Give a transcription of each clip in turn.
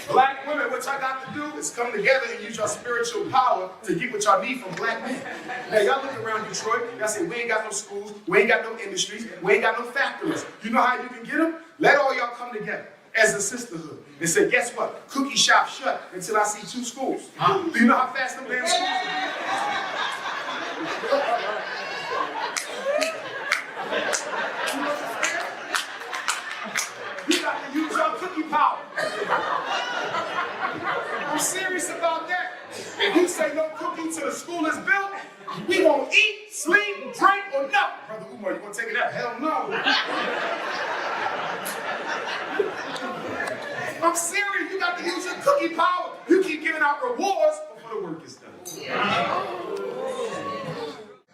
Black women, what y'all got to do is come together and use your spiritual power to get what y'all need from black men. Now, y'all look around Detroit, y'all say, we ain't got no schools, we ain't got no industries, we ain't got no factories. You know how you can get them? Let all y'all come together as a sisterhood and say, guess what? Cookie shop shut until I see 2 schools. Do you know how fast them damn schools are? You got to use your cookie power. I'm serious about that. If you say no cookie till the school is built, we won't eat, sleep, drink, or nothing. Brother Umar, you gonna take it out? Hell no. I'm serious. You got to use your cookie power. You keep giving out rewards before the work is done.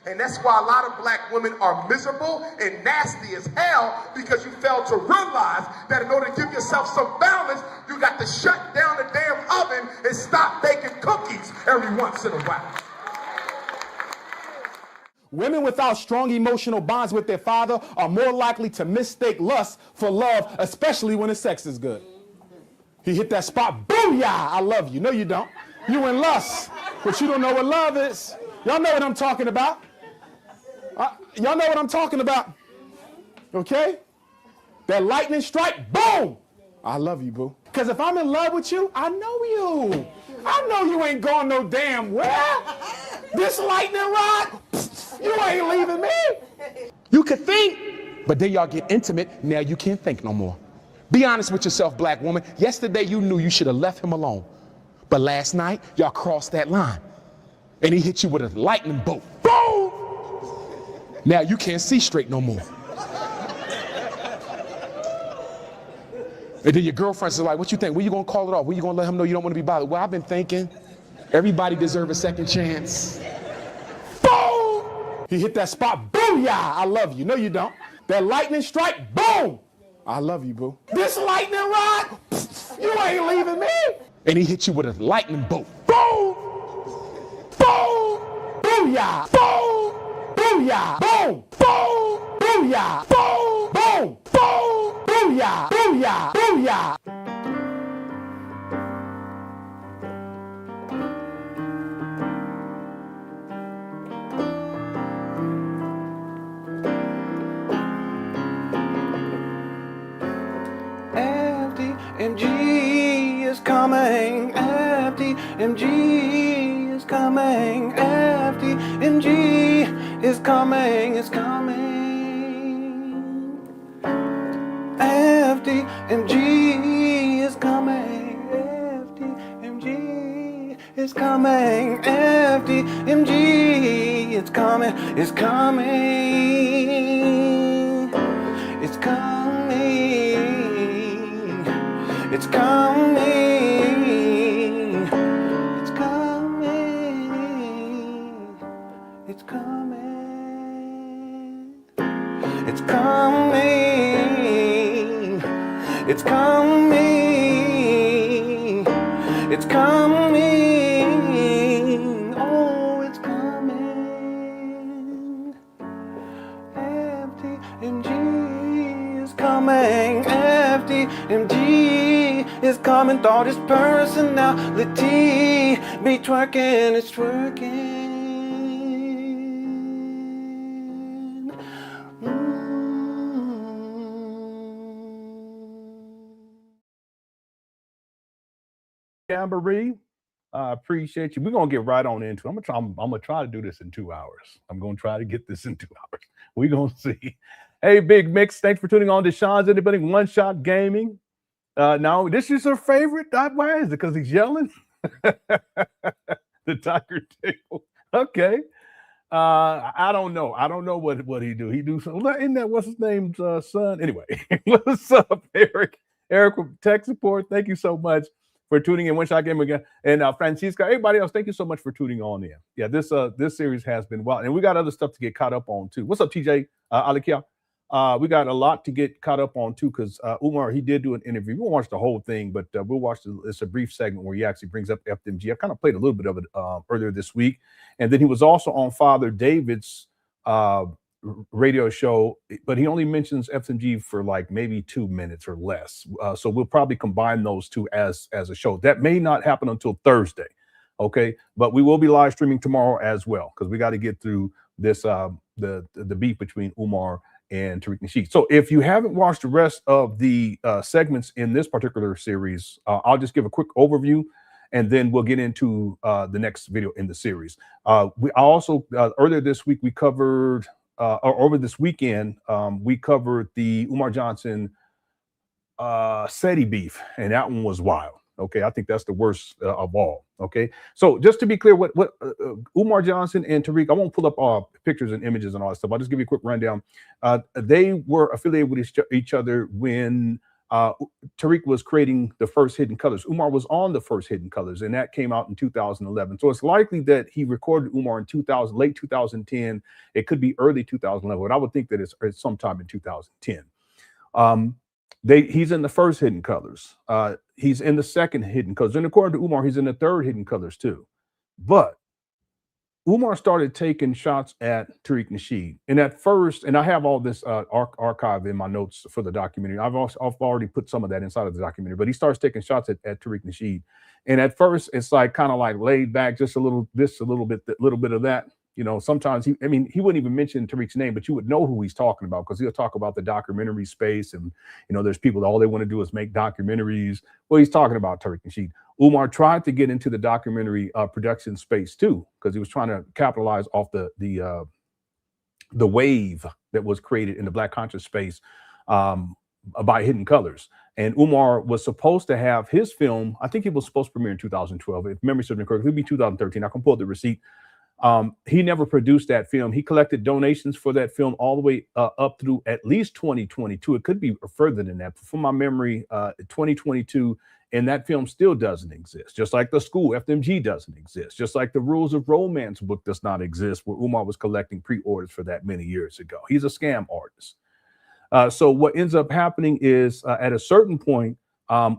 And that's why a lot of black women are miserable and nasty as hell, because you fail to realize that in order to give yourself some balance, you got to shut down the damn oven and stop baking cookies every once in a while. Women without strong emotional bonds with their father are more likely to mistake lust for love, especially when the sex is good. He hit that spot, booyah, I love you. No, you don't. You in lust, but you don't know what love is. Y'all know what I'm talking about. Y'all know what I'm talking about. Okay? That lightning strike, boom! I love you, boo. Because if I'm in love with you, I know you. I know you ain't going no damn where. This lightning rod, you ain't leaving me. You could think, but then y'all get intimate, now you can't think no more. Be honest with yourself, black woman. Yesterday you knew you should have left him alone. But last night, y'all crossed that line. And he hit you with a lightning bolt. Boom! Now you can't see straight no more. And then your girlfriends are like, what you think? When you gonna call it off? When you gonna let him know you don't want to be bothered? Well, I've been thinking, everybody deserves a second chance. Boom! He hit that spot, booyah, I love you. No, you don't. That lightning strike, boom! I love you, boo. This lightning rod, you ain't leaving me. And he hit you with a lightning bolt. Boom! Boom! Booyah! Boom! Booyah! Boom! Boom! Booyah! Boom! Boom! Boom! Booyah! Booyah! Booyah! FDMG is coming. FDMG is coming. FDMG is coming. It's coming. FDMG is coming. FDMG is coming. FDMG is coming. It's coming. It's coming. It's coming. It's coming. It's coming. It's coming. It's coming. It's coming. Oh, it's coming. FDMG is coming. FDMG is coming. Thought his personality be twerking. It's twerking. Jamboree, I appreciate you. We're gonna get right on into it. I'm gonna try to do this in 2 hours. I'm gonna try to get this in 2 hours. We're gonna see. Hey, Big Mix, thanks for tuning on to Sean's Anybody One Shot Gaming. Now, this is her favorite. Why is it? Because he's yelling? The tiger table. Okay. I don't know. I don't know what he do. He do something. Isn't that what's his name's son? Anyway, what's up, Eric? Eric from Tech Support. Thank you so much for tuning in. One Shot Game again. And Francisca, everybody else, thank you so much for tuning on in. Yeah, this series has been wild. And we got other stuff to get caught up on too. What's up, TJ? Alikia? We got a lot to get caught up on too, because Umar, he did do an interview. We won't watch the whole thing, but we'll watch it's a brief segment where he actually brings up FDMG. I kind of played a little bit of it earlier this week. And then he was also on Father David's radio show, but he only mentions FDMG for like maybe 2 minutes or less. So we'll probably combine those two as a show. That may not happen until Thursday, okay? But we will be live streaming tomorrow as well, because we got to get through this the beef between Umar and Tariq Nasheed. So if you haven't watched the rest of the segments in this particular series, I'll just give a quick overview, and then we'll get into the next video in the series. We also earlier this week we covered, or over this weekend, we covered the Umar Johnson SETI beef, and that one was wild. Okay, I think that's the worst of all. Okay, so just to be clear, what Umar Johnson and Tariq, I won't pull up all pictures and images and all that stuff. I'll just give you a quick rundown. They were affiliated with each other when Tariq was creating the first Hidden Colors. Umar was on the first Hidden Colors, and that came out in 2011. So it's likely that he recorded Umar in late 2010. It could be early 2011, but I would think that it's sometime in 2010. He's in the first Hidden Colors. He's in the second Hidden Colors. And according to Umar, he's in the third Hidden Colors too. But Umar started taking shots at Tariq Nasheed. And at first, and I have all this archive in my notes for the documentary. I've already put some of that inside of the documentary, but he starts taking shots at Tariq Nasheed. And at first, it's like kind of like laid back, just a little bit of that. You know, sometimes he wouldn't even mention Tariq's name, but you would know who he's talking about, because he'll talk about the documentary space. And, you know, there's people that all they want to do is make documentaries. Well, he's talking about Tariq Nasheed. Umar tried to get into the documentary production space too, because he was trying to capitalize off the wave that was created in the Black conscious space by Hidden Colors. And Umar was supposed to have his film, I think it was supposed to premiere in 2012. If memory serves me correct, it would be 2013. I can pull the receipt. He never produced that film. He collected donations for that film all the way up through at least 2022. It could be further than that. But from my memory, 2022, and that film still doesn't exist. Just like The School, FDMG doesn't exist. Just like the Rules of Romance book does not exist, where Umar was collecting pre-orders for that many years ago. He's a scam artist. So what ends up happening is at a certain point,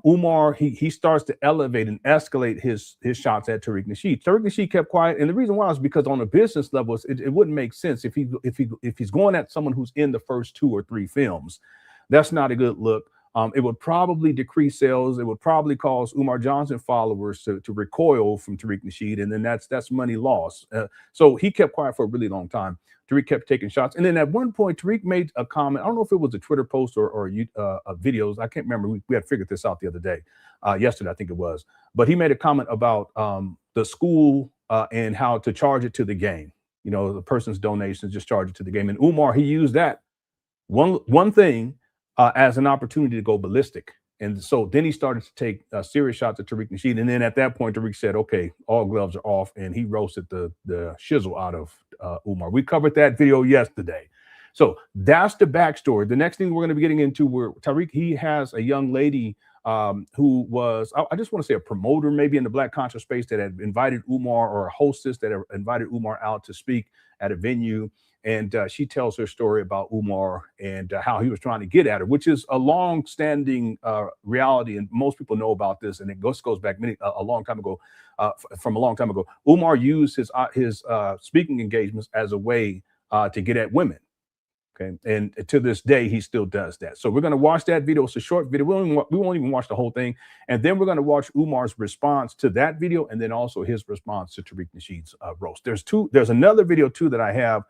Umar, he starts to elevate and escalate his shots at Tariq Nasheed. Tariq Nasheed kept quiet, and the reason why is because on a business level, it wouldn't make sense if he's going at someone who's in the first 2 or 3 films. That's not a good look. It would probably decrease sales. It would probably cause Umar Johnson followers to recoil from Tariq Nasheed, and then that's money lost. So he kept quiet for a really long time. Tariq kept taking shots, and then at one point, Tariq made a comment. I don't know if it was a Twitter post or videos. I can't remember. We had figured this out the other day, yesterday I think it was. But he made a comment about the school and how to charge it to the game. You know, the person's donations, just charge it to the game. And Umar, he used that one thing as an opportunity to go ballistic. And so then he started to take serious shots at Tariq Nasheed. And then at that point, Tariq said, okay, all gloves are off. And he roasted the shizzle out of Umar. We covered that video yesterday. So that's the backstory. The next thing we're going to be getting into, where Tariq, he has a young lady who was, I just want to say a promoter maybe in the Black conscious space, that had invited Umar, or a hostess that had invited Umar out to speak at a venue. And she tells her story about Umar and how he was trying to get at her, which is a long-standing reality, and most people know about this. And it goes back a long time ago. From a long time ago, Umar used his speaking engagements as a way to get at women. Okay, and to this day, he still does that. So we're going to watch that video. It's a short video. We won't even watch the whole thing. And then we're going to watch Umar's response to that video, and then also his response to Tariq Nasheed's roast. There's another video too that I have.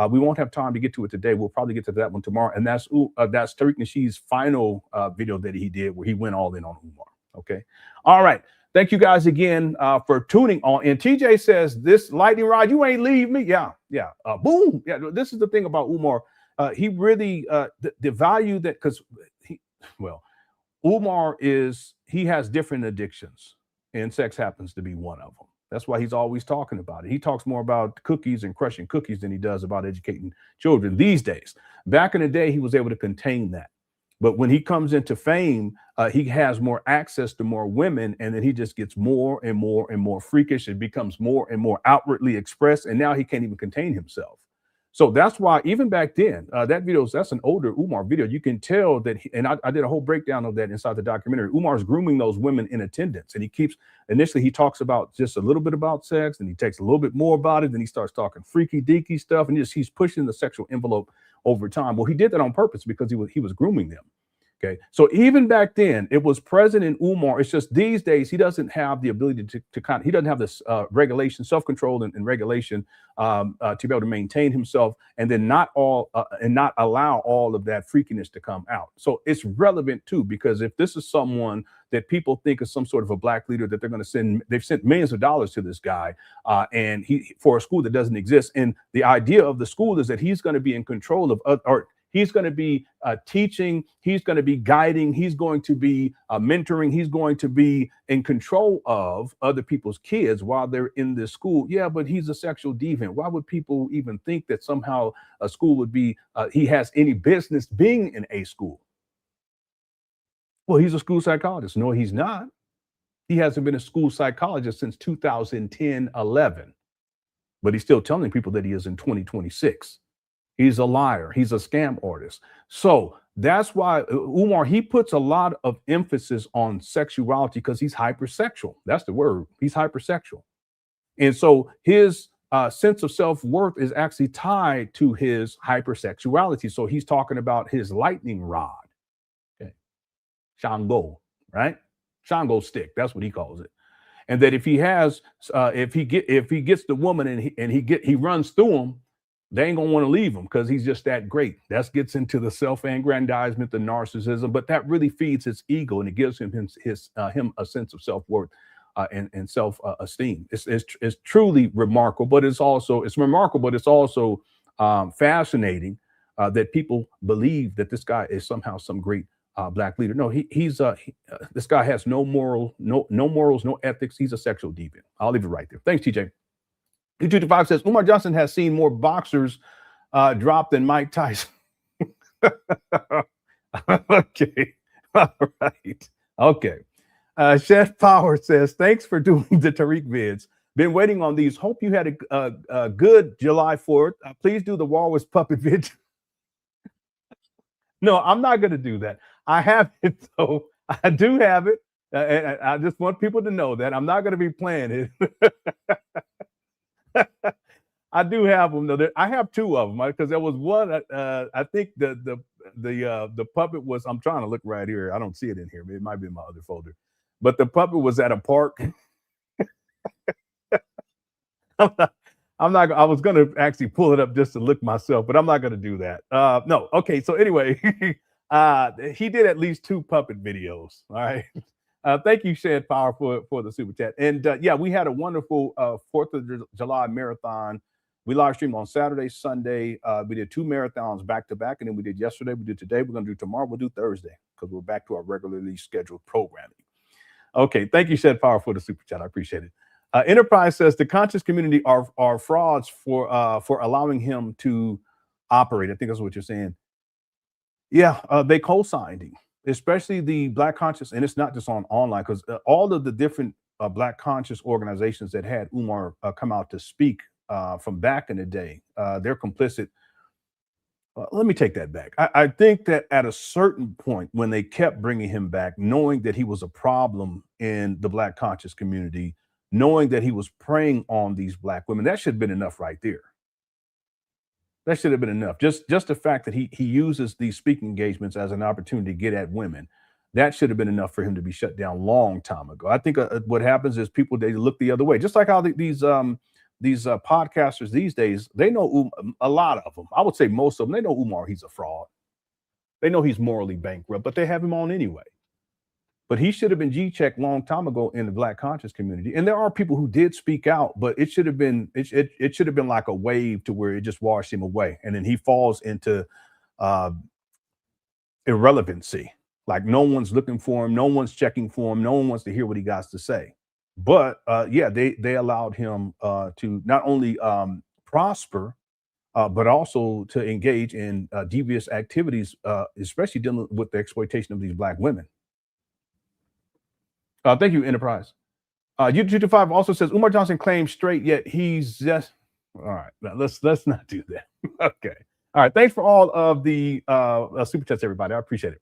We won't have time to get to it today. We'll probably get to that one tomorrow. And that's Tariq Nasheed's final video that he did, where he went all in on Umar. Okay. All right. Thank you guys again for tuning on. And TJ says, this lightning rod, you ain't leave me. Yeah. Boom. Yeah. This is the thing about Umar. He really, the value that, Umar he has different addictions, and sex happens to be one of them. That's why he's always talking about it. He talks more about cookies and crushing cookies than he does about educating children these days. Back in the day, he was able to contain that. But when he comes into fame, he has more access to more women, and then he just gets more and more and more freakish. It becomes more and more outwardly expressed, and now he can't even contain himself. So that's why even back then, that's an older Umar video. You can tell that, I did a whole breakdown of that inside the documentary. Umar's grooming those women in attendance, and initially he talks about just a little bit about sex, and he takes a little bit more about it, then he starts talking freaky deaky stuff, and he's pushing the sexual envelope over time. Well, he did that on purpose because he was grooming them. Okay, so even back then, it was present in Umar. It's just these days he doesn't have the ability to he doesn't have this regulation, self-control, and regulation to be able to maintain himself, and then not allow all of that freakiness to come out. So it's relevant too, because if this is someone that people think is some sort of a black leader that they've sent millions of dollars to this guy, and for a school that doesn't exist, and the idea of the school is that he's going to be in control of he's going to be teaching, he's going to be guiding, he's going to be mentoring, he's going to be in control of other people's kids while they're in this school. Yeah, but he's a sexual deviant. Why would people even think that somehow a school would be, he has any business being in a school? Well, he's a school psychologist. No, he's not. He hasn't been a school psychologist since 2010-11, but he's still telling people that he is in 2026. He's a liar. He's a scam artist. So that's why Umar, he puts a lot of emphasis on sexuality because he's hypersexual. That's the word. He's hypersexual. And so his sense of self-worth is actually tied to his hypersexuality. So he's talking about his lightning rod. Okay. Shango, right? Shango stick. That's what he calls it. And that if he has, if he gets the woman and he runs through him, they ain't gonna want to leave him because he's just that great. That gets into the self-aggrandizement, the narcissism, but that really feeds his ego and it gives him a sense of self-worth and self-esteem. It's truly remarkable, but it's also fascinating that people believe that this guy is somehow some great black leader. No, this guy has no morals, no ethics. He's a sexual deviant. I'll leave it right there. Thanks, TJ. 225 says Umar Johnson has seen more boxers drop than Mike Tyson. Okay. All right. Okay. Chef Power says, thanks for doing the Tariq vids. Been waiting on these. Hope you had a good July 4th. Please do the Walrus puppet vid. No, I'm not going to do that. I have it, though. I do have it. And I just want people to know that I'm not going to be playing it. I do have them though. I have two of them because there was one. I think the puppet was. I'm trying to look right here. I don't see it in here. It might be in my other folder. But the puppet was at a park. I'm not. I was going to actually pull it up just to look myself, but I'm not going to do that. No. Okay. So anyway, he did at least 2 puppet videos. All right. Thank you, Shed Power, for the super chat. And yeah, we had a wonderful 4th of July marathon. We live streamed on Saturday, Sunday. We did 2 marathons back to back, and then we did yesterday. We did today. We're going to do tomorrow. We'll do Thursday because we're back to our regularly scheduled programming. Okay, thank you, Shed Power, for the super chat. I appreciate it. Enterprise says the conscious community are frauds for allowing him to operate. I think that's what you're saying. Yeah, they co-signed him. Especially the Black conscious, and it's not just on online, because all of the different Black conscious organizations that had Umar come out to speak from back in the day, they're complicit. Let me take that back. I think that at a certain point, when they kept bringing him back, knowing that he was a problem in the Black conscious community, knowing that he was preying on these Black women, that should have been enough right there. That should have been enough. Just the fact that he uses these speaking engagements as an opportunity to get at women, that should have been enough for him to be shut down long time ago. I think what happens is people, they look the other way. Just like how these podcasters these days, they know a lot of them. I would say most of them, they know Umar, he's a fraud. They know he's morally bankrupt, but they have him on anyway. But he should have been G-checked long time ago in the Black conscious community. And there are people who did speak out, but it should have been like a wave to where it just washed him away. And then he falls into irrelevancy. Like no one's looking for him, no one's checking for him, no one wants to hear what he got to say. But yeah, they allowed him to not only prosper, but also to engage in devious activities, especially dealing with the exploitation of these Black women. Thank you, Enterprise. U225 also says Umar Johnson claims straight, yet he's just All right, now let's not do that. Okay. All right. Thanks for all of the super chats, everybody. I appreciate it.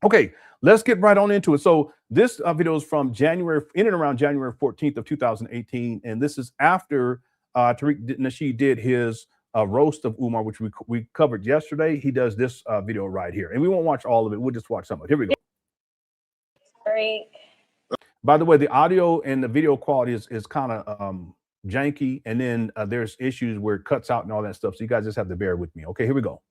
Okay, let's get right on into it. So this video is from January, in and around January 14th of 2018, and this is after Tariq Nasheed did his roast of Umar, which we covered yesterday. He does this video right here, and we won't watch all of it. We'll just watch some of it. Here we go. Great. By the way, the audio and the video quality is kind of janky, and then there's issues where it cuts out and all that stuff. So you guys just have to bear with me. Okay, here we go.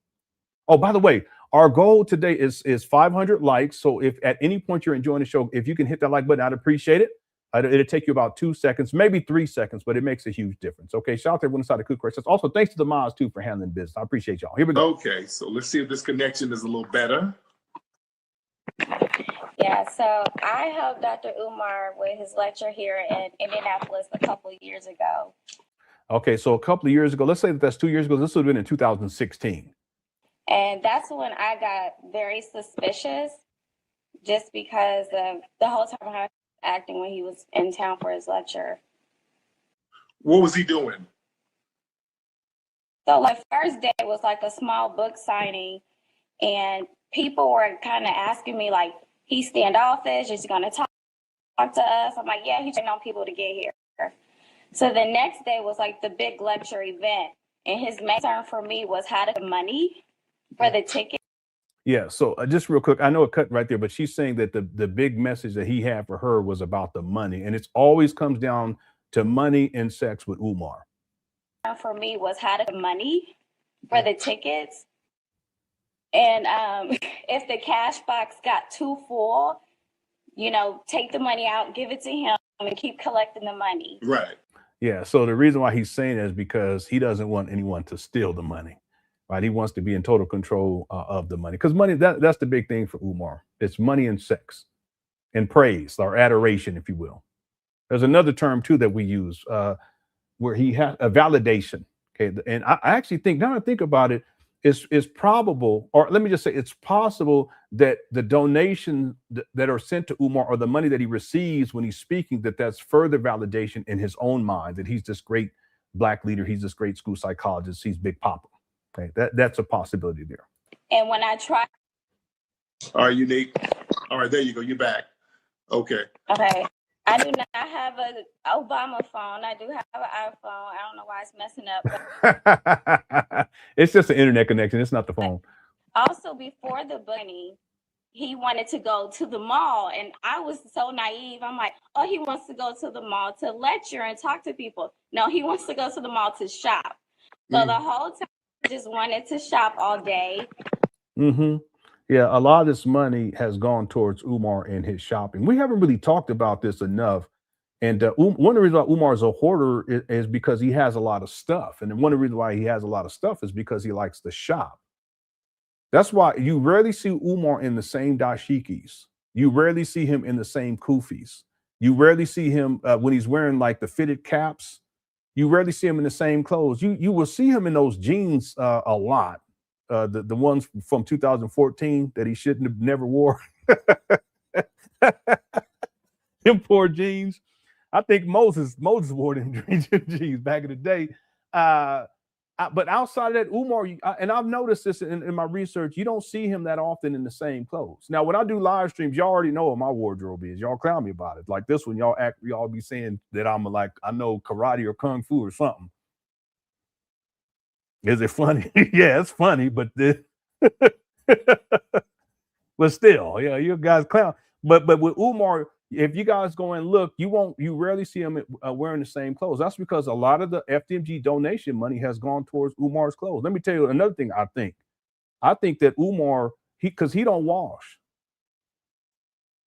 Oh, by the way, our goal today is 500 likes. So if at any point you're enjoying the show, if you can hit that like button, I'd appreciate it. It'll take you about 2 seconds, maybe 3 seconds, but it makes a huge difference. Okay, shout out to everyone inside the Cook Questions. Also, thanks to the mods too for handling business. I appreciate y'all. Here we go. Okay, so let's see if this connection is a little better. Yeah, so I helped Dr. Umar with his lecture here in Indianapolis a couple of years ago. Okay, so a couple of years ago, let's say that's 2 years ago. This would have been in 2016. And that's when I got very suspicious, just because of the whole time I was acting when he was in town for his lecture. What was he doing? So like first day was like a small book signing, and people were kind of asking me like, he's standoffish, is he gonna talk to us? I'm like, yeah, he's waiting on people to get here. So the next day was like the big lecture event, and his main concern for me was how to get money for the ticket. Yeah, so just real quick, I know it cut right there, but she's saying that the big message that he had for her was about the money, and it's always comes down to money and sex with Umar. For me was how to get money for the tickets. And if the cash box got too full, you know, take the money out, give it to him, and keep collecting the money. Right. Yeah, so the reason why he's saying that is because he doesn't want anyone to steal the money, right? He wants to be in total control of the money, because money, that's the big thing for Umar. It's money and sex and praise, or adoration, if you will. There's another term too that we use where he has a validation. Okay, and I actually think, now that I think about it, it's probable, or let me just say, it's possible that the donation that are sent to Umar, or the money that he receives when he's speaking, that's further validation in his own mind that he's this great Black leader, he's this great school psychologist, he's Big Papa. Okay, that's a possibility there. And when I tried. All right, Unique. All right, there you go. You're back. Okay. Okay. I do not have an Obama phone. I do have an iPhone. I don't know why it's messing up. It's just an internet connection. It's not the phone. Also, before the bunny, he wanted to go to the mall. And I was so naive. I'm like, oh, he wants to go to the mall to lecture and talk to people. No, he wants to go to the mall to shop. So the whole time, I just wanted to shop all day. Mm-hmm. Yeah, a lot of this money has gone towards Umar and his shopping. We haven't really talked about this enough. And one of the reasons why Umar is a hoarder is because he has a lot of stuff. And one of the reasons why he has a lot of stuff is because he likes to shop. That's why you rarely see Umar in the same dashikis. You rarely see him in the same kufis. You rarely see him when he's wearing like the fitted caps. You rarely see him in the same clothes. You will see him in those jeans a lot. The ones from 2014 that he shouldn't have never wore. Them poor jeans. I think Moses wore them jeans back in the day. But outside of that, Umar, and I've noticed this in my research, you don't see him that often in the same clothes. Now, when I do live streams, y'all already know what my wardrobe is. Y'all clown me about it. Like this one, y'all be saying that I'm like, I know karate or kung fu or something. Is it funny? Yeah, it's funny, but but still, yeah, you guys clown. But with Umar, if you guys go and look, you rarely see him wearing the same clothes. That's because a lot of the FDMG donation money has gone towards Umar's clothes. Let me tell you another thing. I think that Umar, because he don't wash.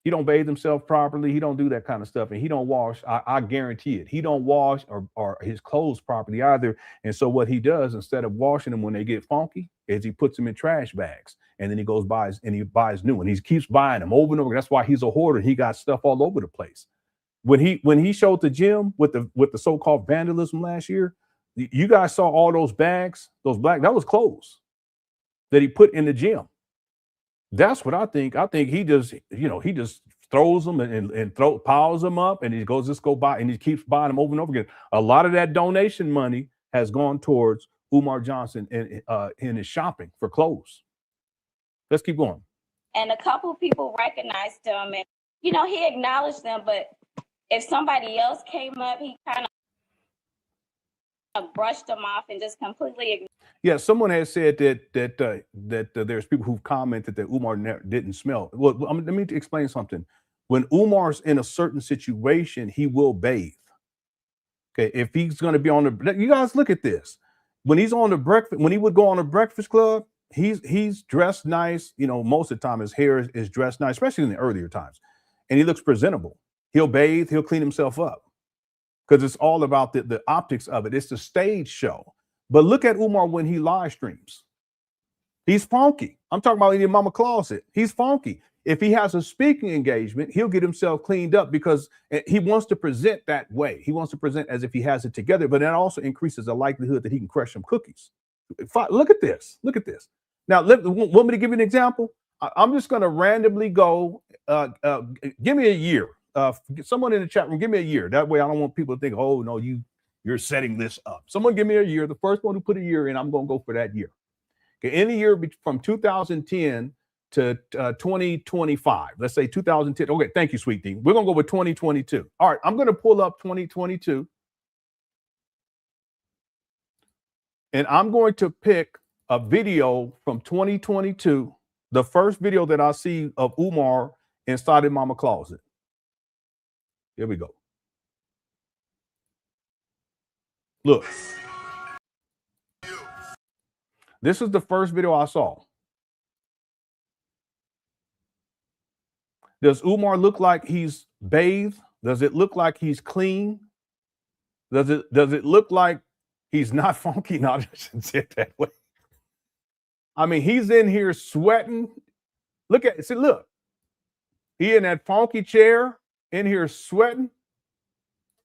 He don't bathe himself properly. He don't do that kind of stuff. And he don't wash. I guarantee it. He don't wash or his clothes properly either. And so what he does, instead of washing them when they get funky, is he puts them in trash bags. And then he goes buys new. And he keeps buying them over and over. That's why he's a hoarder. He got stuff all over the place. When he showed the gym with the so-called vandalism last year, you guys saw all those bags, that was clothes that he put in the gym. That's what I think. I think he just throws them and piles them up, and he go buy, and he keeps buying them over and over again. A lot of that donation money has gone towards Umar Johnson in his shopping for clothes. Let's keep going. And a couple people recognized him, and he acknowledged them. But if somebody else came up, he kind of brushed them off and just completely ignored. Yeah, someone has said that there's people who've commented that Umar didn't smell. Well, let me explain something. When Umar's in a certain situation, he will bathe. Okay, if he's going to be on the, you guys look at this. When he's on the breakfast, when he would go on a breakfast club, he's dressed nice. Most of the time his hair is dressed nice, especially in the earlier times, and he looks presentable. He'll bathe, he'll clean himself up, because it's all about the optics of it. It's the stage show. But look at Umar when he live streams. He's funky. I'm talking about in your mama closet. He's funky. If he has a speaking engagement, he'll get himself cleaned up because he wants to present that way. He wants to present as if he has it together, but that also increases the likelihood that he can crush some cookies. Look at this. Look at this. Now, want me to give you an example? I'm just going to randomly go, give me a year. Someone in the chat room, give me a year. That way I don't want people to think, oh, no, you're setting this up. Someone give me a year. The first one who put a year in, I'm going to go for that year. Okay, in the year from 2010 to 2025, let's say 2010. Okay, thank you, Sweet D. We're going to go with 2022. All right, I'm going to pull up 2022. And I'm going to pick a video from 2022, the first video that I see of Umar inside of Mama Closet. Here we go. Look. This is the first video I saw. Does Umar look like he's bathed? Does it look like he's clean? Does it look like he's not funky? No, I shouldn't say it that way. I mean, he's in here sweating. Look at it. See, look. He in that funky chair in here sweating.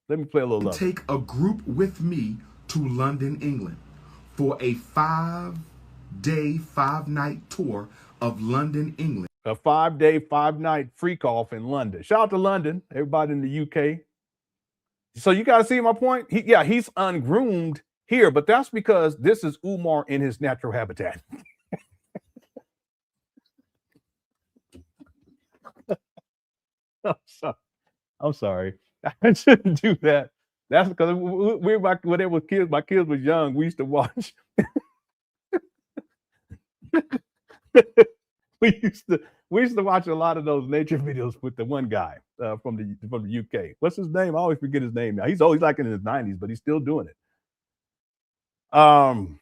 Let me play a little. Take a group with me to London, England, for a 5-day, 5-night tour of London, England. A 5-day, 5-night freak off in London. Shout out to London, everybody in the UK. So you got to see my point. He's ungroomed here, but that's because this is Umar in his natural habitat. I'm sorry. I shouldn't do that. That's because when they were kids, my kids was young. We used to watch. we used to watch a lot of those nature videos with the one guy from the UK. What's his name? I always forget his name now. He's always like in his 90s, but he's still doing it. I'm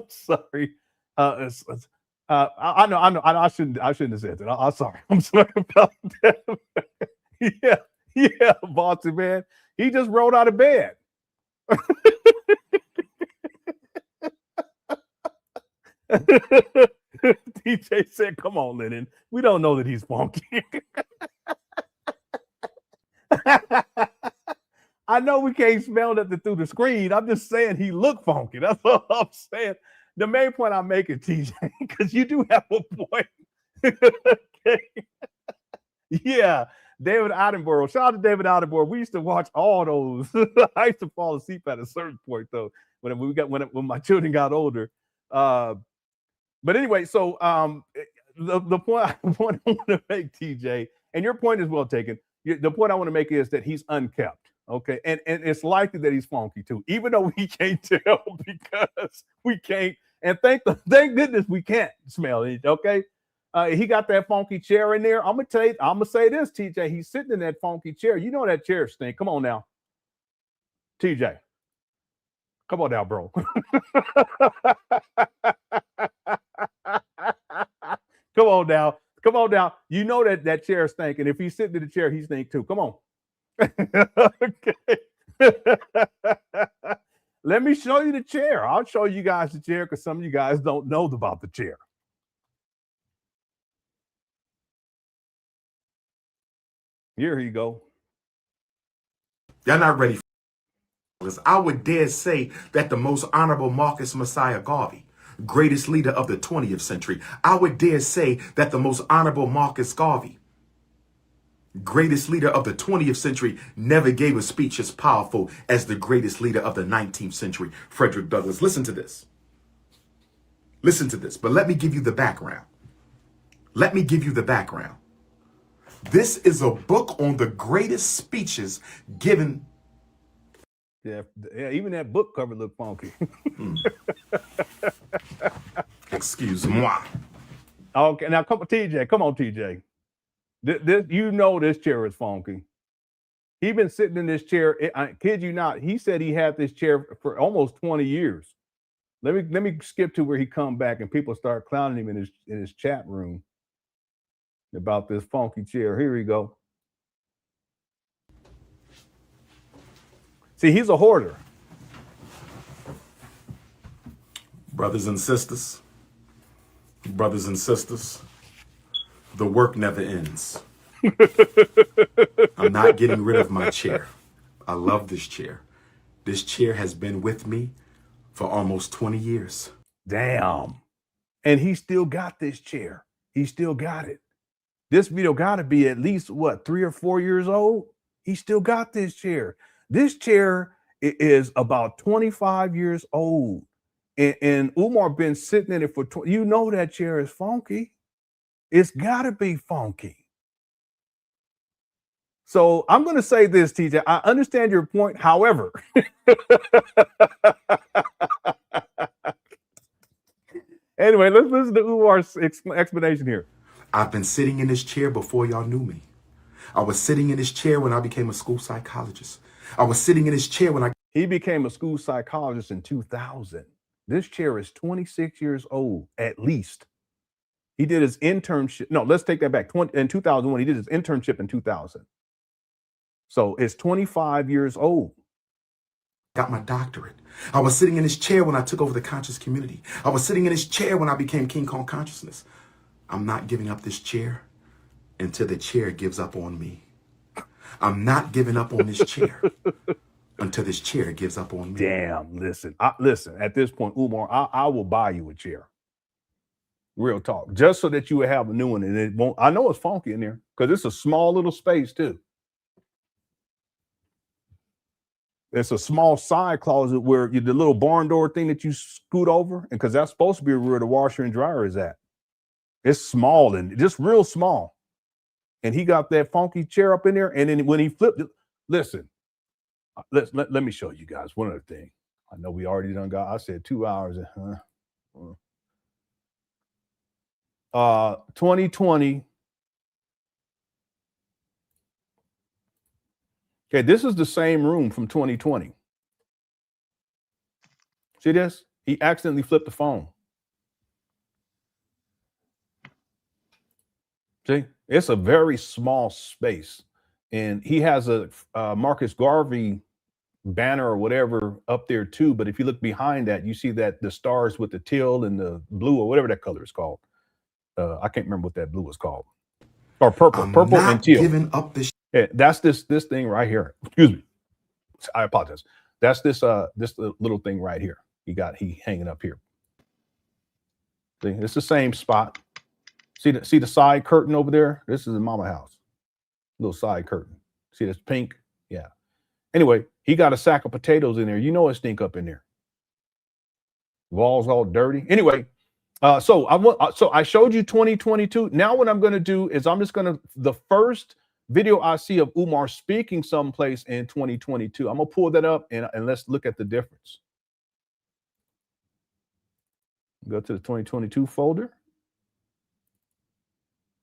sorry. I know. I shouldn't have said that. I'm sorry. I'm sorry about that. Yeah, bossy man. He just rolled out of bed. DJ said, "Come on, Lenon. We don't know that he's funky." I know we can't smell that through the screen. I'm just saying he looked funky. That's all I'm saying. The main point I'm making, TJ, because you do have a point. Okay. Yeah, David Attenborough. Shout out to David Attenborough. We used to watch all those. I used to fall asleep at a certain point, though, when my children got older. But anyway, so the point I want to make, TJ, and your point is well taken. The point I want to make is that he's unkept. Okay, and it's likely that he's funky too, even though we can't tell because we can't. And thank goodness we can't smell it. Okay, he got that funky chair in there. I'm gonna say this, TJ. He's sitting in that funky chair. You know that chair stink. Come on now, TJ. Come on now, bro. Come on now. Come on now. You know that chair stink, and if he's sitting in the chair, he stink too. Come on. Okay. Let me show you the chair. I'll show you guys the chair because some of you guys don't know about the chair. Here you go. Y'all not ready for this. I would dare say that the most honorable Marcus Messiah Garvey, greatest leader of the 20th century, I would dare say that the most honorable Marcus Garvey greatest leader of the 20th century never gave a speech as powerful as the greatest leader of the 19th century, Frederick Douglass. Listen to this. Listen to this, but let me give you the background. Let me give you the background. This is a book on the greatest speeches given. Yeah, even that book cover looked funky. Excuse moi. Okay, now come on, TJ. Come on, TJ. This, you know, this chair is funky. He been sitting in this chair. I kid you not. He said he had this chair for almost 20 years. Let me skip to where he come back and people start clowning him in his chat room about this funky chair. Here we go. See, he's a hoarder. Brothers and sisters, the work never ends. I'm not getting rid of my chair. I love this chair. This chair has been with me for almost 20 years. Damn. And he still got this chair. He still got it. This video got to be at least, what, 3 or 4 years old? He still got this chair. This chair is about 25 years old. And Umar been sitting in it for 20. You know that chair is funky. It's got to be funky. So I'm going to say this, TJ. I understand your point. However, anyway, let's listen to Umar's explanation here. I've been sitting in this chair before y'all knew me. I was sitting in this chair when I became a school psychologist. I was sitting in this chair when He became a school psychologist in 2000. This chair is 26 years old, at least. He did his internship. No, let's take that back. In 2001, he did his internship in 2000. So it's 25 years old. got my doctorate. I was sitting in this chair when I took over the conscious community. I was sitting in this chair when I became King Kong Consciousness. I'm not giving up this chair until the chair gives up on me. I'm not giving up on this chair until this chair gives up on me. Damn, listen, at this point, Umar, I will buy you a chair. Real talk, just so that you will have a new one, and it won't. I know it's funky in there because it's a small little space too. It's a small side closet where the little barn door thing that you scoot over, and because that's supposed to be where the washer and dryer is at. It's small and just real small. And he got that funky chair up in there, and then when he flipped it, listen, let me show you guys one other thing. I know we already done got. I said 2 hours. 2020. Okay, this is the same room from 2020. See this? He accidentally flipped the phone. See, it's a very small space. And he has a Marcus Garvey banner or whatever up there too. But if you look behind that, you see that the stars with the teal and the blue or whatever that color is called. I can't remember what that blue is called. Or purple, purple and teal. Giving up this. Yeah, that's this thing right here. Excuse me. I apologize. That's this little thing right here. He hanging up here. See, it's the same spot. See the side curtain over there? This is the mama house. Little side curtain. See this pink? Yeah. Anyway, he got a sack of potatoes in there. You know it stink up in there. Walls all dirty. Anyway, so I showed you 2022. Now what I'm going to do is the first video I see of Umar speaking someplace in 2022. I'm going to pull that up and let's look at the difference. Go to the 2022 folder.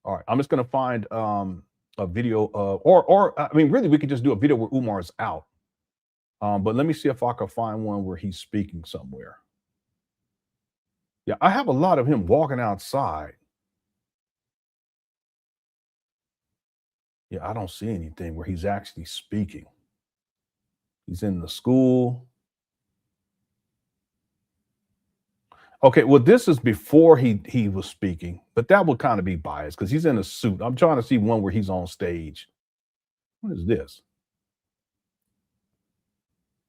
All right, I'm just going to find a video or I mean, really, we could just do a video where Umar's out. But let me see if I can find one where he's speaking somewhere. Yeah, I have a lot of him walking outside. Yeah, I don't see anything where he's actually speaking. He's in the school. Okay, well, this is before he was speaking, but that would kind of be biased because he's in a suit. I'm trying to see one where he's on stage. What is this?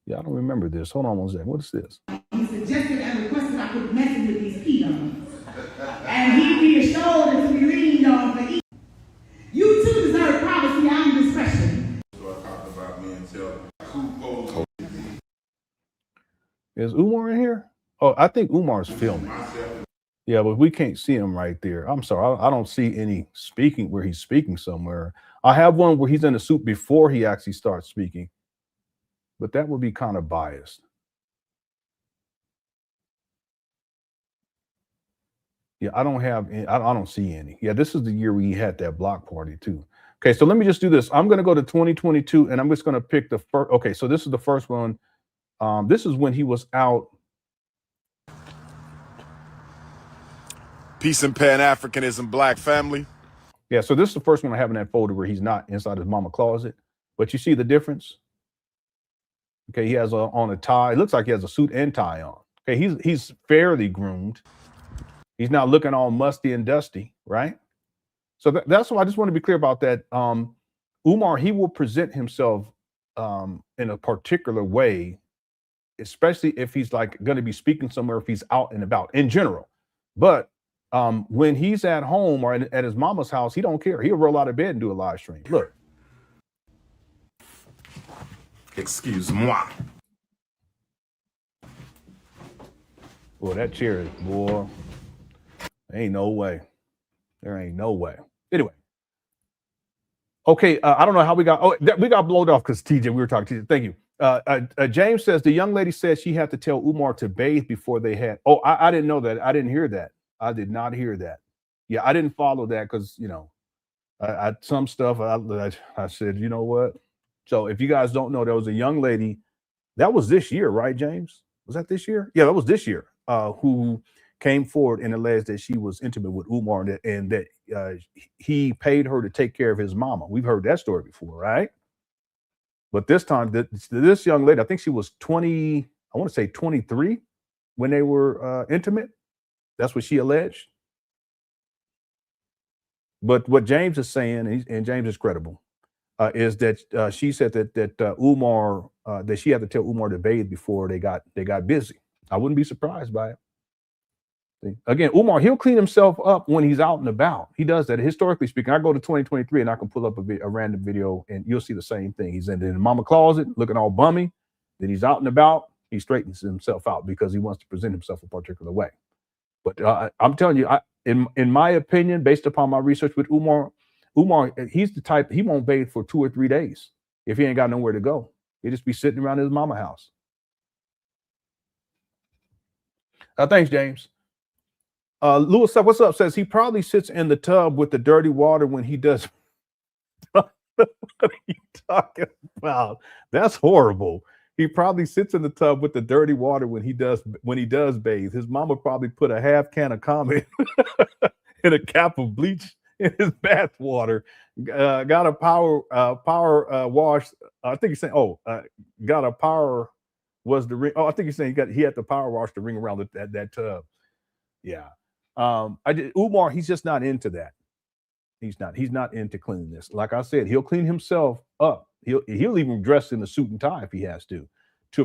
Yeah, I don't remember this. Hold on one second. What is this? He suggested and requested I could mess with these peons. And he reassured and to be leaned on for each. You too deserve privacy. Is Umar in here? Oh, I think Umar's filming. Yeah, but we can't see him right there. I'm sorry. I don't see any speaking where he's speaking somewhere. I have one where he's in a suit before he actually starts speaking, but that would be kind of biased. Yeah, I don't have any, I don't see any. Yeah, this is the year we had that block party too. Okay, so let me just do this. I'm going to go to 2022 and I'm just going to pick the first. Okay, so this is the first one. This is when he was out. Peace and Pan Africanism, Black family. Yeah, so this is the first one I have in that folder where he's not inside his mama closet. But you see the difference? Okay, he has on a tie. It looks like he has a suit and tie on. Okay, he's fairly groomed. He's not looking all musty and dusty, right? So that's why I just want to be clear about that. Umar, he will present himself in a particular way, especially if he's like going to be speaking somewhere, if he's out and about in general. But when he's at home or at his mama's house, he don't care. He'll roll out of bed and do a live stream. Look. Excuse-moi. Boy, that chair is, boy, ain't no way. There ain't no way. Anyway. Okay, I don't know how we got, we got blowed off because TJ, we were talking to TJ. Thank you. James says, the young lady said she had to tell Umar to bathe before they had, I didn't know that. I didn't hear that. I did not hear that. Yeah, I didn't follow that because, you know, some stuff I said, you know what? So if you guys don't know, there was a young lady, that was this year, right, James? Was that this year? Yeah, that was this year, who came forward and alleged that she was intimate with Umar and that he paid her to take care of his mama. We've heard that story before, right? But this time, this young lady, I think she was 20, I want to say 23 when they were intimate. That's what she alleged. But what James is saying, and James is credible, is that she said that Umar, that she had to tell Umar to bathe before they got busy. I wouldn't be surprised by it. See? Again, Umar, he'll clean himself up when he's out and about. He does that. Historically speaking, I go to 2023 and I can pull up a random video and you'll see the same thing. He's in the mama closet looking all bummy. Then he's out and about. He straightens himself out because he wants to present himself a particular way. But I'm telling you, in my opinion, based upon my research with Umar, he's the type, he won't bathe for 2 or 3 days if he ain't got nowhere to go. He'll just be sitting around his mama house. Thanks, James. Lewis, what's up? Says he probably sits in the tub with the dirty water when he does. What are you talking about? That's horrible. He probably sits in the tub with the dirty water when he does bathe. His mama probably put a half can of Comet and a cap of bleach in his bath water. Got a power wash. I think he's saying, got a power was the ring. I think he's saying he had the power wash the ring around that tub. Yeah. Umar, he's just not into that. He's not into cleanliness. Like I said, he'll clean himself up. He'll even dress in a suit and tie if he has to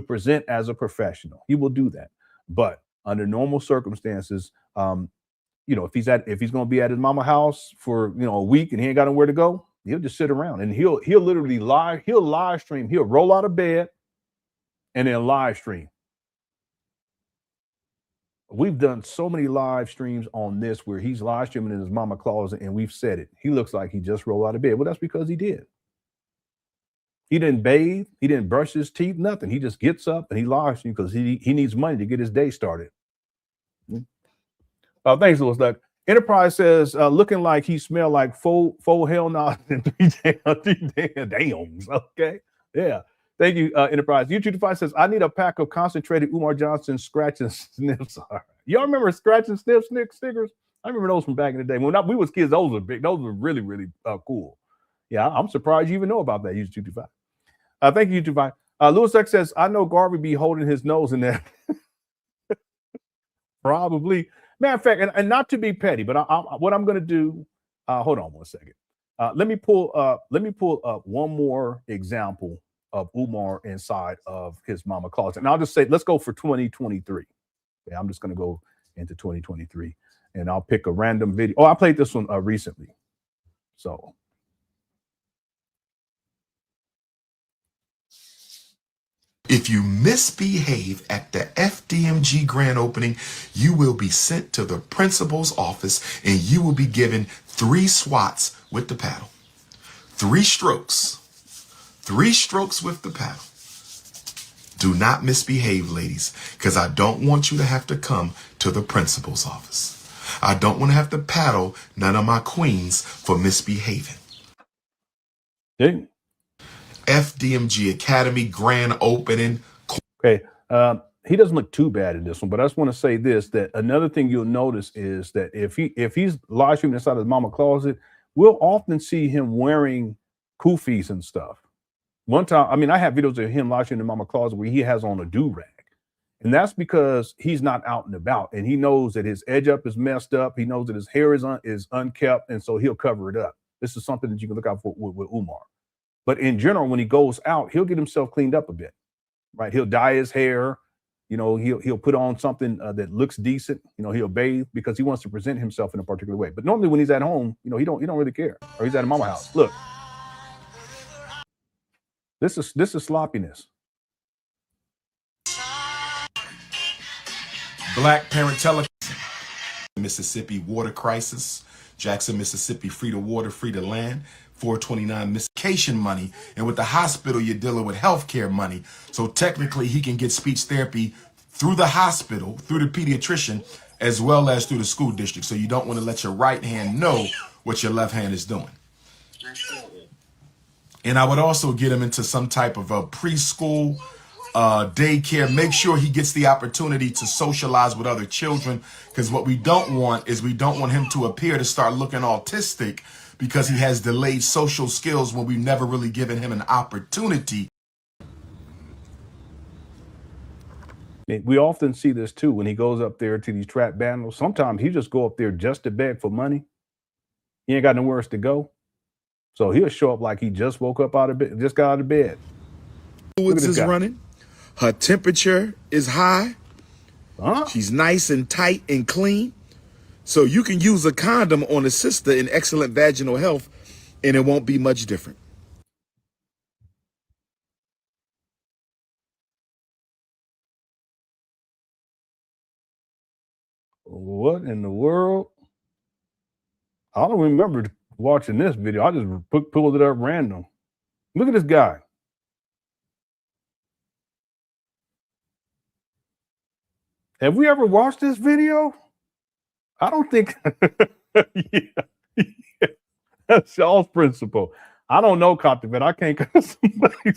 present as a professional. He will do that. But under normal circumstances, if he's going to be at his mama house for a week and he ain't got nowhere to go, he'll just sit around and he'll literally live stream. He'll roll out of bed and then live stream. We've done so many live streams on this where he's live streaming in his mama closet and we've said it. He looks like he just rolled out of bed. Well, that's because he did. He didn't bathe. He didn't brush his teeth, nothing. He just gets up and he live streams because he needs money to get his day started. Thanks, Louis. Like Enterprise says, looking like he smelled like four hell nots and three dams. Okay. Yeah. Thank you, Enterprise. YouTube Device says, I need a pack of concentrated Umar Johnson scratch and sniffs. Y'all remember scratch and sniff stickers? I remember those from back in the day. When we was kids, those were big. Those were really, really cool. Yeah, I'm surprised you even know about that, YouTube Device. Thank you, YouTube Device. Louis X says, I know Garvey be holding his nose in there. Probably. Matter of fact, and not to be petty, but what I'm going to do, hold on one second. Let me pull up one more example of Umar inside of his mama closet. And I'll just say, let's go for 2023. Okay, I'm just going to go into 2023 and I'll pick a random video. I played this one recently. So. If you misbehave at the FDMG grand opening, you will be sent to the principal's office and you will be given 3 swats with the paddle. 3 strokes. 3 strokes with the paddle. Do not misbehave, ladies, because I don't want you to have to come to the principal's office. I don't want to have to paddle none of my queens for misbehaving. Hey. FDMG Academy grand opening. Okay. He doesn't look too bad in this one, but I just want to say this, that another thing you'll notice is that if he's live streaming inside his mama closet, we'll often see him wearing kufis and stuff. One time, I mean, I have videos of him live streaming in mama closet where he has on a do-rag. And that's because he's not out and about, and he knows that his edge up is messed up. He knows that his hair is unkept, and so he'll cover it up. This is something that you can look out for with Umar. But in general, when he goes out, he'll get himself cleaned up a bit, right? He'll dye his hair. You know, he'll put on something that looks decent. You know, he'll bathe because he wants to present himself in a particular way. But normally when he's at home, you know, he don't really care. Or he's at a mama house. Look, this is sloppiness. Black parent television. Mississippi water crisis. Jackson, Mississippi, free to water, free to land. 429 medication money. And with the hospital, you're dealing with healthcare money. So technically, he can get speech therapy through the hospital, through the pediatrician, as well as through the school district. So you don't want to let your right hand know what your left hand is doing. And I would also get him into some type of a preschool, daycare. Make sure he gets the opportunity to socialize with other children, because what we don't want is we don't want him to appear to start looking autistic because he has delayed social skills when we've never really given him an opportunity. We often see this too when he goes up there to these trap battles. Sometimes he just go up there just to beg for money. He ain't got nowhere else to go. So he'll show up like he just woke up out of bed, just got out of bed. Fluids is running. Her temperature is high. She's nice and tight and clean. So you can use a condom on a sister in excellent vaginal health, and it won't be much different. What in the world? I don't remember watching this video. I just pulled it up random. Look at this guy. Have we ever watched this video? I don't think. Yeah. That's y'all's principle. I don't know, Captivate. I can't. Somebody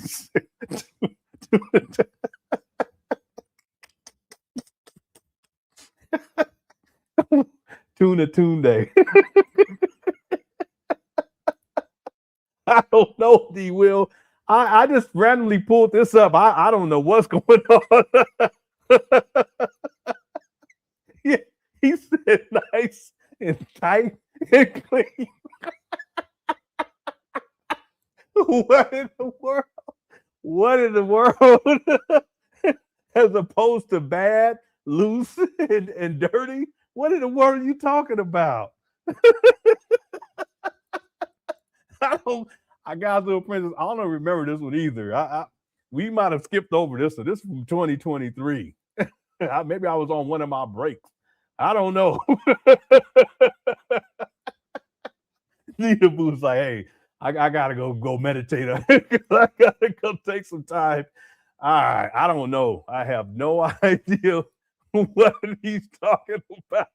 Tune day. I don't know, D. Will. I just randomly pulled this up. I don't know what's going on. Yeah, he said nice and tight and clean. What in the world? What in the world? As opposed to bad, loose, and dirty? What in the world are you talking about? I got little princess. I don't remember this one either. We might have skipped over this one. This is from 2023. Maybe I was on one of my breaks. I don't know. Nita Boo's like, hey, I gotta go meditate. I gotta go take some time. All right, I don't know. I have no idea what he's talking about.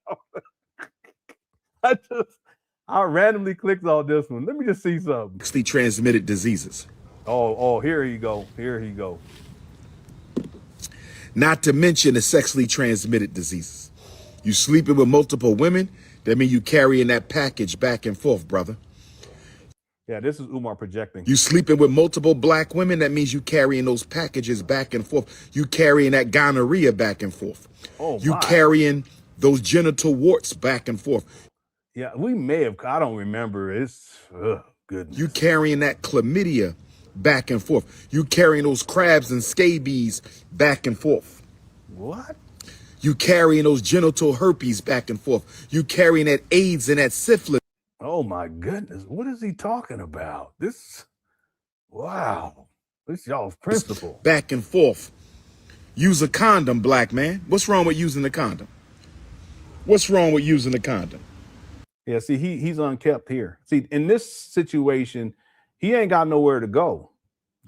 I randomly clicked on this one. Let me just see something. Sexually transmitted diseases. Oh, here you go. Here he go. Not to mention the sexually transmitted diseases. You sleeping with multiple women, that means you carrying that package back and forth, brother. Yeah, this is Umar projecting. You sleeping with multiple black women, that means you carrying those packages back and forth. You carrying that gonorrhea back and forth. Oh, you carrying those genital warts back and forth. Yeah, we may have. I don't remember. It's goodness. You carrying that chlamydia back and forth. You carrying those crabs and scabies back and forth. What? You carrying those genital herpes back and forth. You carrying that AIDS and that syphilis. Oh my goodness. What is he talking about? Wow. This y'all's principle. Back and forth. Use a condom, black man. What's wrong with using a condom? What's wrong with using a condom? Yeah, see, he's unkept here. See, in this situation, he ain't got nowhere to go.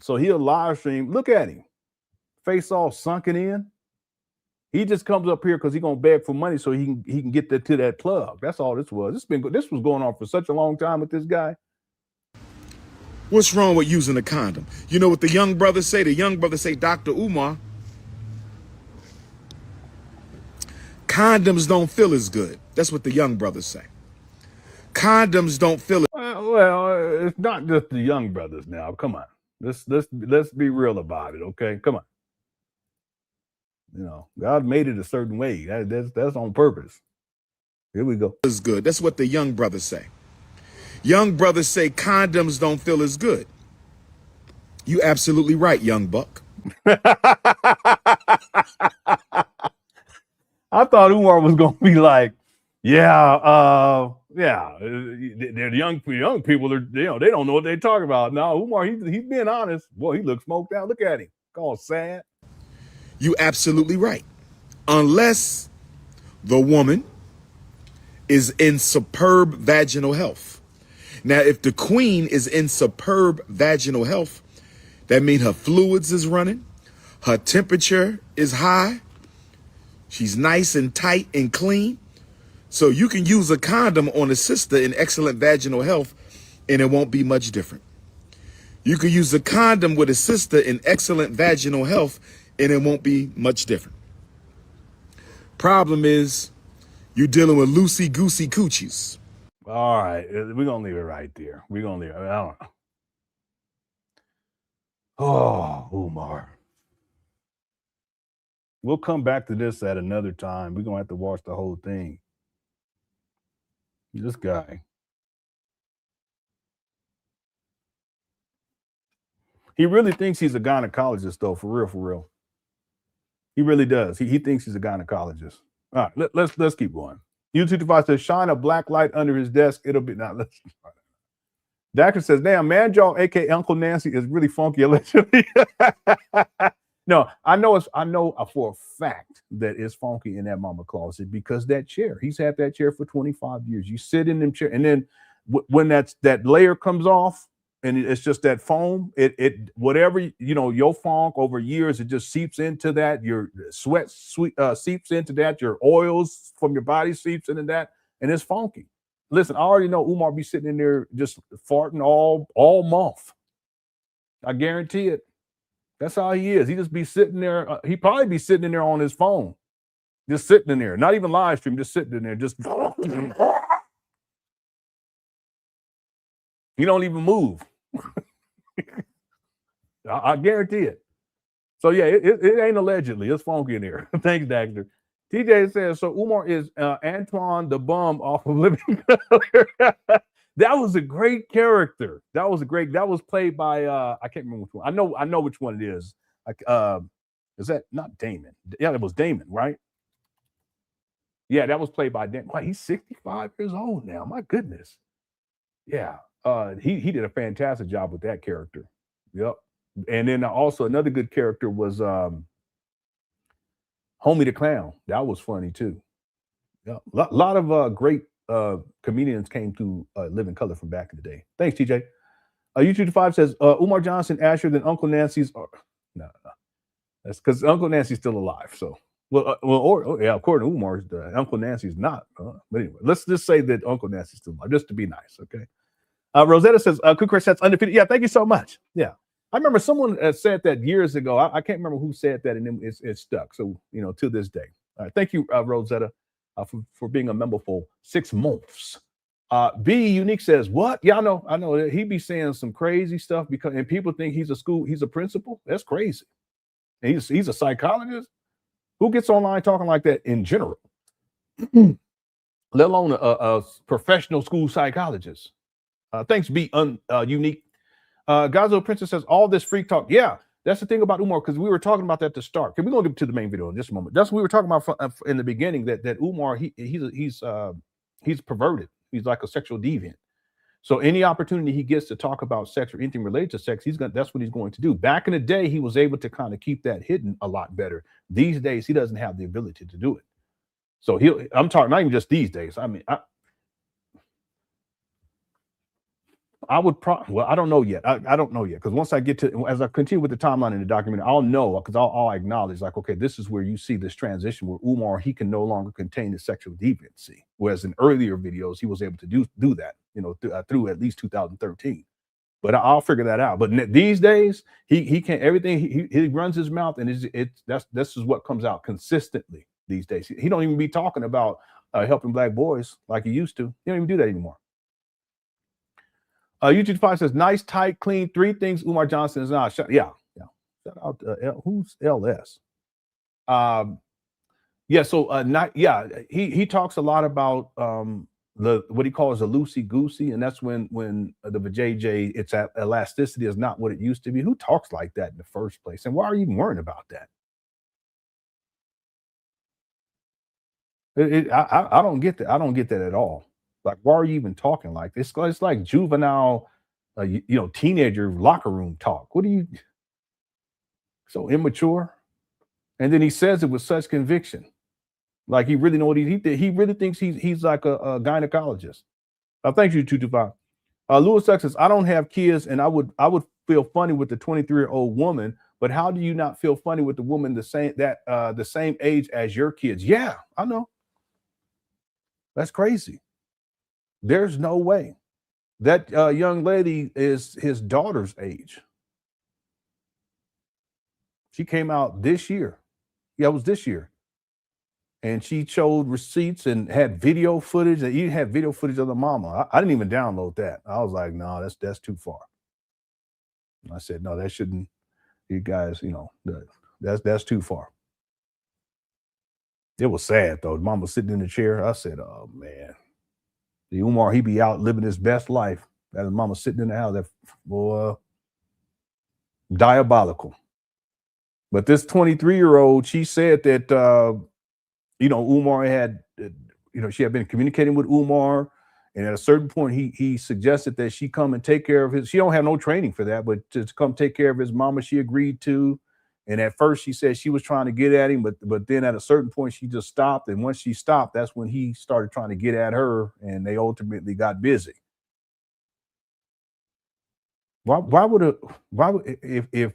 So he'll live stream. Look at him. Face all sunken in. He just comes up here because he's gonna beg for money so he can get to that plug. That's all this was. This was going on for such a long time with this guy. What's wrong with using a condom? You know what the young brothers say? The young brothers say, Dr. Umar, condoms don't feel as good. That's what the young brothers say. Condoms don't feel. Well, it's not just the young brothers now. Come on, let's be real about it, okay? Come on. You know, God made it a certain way. That's on purpose. Here we go. As good. That's what the young brothers say. Young brothers say condoms don't feel as good. You absolutely right, young buck. I thought Umar was gonna be like, the young people are, they don't know what they're talking about. No, Umar, he's being honest. Boy, he looks smoked out. Look at him. All sad. You absolutely right. Unless the woman is in superb vaginal health. Now, if the queen is in superb vaginal health, that means her fluids is running, her temperature is high, she's nice and tight and clean. So you can use a condom on a sister in excellent vaginal health and it won't be much different. You can use a condom with a sister in excellent vaginal health and it won't be much different. Problem is, you're dealing with loosey-goosey coochies. All right, we're gonna leave it right there. We're gonna leave it. I don't know. Oh, Umar. We'll come back to this at another time. We're gonna have to watch the whole thing. This guy. He really thinks he's a gynecologist, though, for real. He really does. He thinks he's a gynecologist. All right, let's keep going. U225 says, shine a black light under his desk. It'll be now. Dacker says, damn, Manjaw, a.k.a. Uncle Nancy, is really funky allegedly. No, I know for a fact that it's funky in that mama closet because that chair. He's had that chair for 25 years. You sit in them chair, and then when that layer comes off, and it's just that foam, it whatever, your funk over years, it just seeps into that. Your sweat seeps into that. Your oils from your body seeps into that, and it's funky. Listen, I already know Umar be sitting in there just farting all month. I guarantee it. That's how he is. He just be sitting there. He probably be sitting in there on his phone, just sitting in there, not even live stream, just sitting in there, just. He don't even move. I guarantee it. So yeah, it ain't allegedly. It's funky in here. Thanks, Dagner. TJ says, so Umar is Antoine the Bum off of Living Color. That was a great character. That was played by I can't remember which one. I know which one it is. Is that not Damon? Yeah, it was Damon, right? Yeah, that was played by Damon. Wow, he's 65 years old now. My goodness. Yeah. He did a fantastic job with that character. Yep. And then also another good character was Homie the Clown. That was funny too. Yeah. A lot of great comedians came to Living Color from back in the day. Thanks, TJ. YouTube5 says Umar Johnson, Asher, than Uncle Nancy's. No. That's because Uncle Nancy's still alive. So, according to Umar, Uncle Nancy's not. But anyway, let's just say that Uncle Nancy's still alive, just to be nice, okay? Rosetta says, Kukra sets undefeated. Yeah, thank you so much. Yeah. I remember someone said that years ago. I can't remember who said that, and it stuck. So, to this day. All right, thank you, Rosetta, for being a member for 6 months. B Unique says, what? Yeah, I know. He be saying some crazy stuff and people think he's a principal. That's crazy. And he's a psychologist. Who gets online talking like that in general? Let alone a professional school psychologist. Thanks, B Unique. Gazo Princess says, all this freak talk. Yeah, that's the thing about Umar, because we were talking about that at the start. Okay, we're going to get to the main video in just a moment. That's what we were talking about in the beginning, that Umar, he's perverted. He's like a sexual deviant. So any opportunity he gets to talk about sex or anything related to sex, that's what he's going to do. Back in the day, he was able to kind of keep that hidden a lot better. These days, he doesn't have the ability to do it. So I'm talking not even just these days. I mean, I would well, I don't know yet. I don't know yet, because once I get to, as I continue with the timeline in the document, I'll know, because I'll acknowledge, like, okay, this is where you see this transition where Umar, he can no longer contain his sexual deviancy, whereas in earlier videos he was able to do that, you know, through at least 2013. But I'll figure that out. But these days he can't. Everything he runs his mouth, and this is what comes out consistently these days. He don't even be talking about helping black boys like he used to. He don't even do that anymore. YouTube 5 says, nice, tight, clean, 3 things Umar Johnson is not. Yeah. Shout out to who's LS? He talks a lot about what he calls a loosey goosey, and that's when the vajayjay, its elasticity is not what it used to be. Who talks like that in the first place? And why are you even worrying about that? I don't get that. I don't get that at all. Like, why are you even talking like this? It's like juvenile, teenager locker room talk. What are you so immature? And then he says it with such conviction, like he really know what he did. He really thinks he's like a gynecologist. Thank you, 225. Lewis says, I don't have kids, and I would feel funny with the 23-year-old woman. But how do you not feel funny with the woman the same age as your kids? Yeah, I know. That's crazy. There's no way. That young lady is his daughter's age. She came out this year. Yeah, it was this year. And she showed receipts and had video footage. And even had video footage of the mama. I didn't even download that. I was like, no, that's too far. And I said, no, that shouldn't. You guys, that's too far. It was sad though. The mom was sitting in the chair. I said, oh man. The Umar, he be out living his best life. That his mama sitting in the house. That boy, diabolical. But this 23-year-old, she said that Umar had, she had been communicating with Umar, and at a certain point, he suggested that she come and take care of his. She don't have no training for that, but to come take care of his mama, she agreed to. And at first, she said she was trying to get at him, but then at a certain point, she just stopped. And once she stopped, that's when he started trying to get at her, and they ultimately got busy. If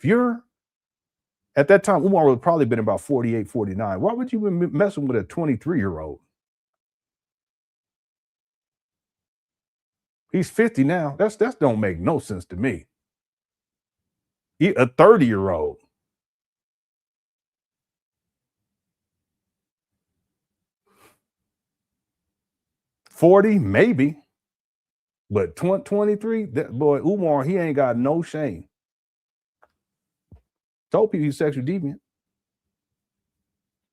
you're at that time, Umar would have probably been about 48, 49. Why would you be messing with a 23-year-old? He's 50 now. That don't make no sense to me. A 30-year-old. 40, maybe, but 23, that boy, Umar, he ain't got no shame. Told people he's sexually deviant.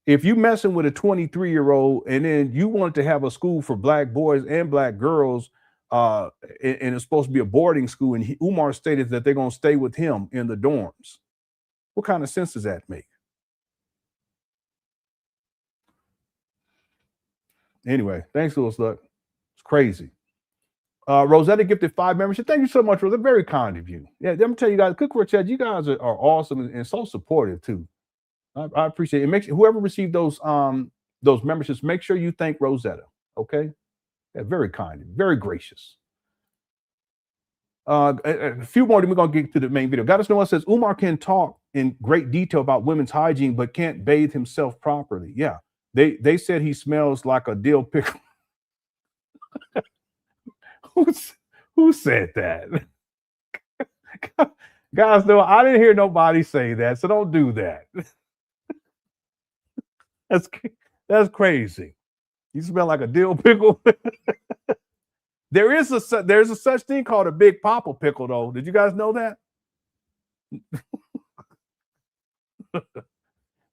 If you messing with a 23-year-old and then you want to have a school for black boys and black girls, and it's supposed to be a boarding school, and Umar stated that they're going to stay with him in the dorms. What kind of sense does that make? Anyway, thanks, Louis Luck. It's crazy. Rosetta gifted 5 membership. Thank you so much, Rosetta. Very kind of you. Yeah, let me tell you guys, Cook Word Chat, you guys are awesome and so supportive too. I appreciate it. Make sure whoever received those memberships, make sure you thank Rosetta. Okay, yeah, very kind, very gracious. A few more, then we're gonna get to the main video. Goddess Noah says Umar can talk in great detail about women's hygiene, but can't bathe himself properly. Yeah, they said he smells like a dill pickle. Who said that? Guys, no, I didn't hear nobody say that, so don't do that. That's crazy. You smell like a dill pickle. There's a such thing called a Big Papa pickle, though. Did you guys know that?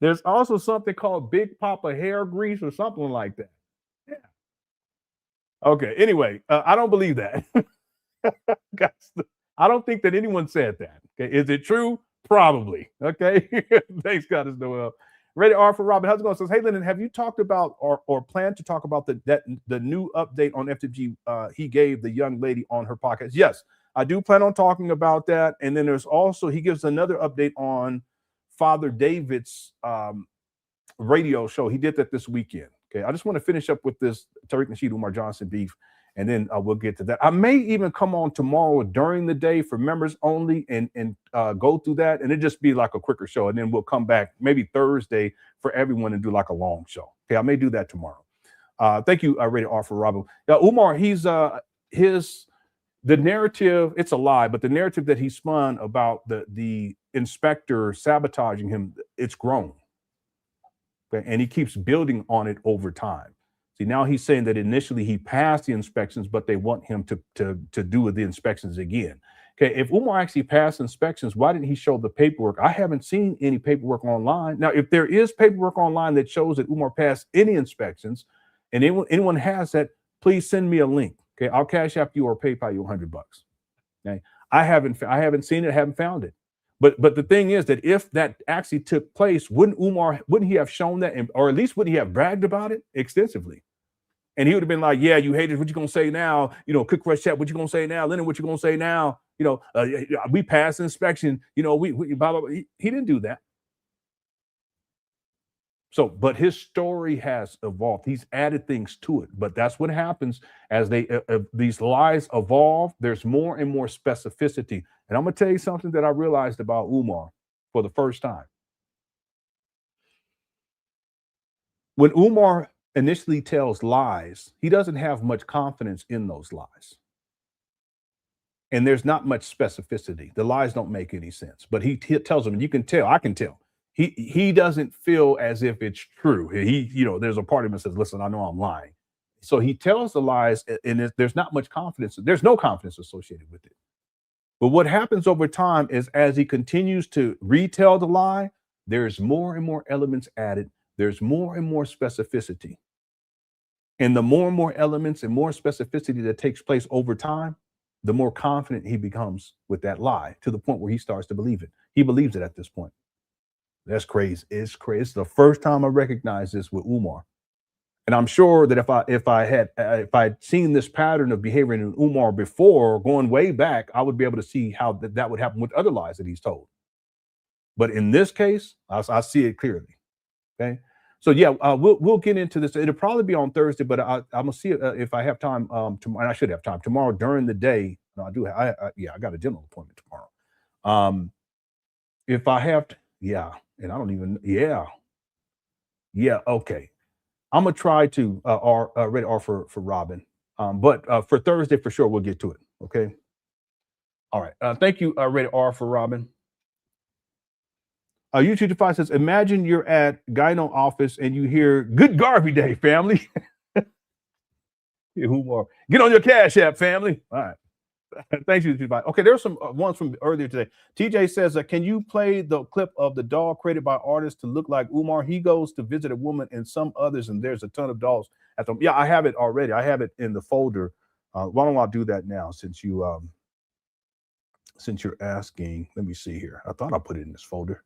There's also something called Big Papa hair grease or something like that. Yeah. Okay. Anyway, I don't believe that. Guys, I don't think that anyone said that. Okay. Is it true? Probably. Okay. Thanks, Goddess Noel. Ready R for Robin. How's it going? Says, hey, Lenon, have you talked about or plan to talk about the new update on FDMG he gave the young lady on her podcast? Yes, I do plan on talking about that. And then there's also, he gives another update on Father David's radio show. He did that this weekend. Okay, I just want to finish up with this Tariq Nasheed, Umar Johnson beef, and then we'll get to that. I may even come on tomorrow during the day for members only and go through that, and it just be like a quicker show, and then we'll come back maybe Thursday for everyone and do like a long show. Okay, I may do that tomorrow. Thank you, Rated R for Robin. Umar, he's the narrative, it's a lie, but the narrative that he spun about the inspector sabotaging him, it's grown. Okay? And he keeps building on it over time. See, now he's saying that initially he passed the inspections, but they want him to do the inspections again. Okay, if Umar actually passed inspections, why didn't he show the paperwork? I haven't seen any paperwork online. Now, if there is paperwork online that shows that Umar passed any inspections, and anyone has that, please send me a link. Okay, I'll Cash App you or PayPal you $100. Okay, I haven't seen it, haven't found it. But the thing is that if that actually took place, wouldn't he have shown that, or at least wouldn't he have bragged about it extensively? And he would have been like, yeah, you haters, what you gonna say now? You know, Quick Fresh Chat, what you gonna say now? Lenon, what you gonna say now? You know, we passed inspection, you know, we blah, blah, blah. He didn't do that. So, but his story has evolved. He's added things to it. But that's what happens as these lies evolve. There's more and more specificity. And I'm going to tell you something that I realized about Umar for the first time. When Umar initially tells lies, he doesn't have much confidence in those lies. And there's not much specificity. The lies don't make any sense. But he tells them, and you can tell, I can tell. He doesn't feel as if it's true. There's a part of him that says, listen, I know I'm lying. So he tells the lies, and there's not much confidence. There's no confidence associated with it. But what happens over time is as he continues to retell the lie, there's more and more elements added. There's more and more specificity. And the more and more elements and more specificity that takes place over time, the more confident he becomes with that lie, to the point where he starts to believe it. He believes it at this point. That's crazy. It's crazy. It's the first time I recognize this with Umar. And I'm sure that if I had seen this pattern of behavior in Umar before, going way back, I would be able to see how that would happen with other lies that he's told. But in this case, I see it clearly. Okay. So yeah, we'll get into this. It'll probably be on Thursday, but I'm gonna see if I have time tomorrow. And I should have time tomorrow during the day. No, I do. I got a dental appointment tomorrow. If I have to, yeah. And I don't even, yeah, okay. I'm gonna try to read R for Robin, but for Thursday for sure we'll get to it. Okay. All right. Thank you, Read R for Robin. YouTube Defy says, imagine you're at gyno office and you hear "Good Garvey Day, family." Get on your Cash App, family. All right. Thank you. Okay, there's some ones from earlier today. TJ says, can you play the clip of the doll created by artists to look like Umar? He goes to visit a woman and some others, and there's a ton of dolls at them. Yeah, I have it already. I have it in the folder. Why don't I do that now since you're asking? Let me see here. I thought I put it in this folder.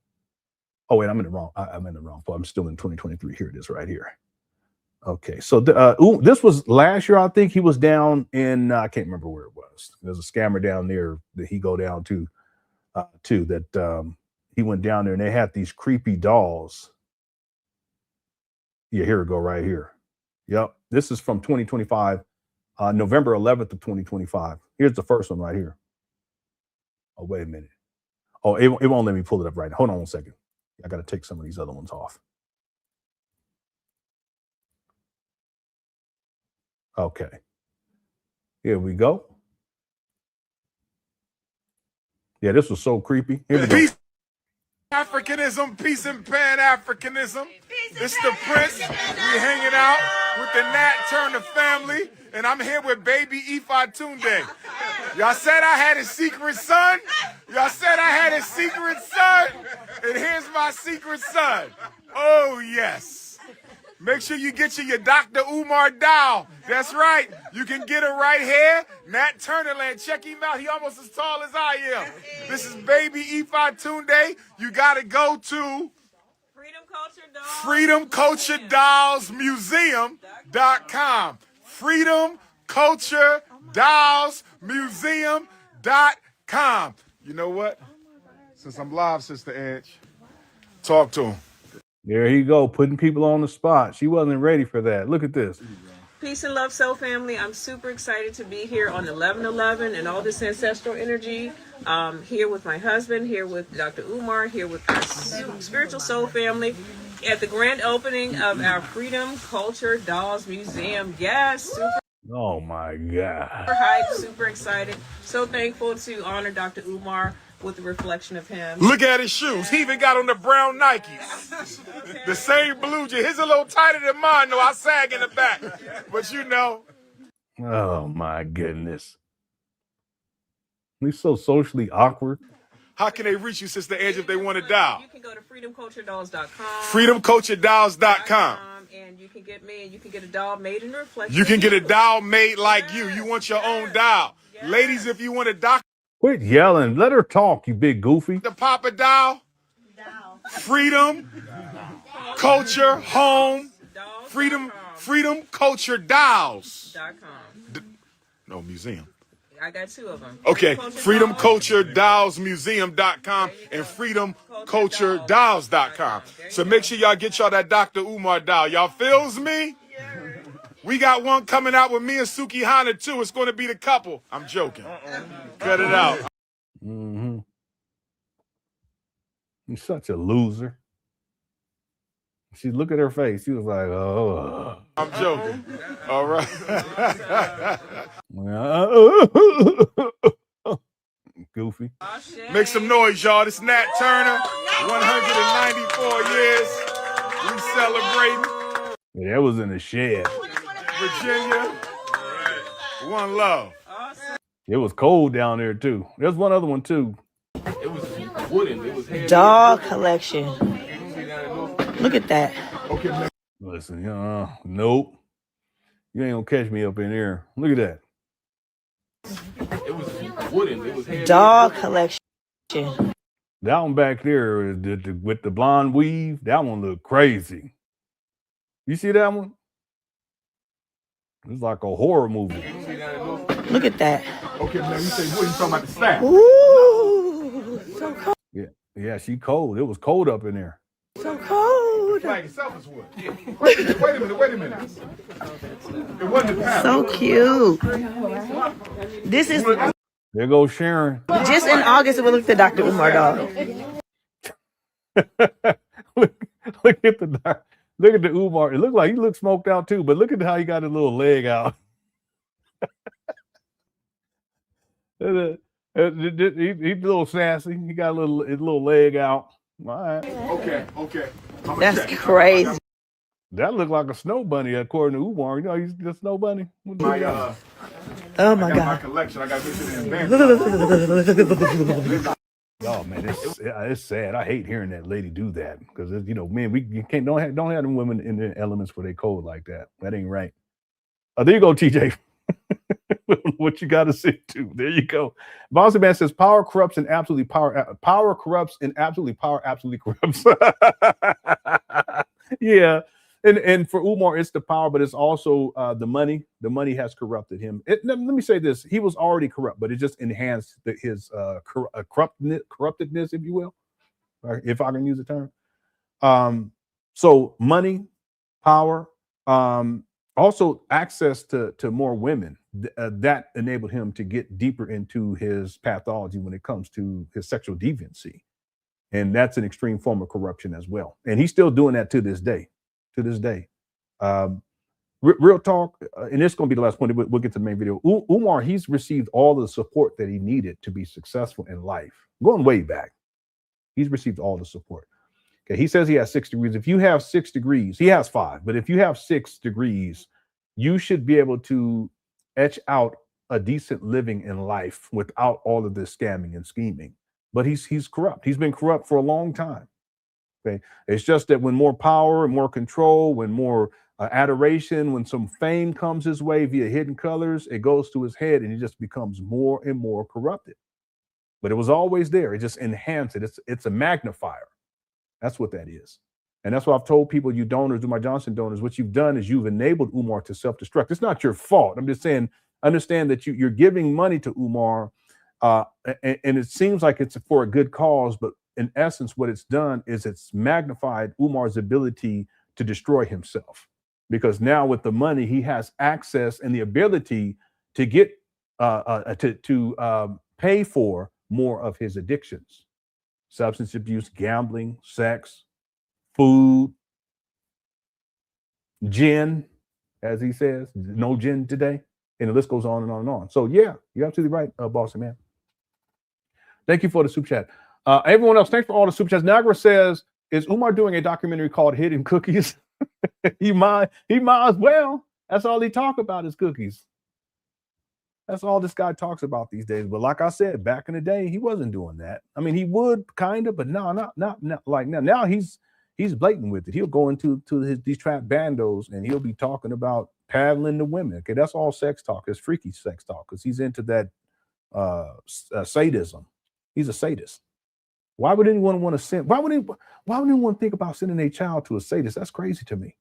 Oh wait, I'm in the wrong. I'm in the wrong folder. I'm still in 2023. Here it is, right here. Okay, so this was last year. I think he was down in I can't remember where it was. There's a scammer down there that he go down to, he went down there and they had these creepy dolls. Yeah, here we go, right here. Yep, this is from 2025, November 11th of 2025. Here's the first one right here. Oh, wait a minute. Oh, it won't let me pull it up right now. Hold on one second. I got to take some of these other ones off. Okay, here we go. Yeah, this was so creepy. Here we go. Peace, Africanism, peace and Pan Africanism. This is the Prince. We hanging out with the Nat Turner family, and I'm here with baby Ifa Tunde. Y'all said I had a secret son. Y'all said I had a secret son, and here's my secret son. Oh yes. Make sure you get your Dr. Umar doll. That's right. You can get it right here. Nat Turnerland. Check him out. He almost as tall as I am. This is baby Ifa Tunde. You got to go to FreedomCultureDollsMuseum.com. FreedomCultureDollsMuseum.com. You know what? Since I'm live, Sister Edge, talk to him. There you go, putting people on the spot. She wasn't ready for that. Look at this. Peace and love, soul family. I'm super excited to be here on 11/11 and all this ancestral energy. Here with my husband, here with Dr. Umar, here with our spiritual soul family at the grand opening of our Freedom Culture Dolls Museum. Yes, super Oh my God. hyped, super excited. So thankful to honor Dr. Umar with the reflection of him. Look at his shoes. He even got on the brown Nikes. The same blue jeans. His a little tighter than mine, though. I sag in the back. But you know. Oh my goodness. He's so socially awkward. How can they reach you, Sister Edge, if they want to dial? You can go to freedomculturedolls.com. FreedomCultureDolls.com. And you can get me, and you can get a doll made in reflection. You can get a doll made like you. You want your own doll. Yes. Ladies, if you want a Dr. Quit yelling. Let her talk, you big goofy. The Papa doll. Freedom. Culture. Home. Freedom Culture Dolls.com. No, museum. I got two of them. Okay, FreedomCultureDollsMuseum.com and FreedomCultureDolls.com. So make sure y'all get y'all that Dr. Umar doll. Y'all feels me? We got one coming out with me and Suki Hana too. It's going to be the couple. I'm joking. Cut it out. Mm-hmm. You're such a loser. She look at her face. She was like, oh. I'm joking. All right. Goofy. Make some noise, y'all. This is Nat Turner. 194 years. We celebrating. Yeah, that was in the shed. Virginia. One love. It was cold down there, too. There's one other one, too. It was wooden. It was heavy. Dog collection. Look at that. Okay, listen, nope. You ain't gonna catch me up in here. Look at that. It was wooden. It was heavy. Dog collection. That one back there is with the blonde weave. That one look crazy. You see that one? It's like a horror movie. Look at that. Okay, man, you say what? You talking about the staff? Ooh, so cold. Yeah, she cold. It was cold up in there. So cold. The flag itself is wood. Wait a minute. It wasn't the panel. So cute. This is There goes Sharon. just in August. We'll look at the Dr. Umar dog. look at the Umar. It looked like he looked smoked out too, but look at how he got his little leg out. He's a little sassy. He got his little leg out. All right. Okay. That's crazy. That looked like a snow bunny, according to Umar. You know, he's the snow bunny. Oh my my God. collection. I got this in advance. Oh man, it's sad. I hate hearing that lady do that because man, you don't have them women in the elements where they cold like that. That ain't right. There you go, TJ. What you got to say to? There you go. Bossy Man says power corrupts and absolutely power corrupts and absolutely power absolutely corrupts. Yeah. And for Umar, it's the power, but it's also the money. The money has corrupted him. Let me say this. He was already corrupt, but it just enhanced his corruptedness, if you will, if I can use the term. So money, power, also access to more women. That enabled him to get deeper into his pathology when it comes to his sexual deviancy. And that's an extreme form of corruption as well. And he's still doing that to this day. Real talk, and this is going to be the last point. We'll get to the main video. Umar, he's received all the support that he needed to be successful in life. Going way back, he's received all the support. Okay, he says he has 6 degrees. If you have 6 degrees, he has 5, but if you have 6 degrees, you should be able to etch out a decent living in life without all of this scamming and scheming. But he's corrupt. He's been corrupt for a long time. Okay, it's just that when more power and more control, when more adoration, when some fame comes his way via hidden colors, it goes to his head and he just becomes more and more corrupted. But it was always there. It just enhanced it. It's a magnifier. That's what that is. And that's what I've told people, you donors, Umar Johnson donors, what you've done is you've enabled Umar to self-destruct. It's not your fault. I'm just saying, understand that you're giving money to Umar, and it seems like it's for a good cause, but in essence, what it's done is it's magnified Umar's ability to destroy himself. Because now with the money, he has access and the ability to get to pay for more of his addictions: substance abuse, gambling, sex, food, gin, as he says, no gin today, and the list goes on and on and on. So yeah, you're absolutely right, bossy man. Thank you for the super chat. Everyone else, thanks for all the super chats. Niagara says, is Umar doing a documentary called Hidden Cookies? he might as well. That's all he talk about is cookies. That's all this guy talks about these days. But like I said, back in the day, he wasn't doing that. I mean, he would kind of, but no, not like now. Now he's blatant with it. He'll go into these trap bandos and he'll be talking about paddling the women. Okay, that's all sex talk. It's freaky sex talk because he's into that sadism. He's a sadist. Why would anyone want to send? Why would anyone think about sending a child to a sadist? That's crazy to me.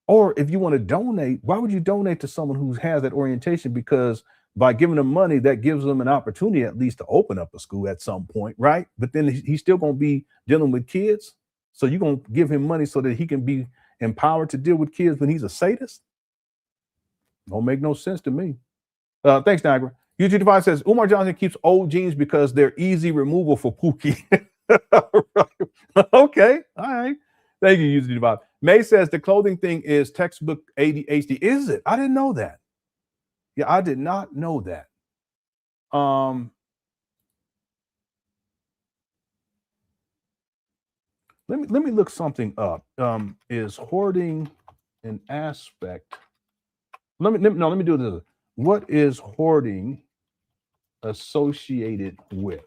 Or if you want to donate, why would you donate to someone who has that orientation? Because by giving them money, that gives them an opportunity at least to open up a school at some point, right? But then he's still going to be dealing with kids. So you're going to give him money so that he can be empowered to deal with kids when he's a sadist? Don't make no sense to me. Thanks, Niagara. YouTube Divide says, Umar Johnson keeps old jeans because they're easy removal for Pookie. Okay, all right. Thank you, YouTube Divide. May says the clothing thing is textbook ADHD. Is it? I didn't know that. Yeah, I did not know that. Let me look something up. Is hoarding an aspect? Let me do this. What is hoarding associated with?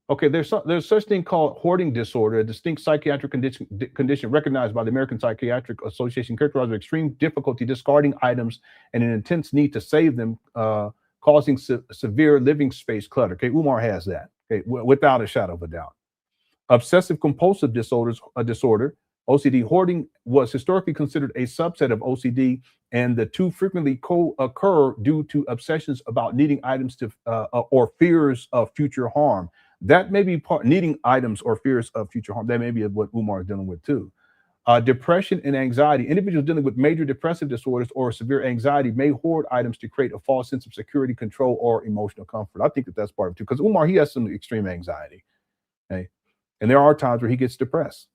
Okay, there's such thing called hoarding disorder, a distinct psychiatric condition recognized by the American Psychiatric Association, characterized by extreme difficulty discarding items and an intense need to save them, causing severe living space clutter. Okay, Umar has that. Okay, without a shadow of a doubt. Obsessive compulsive disorder, OCD. Hoarding was historically considered a subset of OCD, and the two frequently co-occur due to obsessions about needing items to or fears of future harm. That may be part, needing items or fears of future harm. That may be what Umar is dealing with too. Depression and anxiety. Individuals dealing with major depressive disorders or severe anxiety may hoard items to create a false sense of security, control, or emotional comfort. I think that's part of it too, because Umar, he has some extreme anxiety. Okay, and there are times where he gets depressed.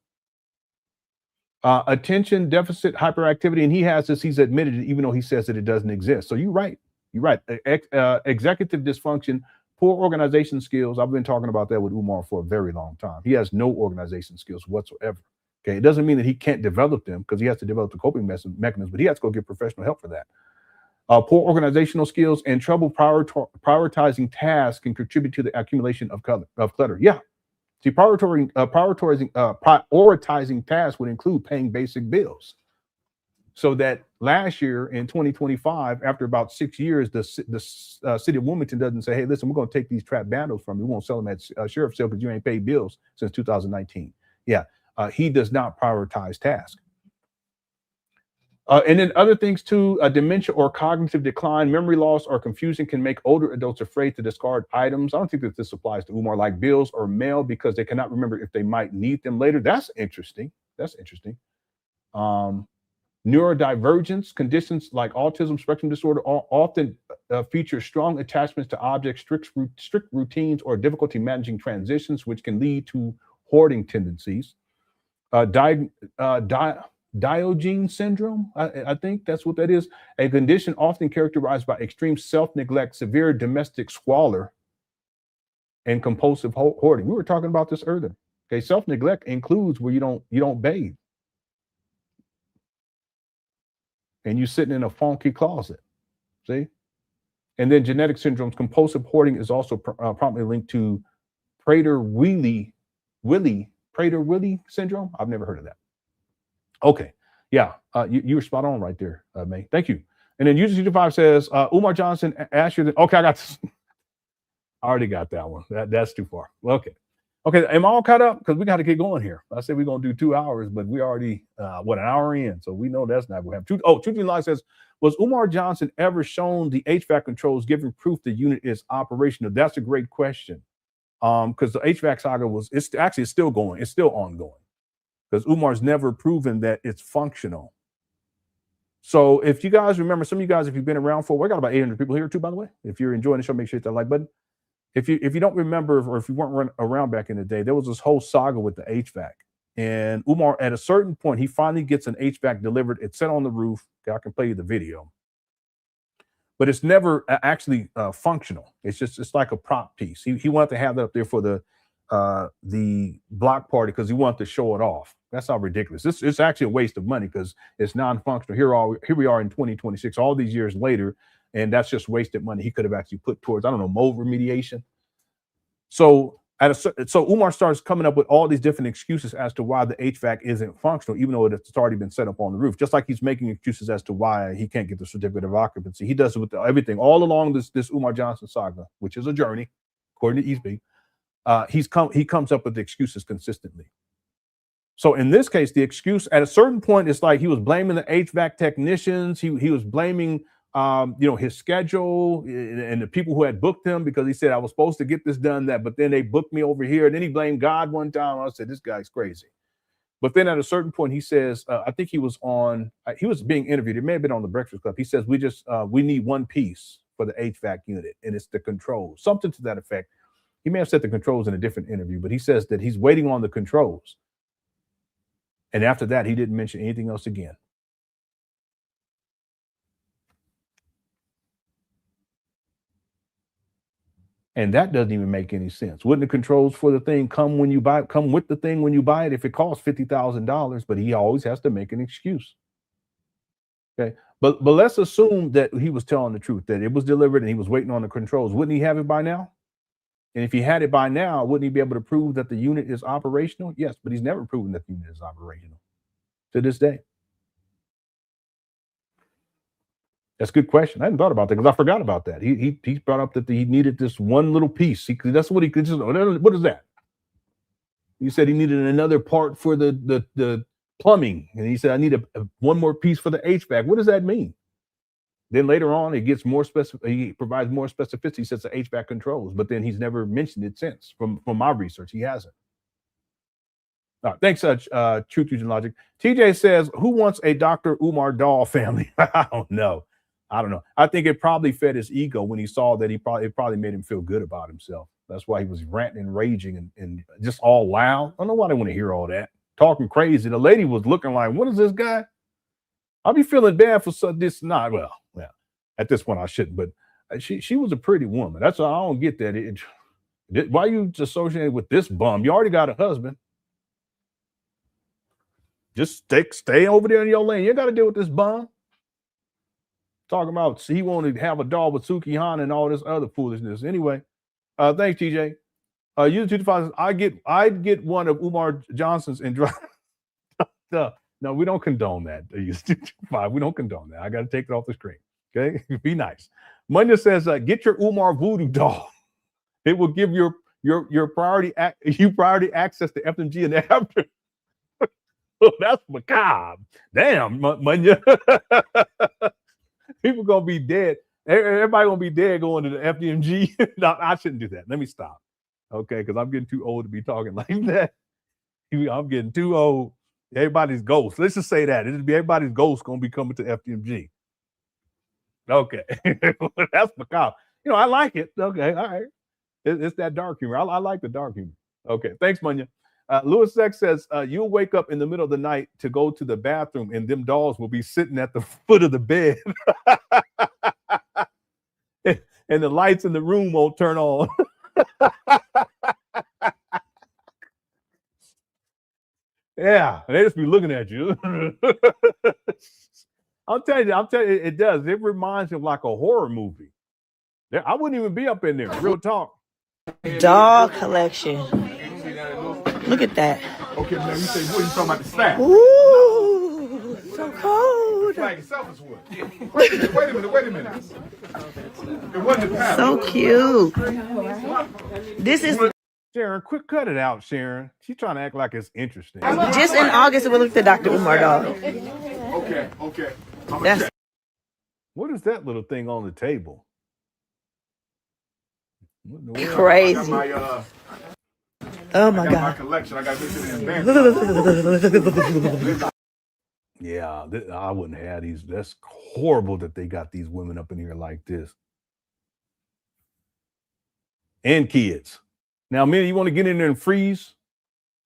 Attention deficit hyperactivity, and he has this. He's admitted it, even though he says that it doesn't exist. So you're right. You're right. Executive dysfunction. Poor organization skills. I've been talking about that with Umar for a very long time. He has no organization skills whatsoever. Okay, it doesn't mean that he can't develop them because he has to develop the coping mechanisms, but he has to go get professional help for that. Poor organizational skills and trouble prioritizing tasks can contribute to the accumulation of clutter. Yeah. See, prioritizing tasks would include paying basic bills. So that last year in 2025, after about 6 years, the city of Wilmington doesn't say, hey, listen, we're going to take these trap bandos from you. We won't sell them at sheriff's sale because you ain't paid bills since 2019. Yeah, he does not prioritize tasks. And then other things too, dementia or cognitive decline, memory loss or confusion can make older adults afraid to discard items. I don't think that this applies to Umar, like bills or mail, because they cannot remember if they might need them later. That's interesting. That's interesting. Neurodivergence conditions like autism spectrum disorder often feature strong attachments to objects, strict routines, or difficulty managing transitions, which can lead to hoarding tendencies. Diogenes syndrome, I think that's what that is. A condition often characterized by extreme self-neglect, severe domestic squalor, and compulsive hoarding. We were talking about this earlier. Okay, self-neglect includes where you don't bathe. And you're sitting in a funky closet, see? And then genetic syndromes, compulsive hoarding is also promptly linked to Prader-Willi syndrome. I've never heard of that. Okay, yeah, you were spot on right there, May. Thank you. And then User25 says, Umar Johnson asked you, okay, I got this. I already got that one. That's too far. Okay. Okay, am I all caught up? Because we got to get going here. I said we're going to do 2 hours, but we already, an hour in. So we know that's not going to happen. Truth Line says, was Umar Johnson ever shown the HVAC controls giving proof the unit is operational? That's a great question. Because the HVAC saga it's still going. It's still ongoing. Because Umar's never proven that it's functional. So if you guys remember, some of you guys, if you've been around for, we got about 800 people here too, by the way. If you're enjoying the show, make sure you hit that like button. If you don't remember, or if you weren't around back in the day, there was this whole saga with the HVAC. And Umar, at a certain point, he finally gets an HVAC delivered. It's set on the roof. I can play you the video. But it's never actually functional. It's like a prop piece. He wanted to have that up there for the block party because he wanted to show it off. That's how ridiculous. It's actually a waste of money because it's non-functional. Here we are in 2026, all these years later, and that's just wasted money he could have actually put towards, I don't know, mold remediation. So Umar starts coming up with all these different excuses as to why the HVAC isn't functional, even though it's already been set up on the roof. Just like he's making excuses as to why he can't get the certificate of occupancy. He does it with everything all along this Umar Johnson saga, which is a journey, according to Eastby. He comes up with excuses consistently. So in this case, the excuse at a certain point, it's like he was blaming the HVAC technicians. He was blaming his schedule and the people who had booked him because he said I was supposed to get this done, but then they booked me over here. And then he blamed God one time. I said, this guy's crazy. But then at a certain point, he says, I think he was being interviewed. It may have been on the Breakfast Club. He says, we need one piece for the HVAC unit, and it's the controls, something to that effect. He may have said the controls in a different interview, but he says that he's waiting on the controls. And after that, he didn't mention anything else again. And that doesn't even make any sense. Wouldn't the controls for the thing come with the thing when you buy it if it costs $50,000? But he always has to make an excuse. Okay, but let's assume that he was telling the truth, that it was delivered and he was waiting on the controls. Wouldn't he have it by now? And if he had it by now, wouldn't he be able to prove that the unit is operational? Yes, but he's never proven that the unit is operational to this day. That's a good question. I hadn't thought about that because I forgot about that. He brought up that he needed this one little piece. That's what he could just. What is that? He said he needed another part for the plumbing, and he said I need one more piece for the HVAC. What does that mean? Then later on, it gets more specific. He provides more specificity. He says the HVAC controls, but then he's never mentioned it since. From my research, he hasn't. All right, thanks, Truth Using Logic. TJ says, "Who wants a Dr. Umar doll family?" I don't know. I think it probably fed his ego when he saw that it probably made him feel good about himself. That's why he was ranting and raging and just all loud. I don't know why they want to hear all that. Talking crazy. The lady was looking like, what is this guy? I'll be feeling bad for this. Not well, at this point I shouldn't, but she was a pretty woman. That's why I don't get that. Why you associated with this bum? You already got a husband. Just stay over there in your lane. You ain't got to deal with this bum. Talking about he wanted to have a dog with Suki Han and all this other foolishness. Anyway, thanks, TJ. User 225 says, I'd get one of Umar Johnson's and drive. No, we don't condone that. User 225, we don't condone that. I got to take it off the screen. Okay, be nice. Munya says, get your Umar voodoo doll. It will give your priority access to FDMG and after. That's macabre. Damn, Munya. People gonna be dead. Everybody gonna be dead going to the FDMG. No, I shouldn't do that. Let me stop. Okay, because I'm getting too old to be talking like that. I'm getting too old. Everybody's ghost. Let's just say that. It'll be everybody's ghost gonna be coming to FDMG. Okay. That's macabre. I like it. Okay, all right. It's that dark humor. I like the dark humor. Okay, thanks, Munya. Louis Sex says, you'll wake up in the middle of the night to go to the bathroom and them dolls will be sitting at the foot of the bed. And the lights in the room won't turn on. Yeah, they just be looking at you. I'm telling you, it does. It reminds me of like a horror movie. I wouldn't even be up in there. Real talk. Doll collection. Look at that. Okay, man, you say, what are you talking about the staff? Ooh, so cold. The flag itself is wood. Wait a minute. It wasn't the pattern. So cute. This is Sharon, quick, cut it out, Sharon. She's trying to act like it's interesting. Just in August, we looked at Dr. Umar, dog. Okay. That's What is that little thing on the table? What in the world? crazy. I got my, Oh my my God. collection. I got this in advance. Yeah, I wouldn't have these. That's horrible that they got these women up in here like this. And kids. Now, men, you want to get in there and freeze?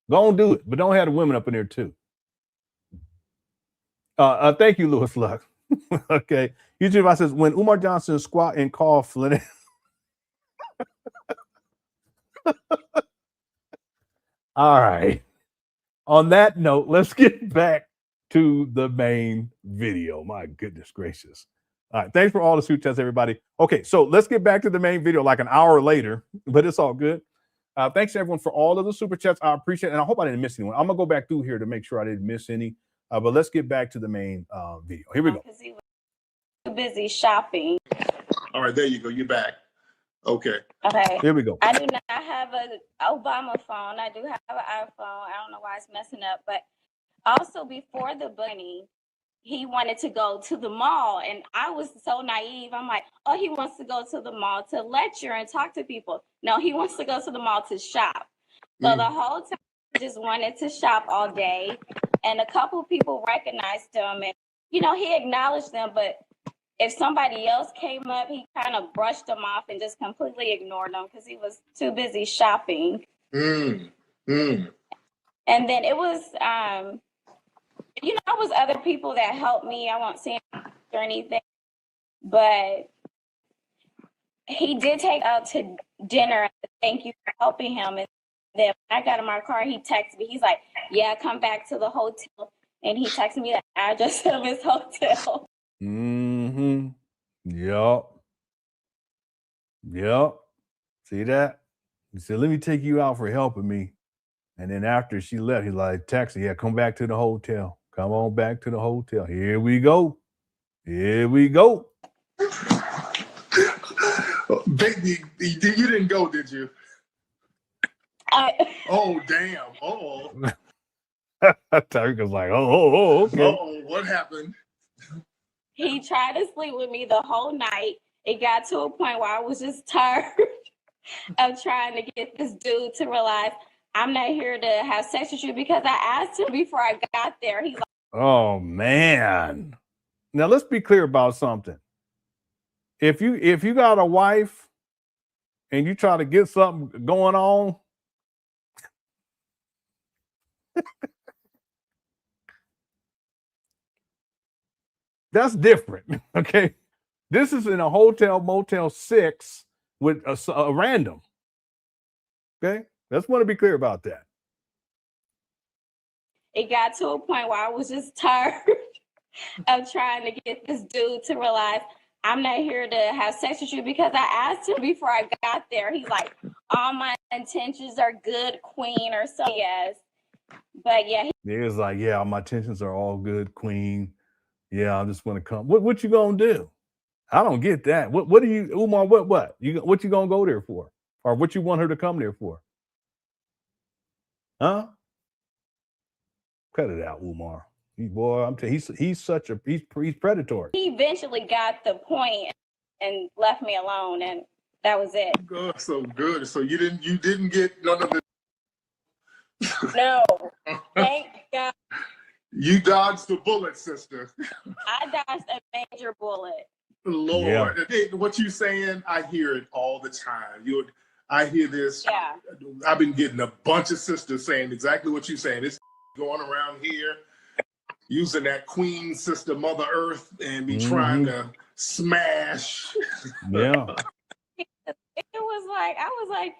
Go on, do it. But don't have the women up in there too. Thank you, Louis Luck. Okay. YouTube says, when Umar Johnson squat and cough, Lenon. All right. On that note, let's get back to the main video. My goodness gracious. All right. Thanks for all the super chats, everybody. Okay. So let's get back to the main video like an hour later, but it's all good. Thanks to everyone for all of the super chats. I appreciate it. And I hope I didn't miss anyone. I'm going to go back through here to make sure I didn't miss any. But let's get back to the main video. Here we go. Because he was too busy shopping. All right, there you go. You're back. Okay. Okay. Here we go. I do not have an Obama phone. I do have an iPhone. I don't know why it's messing up. But also before the bunny, he wanted to go to the mall. And I was so naive. I'm like, oh, he wants to go to the mall to lecture and talk to people. No, he wants to go to the mall to shop. So the whole time he just wanted to shop all day. And a couple people recognized him. And, you know, he acknowledged them. But if somebody else came up, he kind of brushed them off and just completely ignored them because he was too busy shopping. And then it was, you know, it was other people that helped me. I won't say anything or anything, but he did take out to dinner. Thank you for helping him. And then when I got in my car, he texted me. He's like, yeah, come back to the hotel. And he texted me the address of his hotel. Yup. See that? He said, let me take you out for helping me. And then after she left, he's like, text her, yeah, come back to the hotel. Come on back to the hotel. Here we go. Baby, you didn't go, did you? Oh, damn. Oh. Tariq was like, okay. Oh, what happened? He tried to sleep with me the whole night. It got to a point where I was just tired of trying to get this dude to realize I'm not here to have sex with you because I asked him before I got there. He's like, oh man. Now let's be clear about something. If you got a wife and you try to get something going on, that's different. Okay. This is in a hotel, Motel 6 with a random. Okay. Just want to be clear about that. it got to a point where I was just tired of trying to get this dude to realize I'm not here to have sex with you because I asked him before I got there. He's like, all my intentions are good, queen, or so. Yes. But yeah. He was like, yeah, my intentions are all good, queen. Yeah, I just want to come. What you gonna do? I don't get that. What do you, Umar, what you gonna go there for? Or what you want her to come there for? Huh? Cut it out, Umar. Boy, I'm telling you, he's predatory. He eventually got the point and left me alone, and that was it. Good, so good. So you didn't get none of the. No, thank God. You dodged the bullet, sister. I dodged a major bullet. Lord, yeah. What you saying? I hear it all the time. I hear this. Yeah. I've been getting a bunch of sisters saying exactly what you're saying. It's going around here using that queen sister, Mother Earth, and be trying to smash. Yeah. It was like, I was like,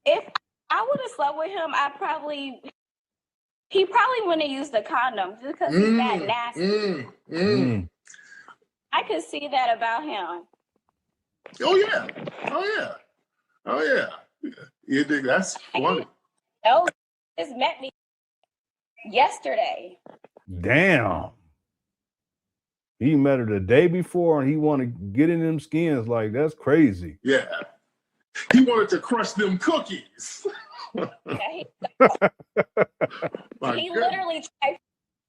if I would have slept with him, he probably wouldn't have used a condom just because he's that nasty. I could see that about him. Oh yeah. That's funny. No, just met me yesterday. Damn. He met her the day before and he want to get in them skins. Like, that's crazy. Yeah. He wanted to crush them cookies. My he goodness. literally tried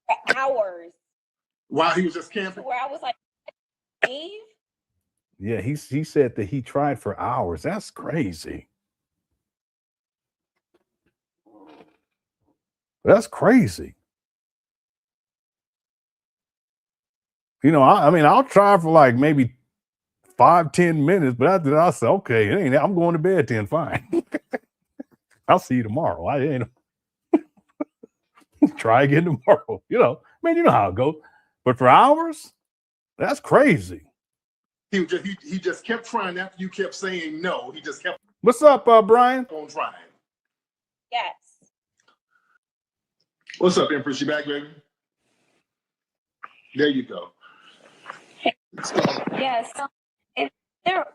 for hours. While he was just camping? Where I was like, Eve? Yeah, he said that he tried for hours. That's crazy. That's crazy. You know, I mean, I'll try for like maybe 5-10 minutes, but after that, I say, okay, it ain't. I'm going to bed then. Fine. I'll see you tomorrow. I ain't try again tomorrow. You know, I mean, you know how it goes. But for hours, that's crazy. He just kept trying after you kept saying no. He just kept. What's up, Brian? On trying. Yes. What's up, Empress? You back, baby? There you go. Yes. So there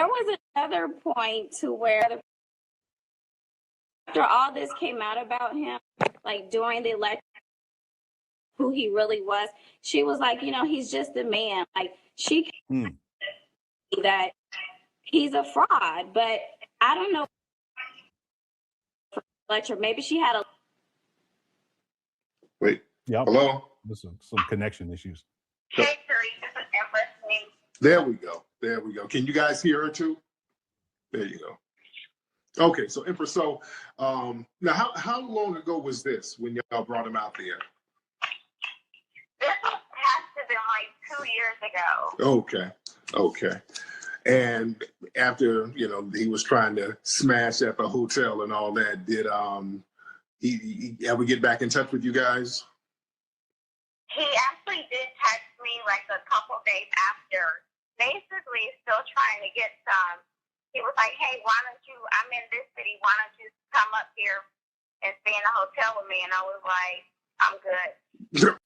was another point to where after all this came out about him, like during the election, who he really was, she was like, you know, he's just a man. Like she can see that he's a fraud, but I don't know. Lecture. Maybe she had a. Wait. Yeah. Hello. There's some connection issues. Hey, Tariq, this is Empress. There we go. There we go. Can you guys hear her too? There you go. Okay, so Empress, so now how long ago was this when y'all brought him out there? This has to have been like 2 years ago. Okay. And after, you know, he was trying to smash at the hotel and all that, did he ever get back in touch with you guys? He actually did text me like a couple days after, basically still trying to get some. He was like, hey, why don't you, I'm in this city, why don't you come up here and stay in a hotel with me? And I was like, I'm good.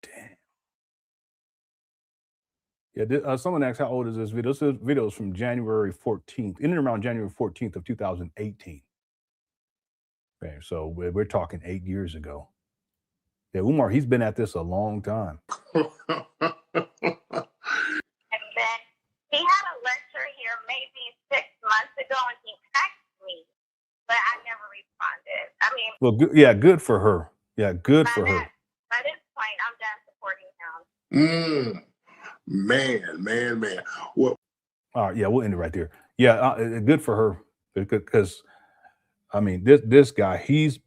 Damn. Yeah, someone asked how old is this video? This video is from January 14th, in and around January 14th of 2018. Okay, so we're talking 8 years ago. Yeah, Umar, he's been at this a long time. And then he had a lecture here maybe 6 months ago, and he texted me, but I never responded. I mean, well, good for her. Yeah, good for her. By this point, I'm done supporting him. Man. Well, all right, yeah, we'll end it right there. Yeah, good for her, because I mean, this guy, he's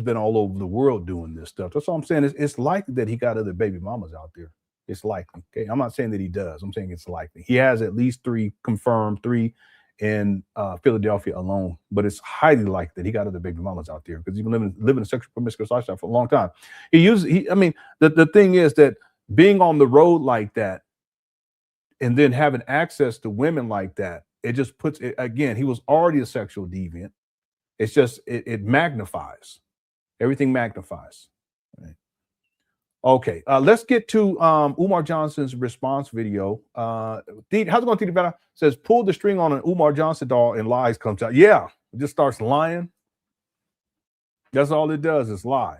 been all over the world doing this stuff. That's all I'm saying. It's likely that he got other baby mamas out there. It's likely. Okay, I'm not saying that he does. I'm saying it's likely. He has at least 3 confirmed, 3 in Philadelphia alone. But it's highly likely that he got other baby mamas out there because he's been living a sexual promiscuous lifestyle for a long time. The thing is that being on the road like that and then having access to women like that, it just puts it, again, he was already a sexual deviant. It's just, it magnifies. Everything magnifies. Right. Okay, let's get to Umar Johnson's response video. How's it going, Titi Bella? Says, pull the string on an Umar Johnson doll and lies comes out. Yeah, it just starts lying. That's all it does is lie.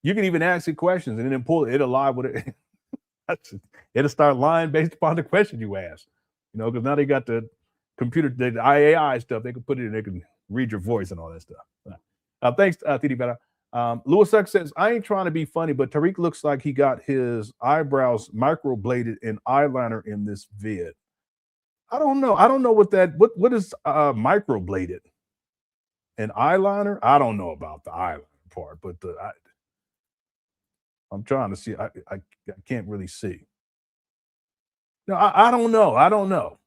You can even ask it questions and then pull it. It'll lie with it. It'll start lying based upon the question you ask. You know, because now they got the computer, the IAI stuff. They can put it in, they can read your voice and all that stuff. Thanks, Titi Bella. Louis X says, I ain't trying to be funny, but Tariq looks like he got his eyebrows microbladed in eyeliner in this vid. I don't know. I don't know what is microbladed? An eyeliner? I don't know about the eyeliner part, but I'm trying to see. I can't really see. No, I don't know. I don't know.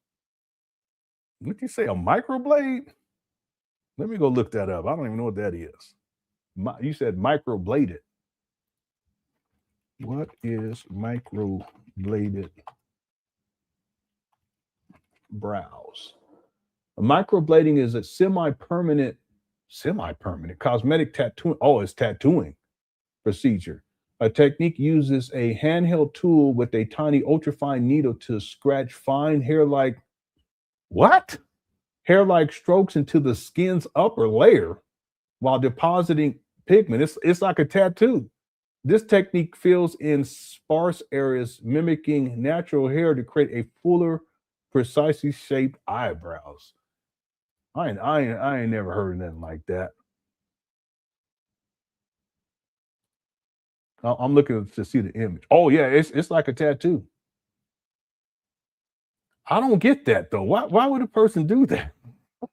What you say, a microblade? Let me go look that up. I don't even know what that is. You said microbladed. What is microbladed brows? A microblading is a semi-permanent cosmetic tattoo. Oh, it's tattooing procedure. A technique uses a handheld tool with a tiny ultrafine needle to scratch fine hair-like strokes into the skin's upper layer while depositing pigment. It's like a tattoo. This technique fills in sparse areas, mimicking natural hair to create a fuller, precisely shaped eyebrows. I ain't never heard nothing like that. I'm looking to see the image. Oh yeah, it's like a tattoo. I don't get that though. Why would a person do that?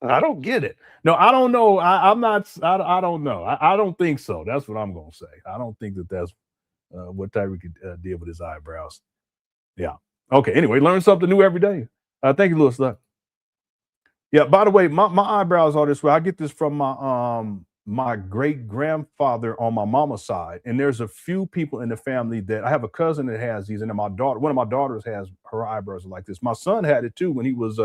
I don't get it. No, I don't know. I'm not. I don't know. I don't think so. That's what I'm gonna say. I don't think that's what Tariq did with his eyebrows. Yeah. Okay. Anyway, learn something new every day. Thank you, Louis. Yeah. By the way, my eyebrows are this way. I get this from my great grandfather on my mama's side, and there's a few people in the family that I have a cousin that has these, and then one of my daughters has her eyebrows are like this. My son had it too when he was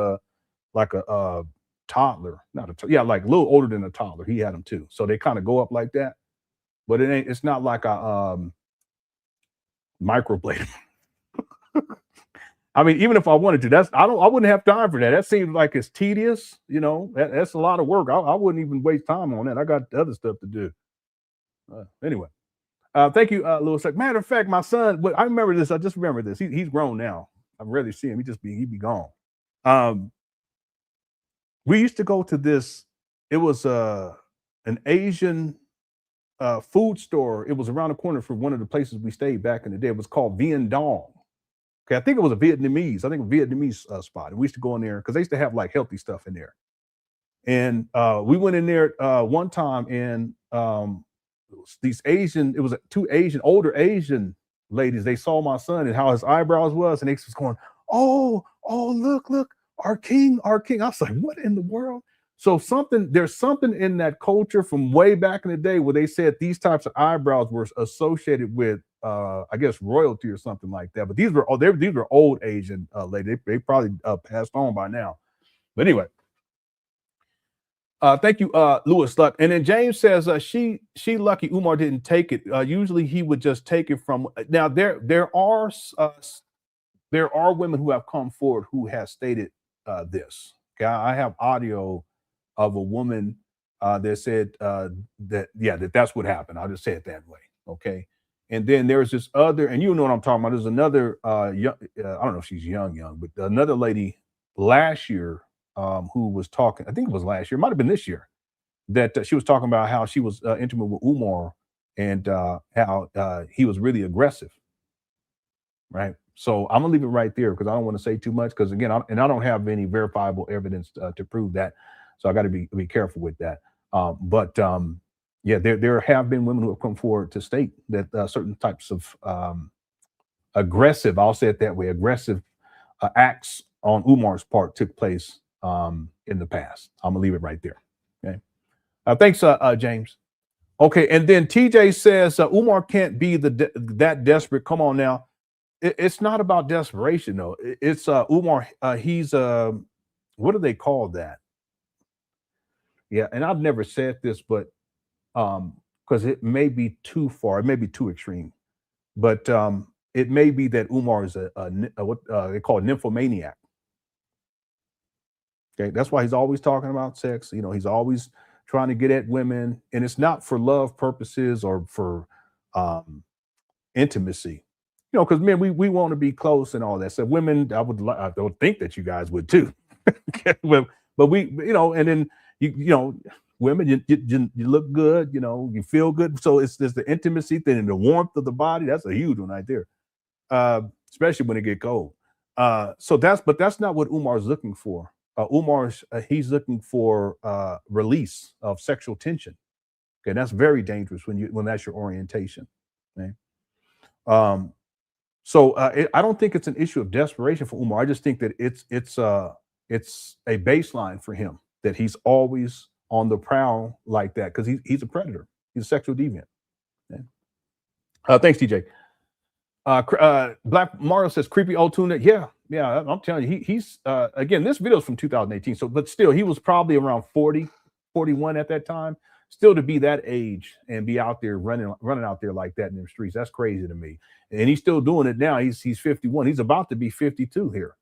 like a toddler, like a little older than a toddler. He had them too, so they kind of go up like that, but it's not like a microblade. I mean, even if I wanted to, I wouldn't have time for that. That seems like it's tedious. That's a lot of work. I wouldn't even waste time on that. I got other stuff to do. Anyway, thank you, Louis. Matter of fact, my son. I remember this. I just remember this. He's grown now. I rarely see him. He'd be gone. We used to go to this. It was an Asian food store. It was around the corner from one of the places we stayed back in the day. It was called Vien Dong. Okay, I think it was a Vietnamese spot. And we used to go in there because they used to have like healthy stuff in there. And we went in there one time, and it was two older Asian ladies. They saw my son and how his eyebrows was, and they was going, oh, look, our king. I was like, what in the world? So there's something in that culture from way back in the day where they said these types of eyebrows were associated with, I guess, royalty or something like that. But these were old Asian ladies. They probably passed on by now. But anyway, thank you, Louis Luck. And then James says she lucky Umar didn't take it. Usually he would just take it from. Now there are women who have come forward who have stated this. Okay, I have audio of a woman that said that's what happened. I'll just say it that way. Okay. And then there's this other, and you know what I'm talking about. There's another young, I don't know if she's young, but another lady last year who was talking, I think it was last year, it might have been this year, that she was talking about how she was intimate with Umar and how he was really aggressive. Right. So I'm gonna leave it right there because I don't want to say too much because again, I don't have any verifiable evidence to prove that. So I got to be careful with that. Yeah, there have been women who have come forward to state that certain types of aggressive, I'll say it that way, aggressive acts on Umar's part took place in the past. I'm gonna leave it right there. Okay. Thanks, James. Okay, and then TJ says Umar can't be that desperate. Come on now. It's not about desperation though. It's Umar. He's what do they call that? Yeah, and I've never said this, but because it may be too far, it may be too extreme, but it may be that Umar is what they call a nymphomaniac. Okay, that's why he's always talking about sex. He's always trying to get at women, and it's not for love purposes or for intimacy. Because men, we want to be close and all that. So women, I would think that you guys would too. but we, and then women, you look good, you feel good. So it's the intimacy thing and the warmth of the body. That's a huge one right there, especially when it get cold. But that's not what Umar's looking for. He's looking for release of sexual tension. Okay, that's very dangerous when that's your orientation. Okay. I don't think it's an issue of desperation for Umar. I just think that it's a baseline for him that he's always on the prowl like that because he's a predator. He's a sexual deviant. Okay. Thanks, TJ. Black Mario says creepy old tuna. Yeah. I'm telling you, he's again. This video is from 2018. So, but still, he was probably around 40, 41 at that time. Still to be that age and be out there running out there like that in the streets, that's crazy to me. And he's still doing it now. He's 51. He's about to be 52 here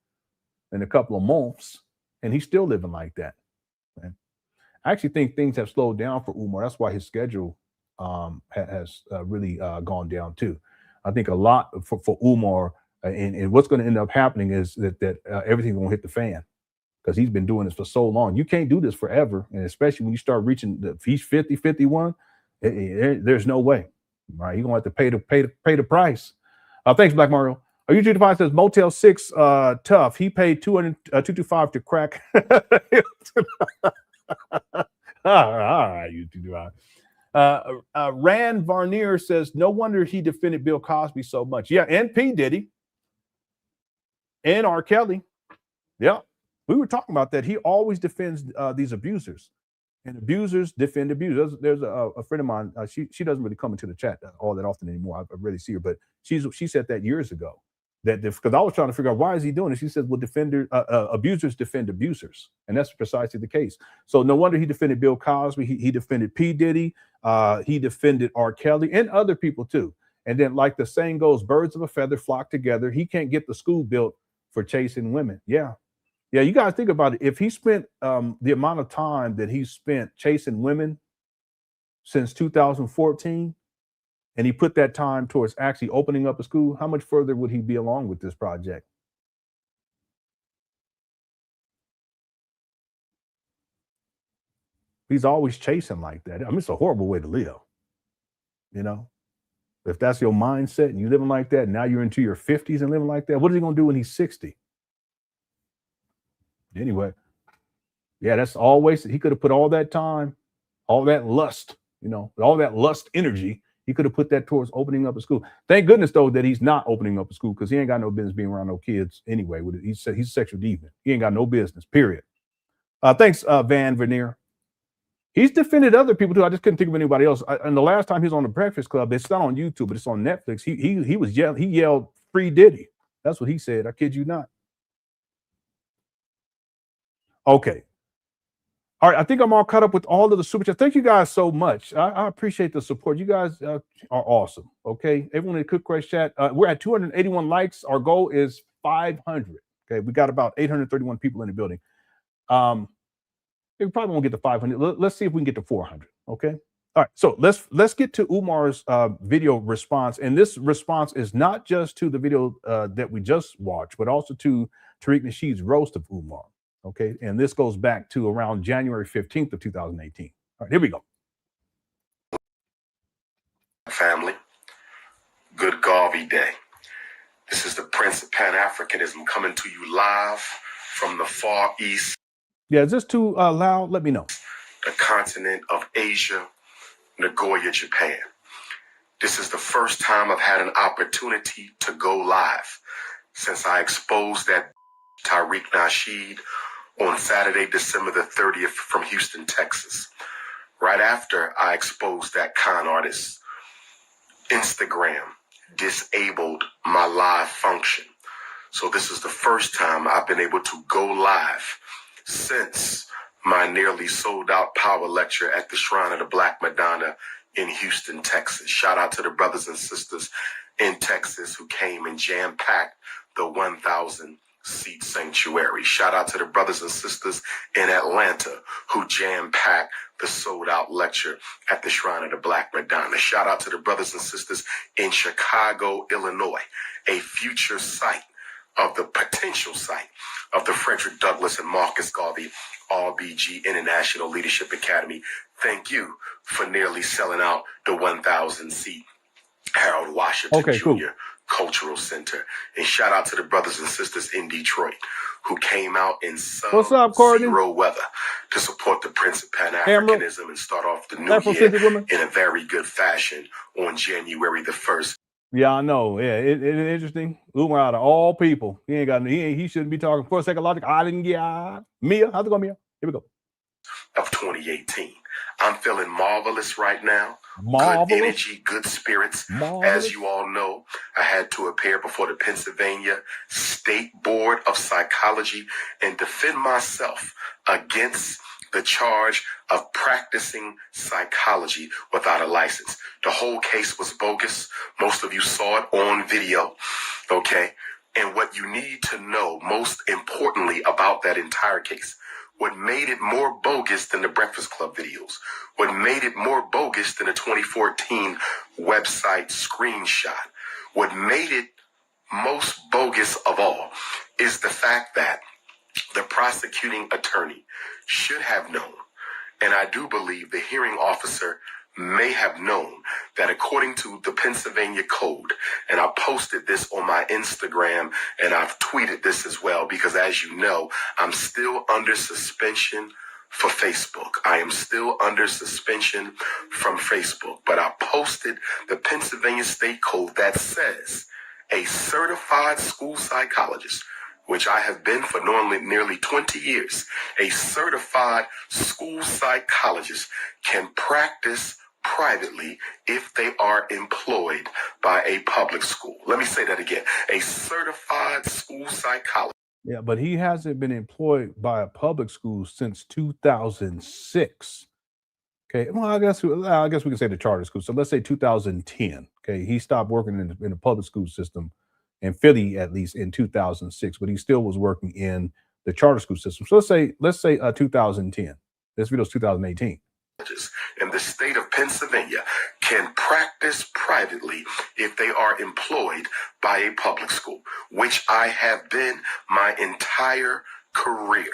in a couple of months, and he's still living like that. Okay. I actually think things have slowed down for Umar. That's why his schedule has really gone down too. I think a lot for Umar, and what's going to end up happening is that everything's going to hit the fan because he's been doing this for so long. You can't do this forever. And especially when you start reaching, if he's 50, 51, there's no way. Right? You're going to have to pay the price. Thanks, Black Mario. YouTube Divine says Motel 6 tough. He paid $225 to crack. All right, YouTube Divine. Rand Varnier says, no wonder he defended Bill Cosby so much. Yeah, and P. Diddy. And R. Kelly. Yeah, we were talking about that. He always defends these abusers. And abusers defend abusers. There's a friend of mine. She doesn't really come into the chat all that often anymore. I rarely see her, but she said that years ago. That because I was trying to figure out why is he doing it. She said, well, abusers defend abusers, and that's precisely the case. So no wonder he defended Bill Cosby. He defended P. Diddy. He defended R. Kelly and other people too. And then, like the saying goes, birds of a feather flock together. He can't get the school built for chasing women. Yeah. You guys think about it. If he spent the amount of time that he spent chasing women since 2014, and he put that time towards actually opening up a school, how much further would he be along with this project? He's always chasing like that. I mean, it's a horrible way to live. You know, if that's your mindset and you're living like that, and now you're into your 50s and living like that, what is he going to do when he's 60? Anyway, yeah, that's always, he could have put all that time, all that lust, all that lust energy. He could have put that towards opening up a school. Thank goodness, though, that he's not opening up a school because he ain't got no business being around no kids anyway. He's a sexual deviant. He ain't got no business, period. Thanks, Van Vernier. He's defended other people, too. I just couldn't think of anybody else. And the last time he was on the Breakfast Club, it's not on YouTube, but it's on Netflix. He yelled, "Free Diddy." That's what he said. I kid you not. Okay. All right, I think I'm all caught up with all of the super chats. Thank you guys so much. I appreciate the support. You guys are awesome. Okay, everyone in the Cook Crush chat. We're at 281 likes. Our goal is 500. Okay, we got about 831 people in the building. We probably won't get to 500. Let's see if we can get to 400. Okay. All right. So let's get to Umar's video response, and this response is not just to the video that we just watched, but also to Tariq Nasheed's roast of Umar. Okay, and this goes back to around January 15th of 2018. All right, here we go. Family, good Garvey day. This is the Prince of Pan Africanism coming to you live from the Far East. Yeah, is this too loud? Let me know. The continent of Asia, Nagoya, Japan. This is the first time I've had an opportunity to go live since I exposed that Tariq Nasheed on Saturday, December the 30th from Houston, Texas. Right after I exposed that con artist, Instagram disabled my live function. So this is the first time I've been able to go live since my nearly sold out power lecture at the Shrine of the Black Madonna in Houston, Texas. Shout out to the brothers and sisters in Texas who came and jam-packed the 1,000 seat sanctuary. Shout out to the brothers and sisters in Atlanta who jam-packed the sold-out lecture at the Shrine of the Black Madonna. Shout out to the brothers and sisters in Chicago, Illinois, a future site of the potential site of the Frederick Douglass and Marcus Garvey RBG International Leadership Academy. Thank you for nearly selling out the 1,000 seat Harold Washington Jr. Cultural Center. And shout out to the brothers and sisters in Detroit who came out in zero weather to support the Prince of Pan Africanism and start off the new year in a very good fashion on January the 1st. Yeah, I know. Yeah, it's interesting. Umar, out of all people, he shouldn't be talking for psychological. I didn't get Mia. How's it going, Mia? Here we go. Of 2018. I'm feeling marvelous right now. Marvelous. Good energy, good spirits. Marvelous. As you all know, I had to appear before the Pennsylvania State Board of Psychology and defend myself against the charge of practicing psychology without a license. The whole case was bogus. Most of you saw it on video, okay? And what you need to know most importantly about that entire case, what made it more bogus than the Breakfast Club videos, what made it more bogus than the 2014 website screenshot, what made it most bogus of all is the fact that The prosecuting attorney should have known, and I do believe the hearing officer may have known, that according to the Pennsylvania Code, and I posted this on my Instagram and I've tweeted this as well, because as you know, I'm still under suspension for Facebook. I am still under suspension from Facebook, but I posted the Pennsylvania State Code that says a certified school psychologist, which I have been for nearly 20 years, a certified school psychologist can practice privately if they are employed by a public school. Let me say that again. A certified school psychologist. Yeah, but he hasn't been employed by a public school since 2006. Okay, well, I guess we can say the charter school. So let's say 2010. Okay, he stopped working in the public school system in Philly, at least in 2006, but he still was working in the charter school system. So let's say 2010. This video's 2018. In the state of Pennsylvania can practice privately if they are employed by a public school, which I have been my entire career.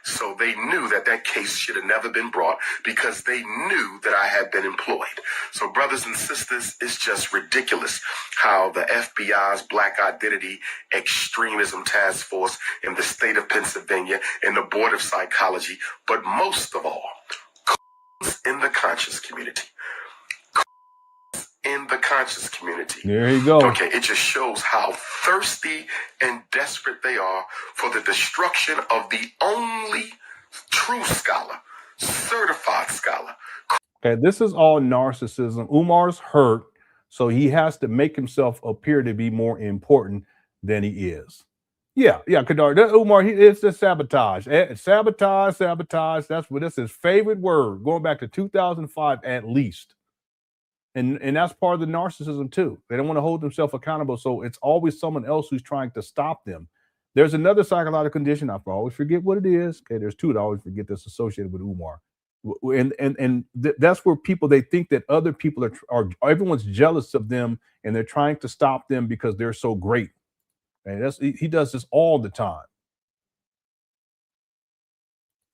So they knew that that case should have never been brought, because they knew that I had been employed. So brothers and sisters, it's just ridiculous how the FBI's Black Identity Extremism Task Force in the state of Pennsylvania and the Board of Psychology, but most of all, in the conscious community. In the conscious community. There you go. Okay, it just shows how thirsty and desperate they are for the destruction of the only true scholar, certified scholar. Okay, this is all narcissism. Umar's hurt, so he has to make himself appear to be more important than he is. Yeah, Kadar. Umar, it's the sabotage. Sabotage. That's his favorite word, going back to 2005 at least. And that's part of the narcissism too. They don't want to hold themselves accountable, so it's always someone else who's trying to stop them. There's another psychological condition. I always forget what it is. Okay, there's two that I always forget that's associated with Umar. And that's where people, they think that other people are everyone's jealous of them, and they're trying to stop them because they're so great. And he does this all the time.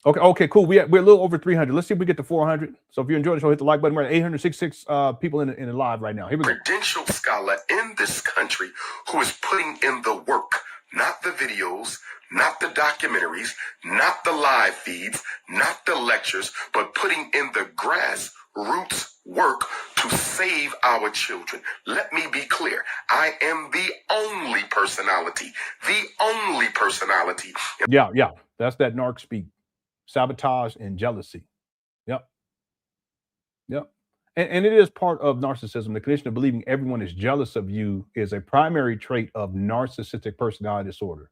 Okay, cool. We're a little over 300. Let's see if we get to 400. So if you enjoyed the show, hit the like button. We're at 866 people in the live right now. Here we go. Credentialed scholar in this country who is putting in the work, not the videos, not the documentaries, not the live feeds, not the lectures, but putting in the grassroots work to save our children. Let me be clear. I am the only personality. Yeah. That's that narc speak. Sabotage and jealousy. Yep. And it is part of narcissism. The condition of believing everyone is jealous of you is a primary trait of narcissistic personality disorder.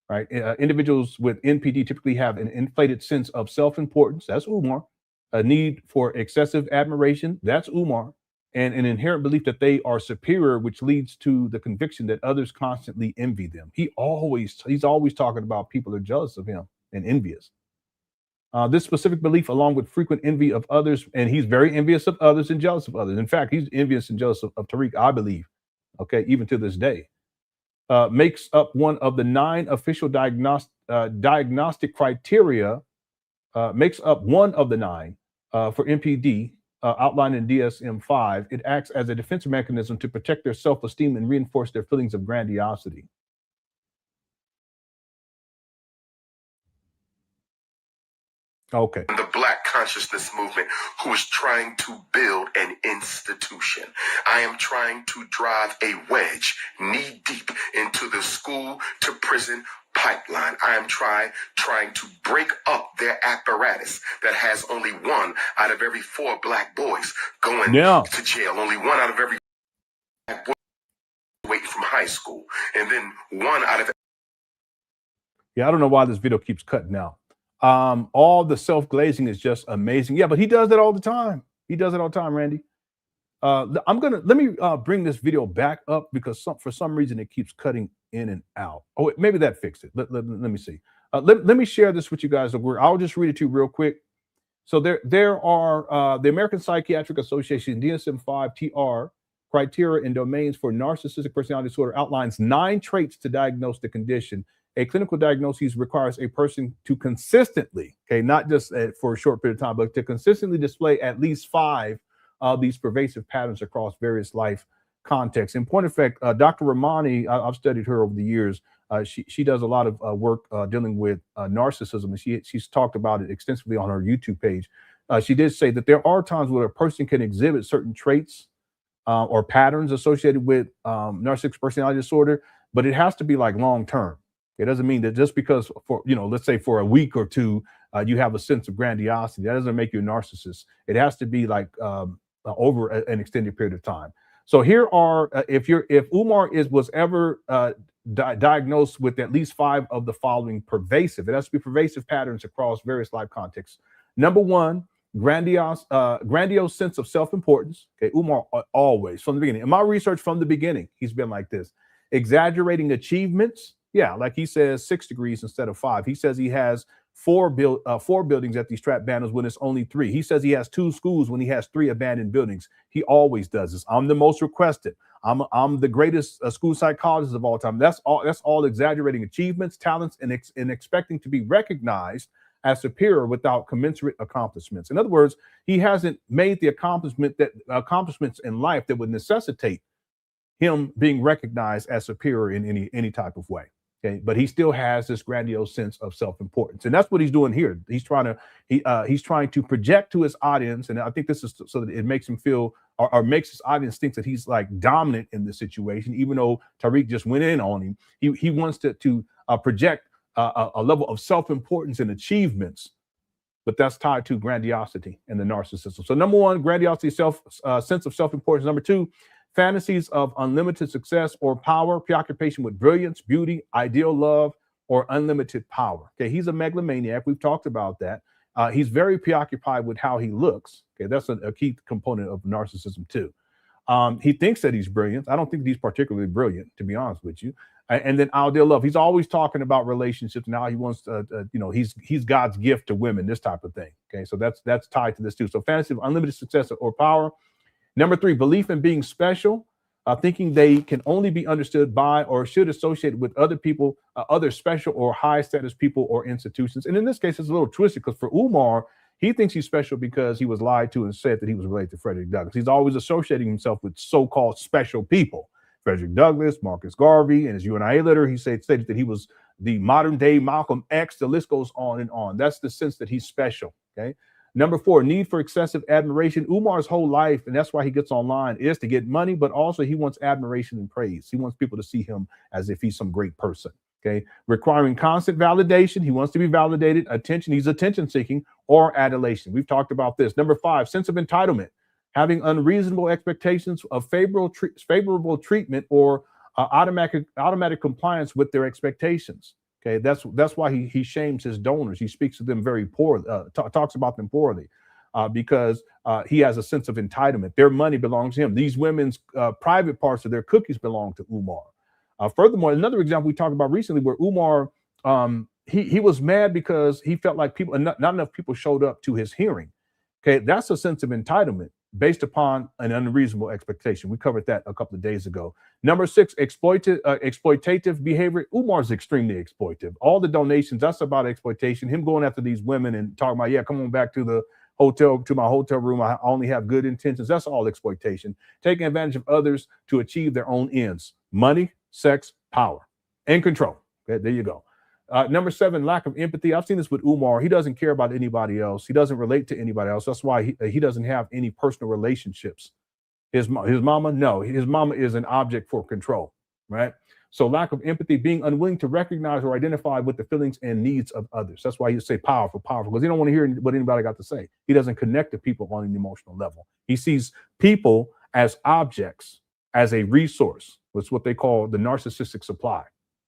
Right? Individuals with NPD typically have an inflated sense of self-importance. That's Umar. A need for excessive admiration. That's Umar. And an inherent belief that they are superior, which leads to the conviction that others constantly envy them. He's always talking about people are jealous of him and envious. This specific belief, along with frequent envy of others, and he's very envious of others and jealous of others. In fact, he's envious and jealous of Tariq, I believe, okay, even to this day, makes up one of the 9 official diagnostic criteria, makes up one of the 9 for NPD outlined in DSM-5. It acts as a defensive mechanism to protect their self-esteem and reinforce their feelings of grandiosity. Okay. The Black consciousness movement, who is trying to build an institution. I am trying to drive a wedge knee deep into the school to prison pipeline. I am trying to break up their apparatus that has only 1 out of every 4 Black boys going to jail. Only 1 out of every Black boy waiting from high school. And then 1 out of... Yeah, I don't know why this video keeps cutting out. All the self-glazing is just amazing. Yeah, but he does that all the time. Randy. Let me bring this video back up because for some reason it keeps cutting in and out. Oh, maybe that fixed it. Let me see. Let me share this with you guys. I'll just read it to you real quick. So there are the American Psychiatric Association DSM-5 TR criteria and domains for narcissistic personality disorder outlines 9 traits to diagnose the condition. A clinical diagnosis requires a person to consistently, okay, not just for a short period of time, but to consistently display at least 5 of these pervasive patterns across various life contexts. In point of fact, Dr. Ramani, I've studied her over the years. She does a lot of work dealing with narcissism, and she's talked about it extensively on her YouTube page. She did say that there are times where a person can exhibit certain traits or patterns associated with narcissistic personality disorder, but it has to be like long term. It doesn't mean that just because for, let's say for a week or two, you have a sense of grandiosity, that doesn't make you a narcissist. It has to be like over an extended period of time. So here are, if Umar was ever diagnosed with at least 5 of the following pervasive, it has to be pervasive patterns across various life contexts. Number 1, grandiose sense of self-importance. Okay, Umar always from the beginning. In my research from the beginning, he's been like this. Exaggerating achievements. Yeah, like he says 6 degrees instead of 5. He says he has 4 buildings at these trap banners when it's only 3. He says he has 2 schools when he has 3 abandoned buildings. He always does this. I'm the most requested. I'm the greatest school psychologist of all time. That's all exaggerating achievements, talents, and expecting to be recognized as superior without commensurate accomplishments. In other words, he hasn't made the accomplishments in life that would necessitate him being recognized as superior in any type of way. Okay, but he still has this grandiose sense of self-importance, and that's what he's doing here. He's trying to project to his audience, and I think this is so that it makes him feel or makes his audience think that he's like dominant in this situation, even though Tariq just went in on him. He wants to project a level of self-importance and achievements, but that's tied to grandiosity and the narcissism. So number 1, grandiosity, sense of self-importance. Number 2, fantasies of unlimited success or power, preoccupation with brilliance, beauty, ideal love, or unlimited power. Okay, he's a megalomaniac. We've talked about that. He's very preoccupied with how he looks. Okay, that's a key component of narcissism too. He thinks that he's brilliant. I don't think he's particularly brilliant, to be honest with you. And then ideal love. He's always talking about relationships. Now he wants to, he's God's gift to women, this type of thing. Okay, so that's tied to this too. So fantasy of unlimited success or power. Number 3, belief in being special, thinking they can only be understood by or should associate with other people, other special or high status people or institutions. And in this case, it's a little twisted because for Umar, he thinks he's special because he was lied to and said that he was related to Frederick Douglass. He's always associating himself with so-called special people. Frederick Douglass, Marcus Garvey, and his UNIA letter, he stated that he was the modern day Malcolm X. The list goes on and on. That's the sense that he's special. Okay. Number 4, need for excessive admiration. Umar's whole life, and that's why he gets online, is to get money, but also he wants admiration and praise. He wants people to see him as if he's some great person. Okay, requiring constant validation. He wants to be validated. Attention. He's attention seeking or adulation. We've talked about this. Number 5, sense of entitlement, having unreasonable expectations of favorable treatment or automatic compliance with their expectations. Okay, that's why he shames his donors. He speaks to them very poorly, talks about them poorly, because he has a sense of entitlement. Their money belongs to him. These women's private parts of their cookies belong to Umar. Furthermore, another example we talked about recently where Umar, he was mad because he felt like not enough people showed up to his hearing. Okay, that's a sense of entitlement based upon an unreasonable expectation. We covered that a couple of days ago. Number 6, exploitative behavior. Umar's extremely exploitive. All the donations, that's about exploitation. Him going after these women and talking about, yeah, come on back to the hotel, to my hotel room. I only have good intentions. That's all exploitation. Taking advantage of others to achieve their own ends. Money, sex, power, and control. Okay, there you go. Number 7, lack of empathy. I've seen this with Umar. He doesn't care about anybody else. He doesn't relate to anybody else. That's why he doesn't have any personal relationships. His mama, no. His mama is an object for control, right? So lack of empathy, being unwilling to recognize or identify with the feelings and needs of others. That's why you say powerful, because he don't want to hear what anybody got to say. He doesn't connect to people on an emotional level. He sees people as objects, as a resource. It's what they call the narcissistic supply,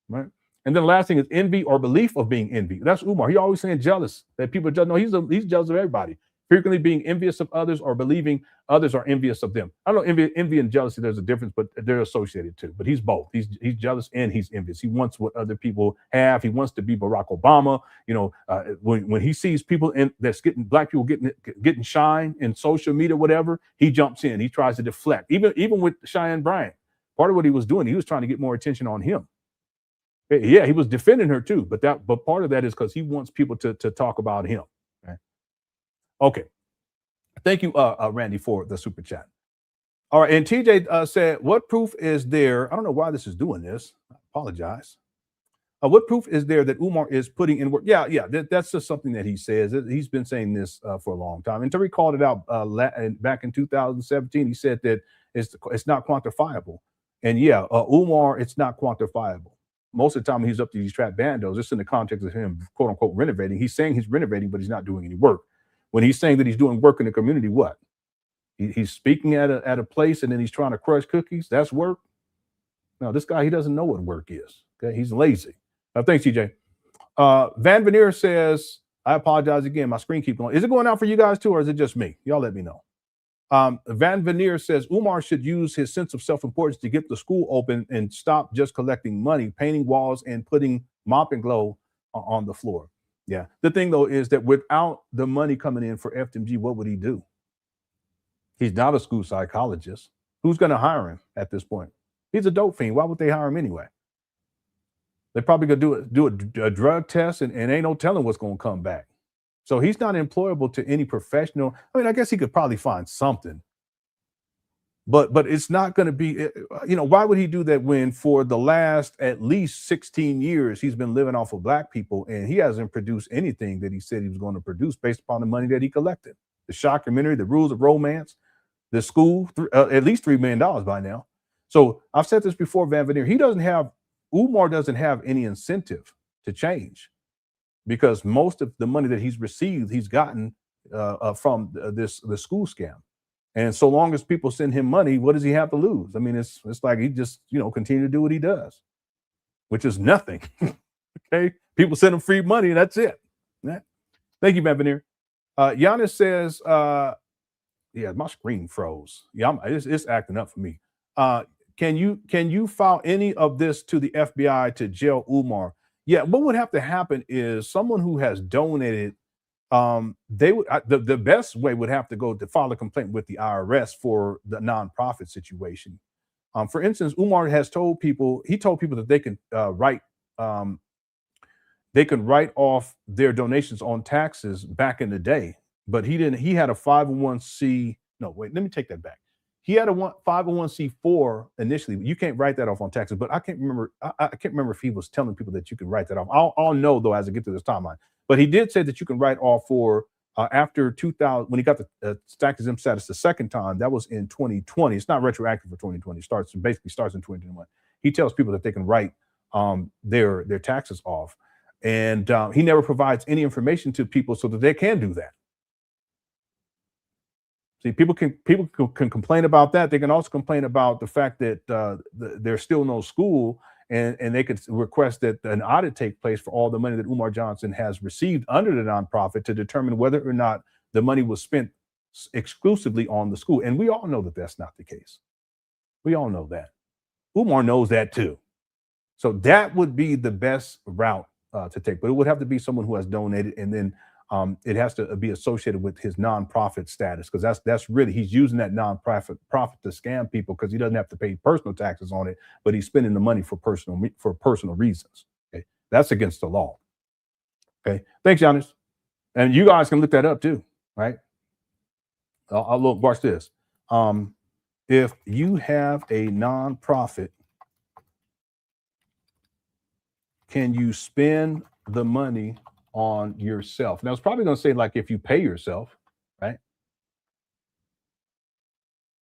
right? And then the last thing is envy or belief of being envied. That's Umar. He always saying jealous, that people just know he's jealous of everybody. Frequently being envious of others or believing others are envious of them. I don't know, envy and jealousy, there's a difference, but they're associated too. But he's both. He's jealous and he's envious. He wants what other people have. He wants to be Barack Obama. You know, when he sees people black people getting shine in social media, whatever, he jumps in. He tries to deflect. Even with Cheyenne Bryant, part of what he was doing, he was trying to get more attention on him. Yeah, he was defending her too, but part of that is because he wants people to talk about him. Okay. Thank you, Randy, for the super chat. All right, and TJ said, what proof is there? I don't know why this is doing this. I apologize. What proof is there that Umar is putting in work? Yeah, that's just something that he says. He's been saying this for a long time. And Tariq called it out back in 2017. He said that it's not quantifiable. And yeah, Umar, it's not quantifiable. Most of the time he's up to these trap bandos, it's in the context of him, quote unquote, renovating. He's saying he's renovating, but he's not doing any work. When he's saying that he's doing work in the community, what? He's speaking at a place and then he's trying to crush cookies. That's work. No, this guy, he doesn't know what work is. Okay, he's lazy. Thanks, TJ. Van Veneer says, I apologize again. My screen keeps going. Is it going out for you guys too, or is it just me? Y'all let me know. Van Veneer says, Umar should use his sense of self-importance to get the school open and stop just collecting money, painting walls, and putting mop and glow on the floor. Yeah. The thing, though, is that without the money coming in for FDMG, what would he do? He's not a school psychologist. Who's going to hire him at this point? He's a dope fiend. Why would they hire him anyway? They're probably going to do a drug test and ain't no telling what's going to come back. So he's not employable to any professional. I mean, I guess he could probably find something. But it's not going to be, why would he do that when for the last at least 16 years, he's been living off of black people and he hasn't produced anything that he said he was going to produce based upon the money that he collected? The documentary, The Rules of Romance, the school, at least $3 million by now. So I've said this before, Van Veneer, Umar doesn't have any incentive to change because most of the money that he's received, he's gotten from the school scam. And so long as people send him money, what does he have to lose? I mean, it's like he just, continue to do what he does, which is nothing. Okay. People send him free money and that's it. Yeah. Thank you, Van Veneer. Giannis says, yeah, my screen froze. Yeah, it's acting up for me. Can you file any of this to the FBI to jail Umar? Yeah, what would have to happen is someone who has donated, the best way would have to go to file a complaint with the IRS for the nonprofit situation. For instance, Umar has told people that they can write off their donations on taxes back in the day, but he had a 501c. No, wait, let me take that back. He had a 501c4 initially. You can't write that off on taxes, but I can't remember. I can't remember if he was telling people that you can write that off. I'll know though as I get to this timeline. But he did say that you can write off for after 2000 when he got the tax exempt status the second time. That was in 2020. It's not retroactive for 2020. It basically starts in 2021. He tells people that they can write their taxes off, and he never provides any information to people so that they can do that. See, people can complain about that. They can also complain about the fact that there's still no school, and they could request that an audit take place for all the money that Umar Johnson has received under the nonprofit to determine whether or not the money was spent exclusively on the school. And we all know that that's not the case. We all know that. Umar knows that too. So that would be the best route to take, but it would have to be someone who has donated, and then it has to be associated with his nonprofit status, because that's really, he's using that nonprofit to scam people because he doesn't have to pay personal taxes on it, but he's spending the money for personal reasons. Okay, that's against the law. Okay, thanks, Giannis, and you guys can look that up too, right? I'll look. Watch this. If you have a nonprofit, can you spend the money on yourself? Now, it's probably going to say like if you pay yourself, right?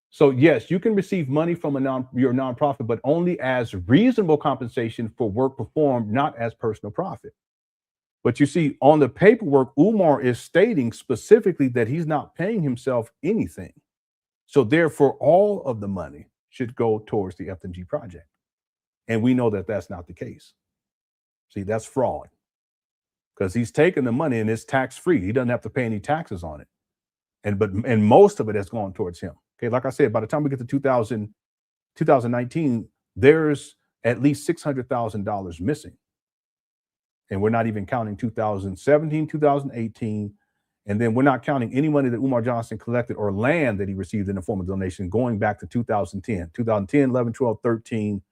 So yes, you can receive money from your nonprofit, but only as reasonable compensation for work performed, not as personal profit. But you see, on the paperwork, Umar is stating specifically that he's not paying himself anything. So therefore, all of the money should go towards the FDMG project. And we know that that's not the case. See, that's fraud. Because he's taking the money and it's tax-free. He doesn't have to pay any taxes on it. And most of it has gone towards him. Okay, like I said, by the time we get to 2019, there's at least $600,000 missing. And we're not even counting 2017, 2018. And then we're not counting any money that Umar Johnson collected or land that he received in the form of donation going back to 2010, 11, 12, 13,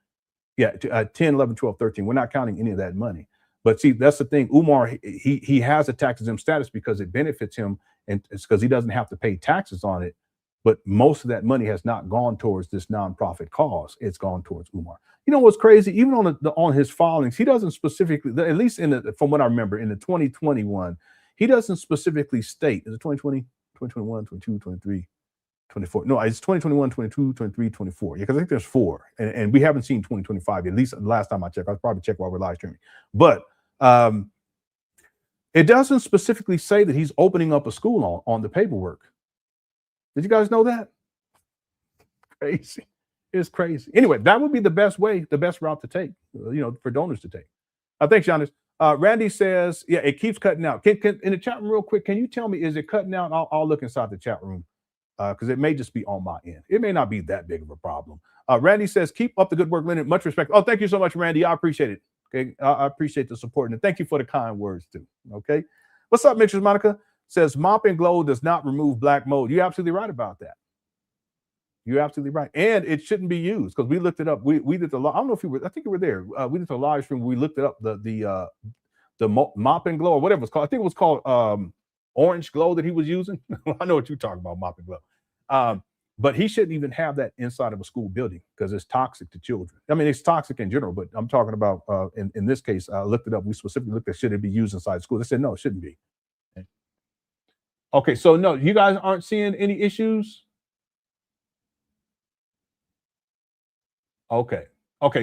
Yeah, 10, 11, 12, 13. We're not counting any of that money. But see, that's the thing. Umar, he has a tax-exempt status because it benefits him, and it's because he doesn't have to pay taxes on it. But most of that money has not gone towards this nonprofit cause. It's gone towards Umar. You know what's crazy? Even on his filings, he doesn't specifically, at least from what I remember, in the 2021, he doesn't specifically state, is it 2020, 2021, 22, 23, 24? No, it's 2021, 22, 23, 24. Yeah, because I think there's 4. And we haven't seen 2025 yet, at least the last time I checked. I'll probably check while we're live streaming. But it doesn't specifically say that he's opening up a school on the paperwork. Did you guys know that? Crazy. It's crazy. Anyway, that would be the best way, the best route to take, for donors to take. Thanks, Giannis. Randy says, yeah, it keeps cutting out. Can in the chat room real quick, can you tell me, is it cutting out? I'll look inside the chat room because it may just be on my end. It may not be that big of a problem. Randy says, keep up the good work, Lenon. Much respect. Oh, thank you so much, Randy. I appreciate it. Okay, I appreciate the support, and thank you for the kind words too. Okay, what's up, Mixers? Monica says, mop and glow does not remove black mold. You're absolutely right about that. You're absolutely right, and it shouldn't be used because we looked it up. We did the. I don't know if you were. I think you were there. We did the live stream. We looked it up. The mop and glow or whatever it's called. I think it was called orange glow that he was using. I know what you're talking about, mop and glow. But he shouldn't even have that inside of a school building because it's toxic to children. I mean, it's toxic in general, but I'm talking about in this case, I looked it up. We specifically looked at should it be used inside school. They said no, it shouldn't be. Okay, so no, you guys aren't seeing any issues. Okay,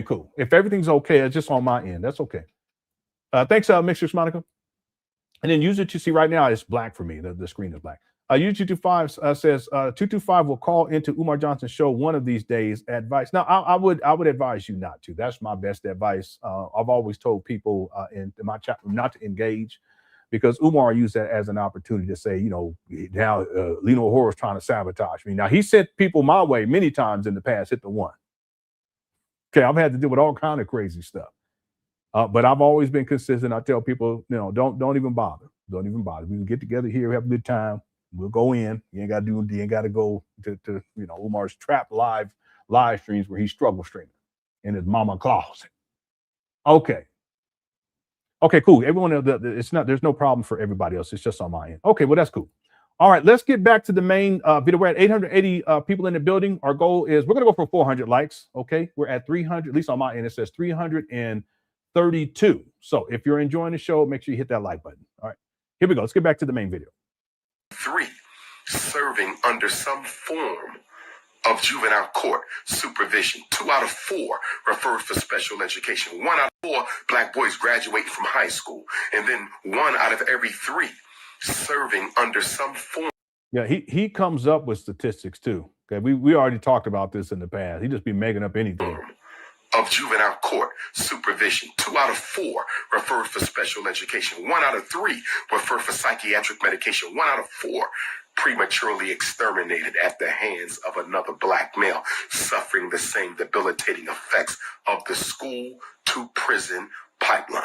cool. If everything's okay, it's just on my end. That's okay. Thanks, Mixers Monica. And then user to see right now, it's black for me. The screen is black. U225 says 225 will call into Umar Johnson's show one of these days. Advice. Now, I would advise you not to. That's my best advice. I've always told people in my chat room not to engage because Umar used that as an opportunity to say, now LenonHonor is trying to sabotage me. Now, he sent people my way many times in the past, hit the one. Okay, I've had to deal with all kind of crazy stuff. But I've always been consistent. I tell people, don't even bother. Don't even bother. We can get together here, have a good time. We'll go in. You ain't got to go to Umar's trap live streams where he's struggle streaming in his mama closet. Okay, cool. Everyone, there's no problem for everybody else. It's just on my end. Okay, well, that's cool. All right, let's get back to the main video. We're at 880 people in the building. Our goal is we're going to go for 400 likes. Okay, we're at 300, at least on my end, it says 332. So if you're enjoying the show, make sure you hit that like button. All right, here we go. Let's get back to the main video. 3, serving under some form of juvenile court supervision. 2 out of 4 referred for special education. 1 out of 4 black boys graduating from high school. And then 1 out of every 3 serving under some form. Yeah, he comes up with statistics too. Okay, we already talked about this in the past. He just be making up anything. Of juvenile court supervision. 2 out of 4 referred for special education. 1 out of 3 referred for psychiatric medication. 1 out of 4 prematurely exterminated at the hands of another black male, suffering the same debilitating effects of the school to prison pipeline.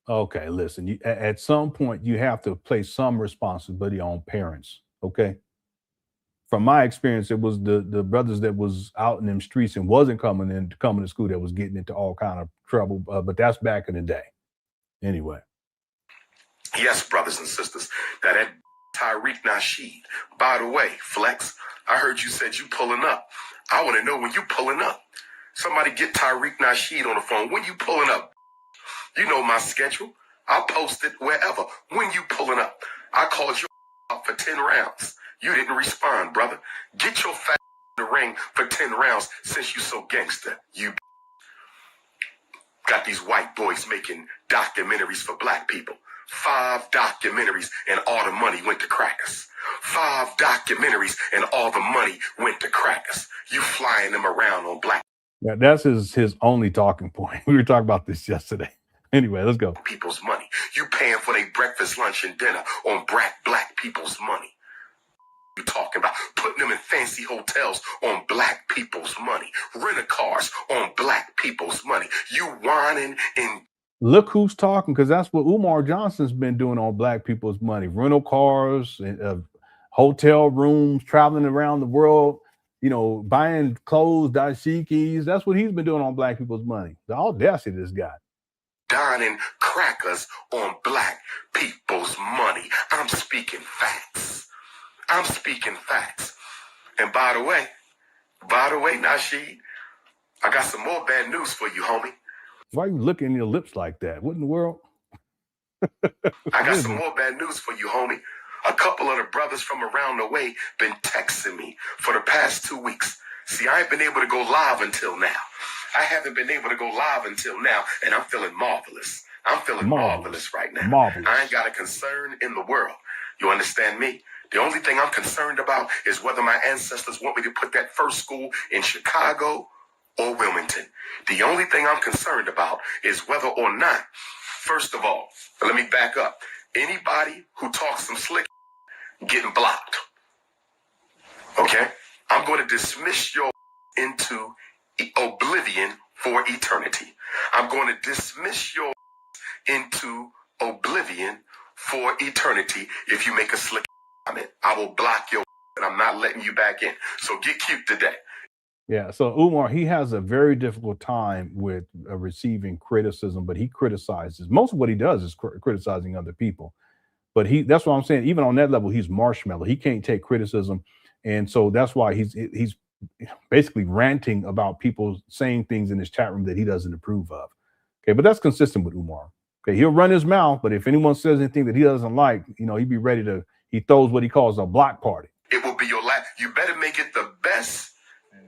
Okay, listen, at some point you have to place some responsibility on parents, okay? From my experience, it was the brothers that was out in them streets and wasn't coming to school that was getting into all kind of trouble, but that's back in the day. Anyway. Yes, brothers and sisters, that Tariq Nasheed. By the way, Flex, I heard you said you pulling up. I want to know when you pulling up. Somebody get Tariq Nasheed on the phone. When you pulling up? You know my schedule. I'll post it wherever. When you pulling up? I called you out for 10 rounds. You didn't respond, brother. Get your fat in the ring for 10 rounds since you so gangster. You got these white boys making documentaries for black people. 5 documentaries and all the money went to crackers. 5 documentaries and all the money went to crackers. You flying them around on black. Yeah, that's his only talking point. We were talking about this yesterday. Anyway, let's go. People's money. You paying for their breakfast, lunch, and dinner on black people's money. You talking about putting them in fancy hotels on black people's money. Rent-a-cars on black people's money. You whining and look who's talking, because that's what Umar Johnson's been doing on black people's money. Rental cars, hotel rooms, traveling around the world. buying clothes, dashikis. That's what he's been doing on black people's money. The audacity of this guy. Dining crackers on black people's money. I'm speaking facts. I'm speaking facts. And by the way, Nasheed, I got some more bad news for you, homie. Why are you licking your lips like that? What in the world? I got some more bad news for you, homie. A couple of the brothers from around the way been texting me for the past 2 weeks. See, I ain't been able to go live until now. I haven't been able to go live until now, and I'm feeling marvelous. I'm feeling marvelous right now. Marvelous. I ain't got a concern in the world. You understand me? The only thing I'm concerned about is whether my ancestors want me to put that first school in Chicago or Wilmington. The only thing I'm concerned about is whether or not, first of all, let me back up. Anybody who talks some slick getting blocked. Okay? I'm going to dismiss your into oblivion for eternity. I'm going to dismiss your into oblivion for eternity if you make a slick comment. I will block your and I'm not letting you back in. So get cute today. Yeah, so Umar, he has a very difficult time with receiving criticism, but he criticizes. Most of what he does is criticizing other people. But that's what I'm saying. Even on that level, he's marshmallow. He can't take criticism. And so that's why he's basically ranting about people saying things in his chat room that he doesn't approve of. Okay, but that's consistent with Umar. Okay, he'll run his mouth, but if anyone says anything that he doesn't like, he'd be ready to, he throws what he calls a block party. It will be your life. You better make it the best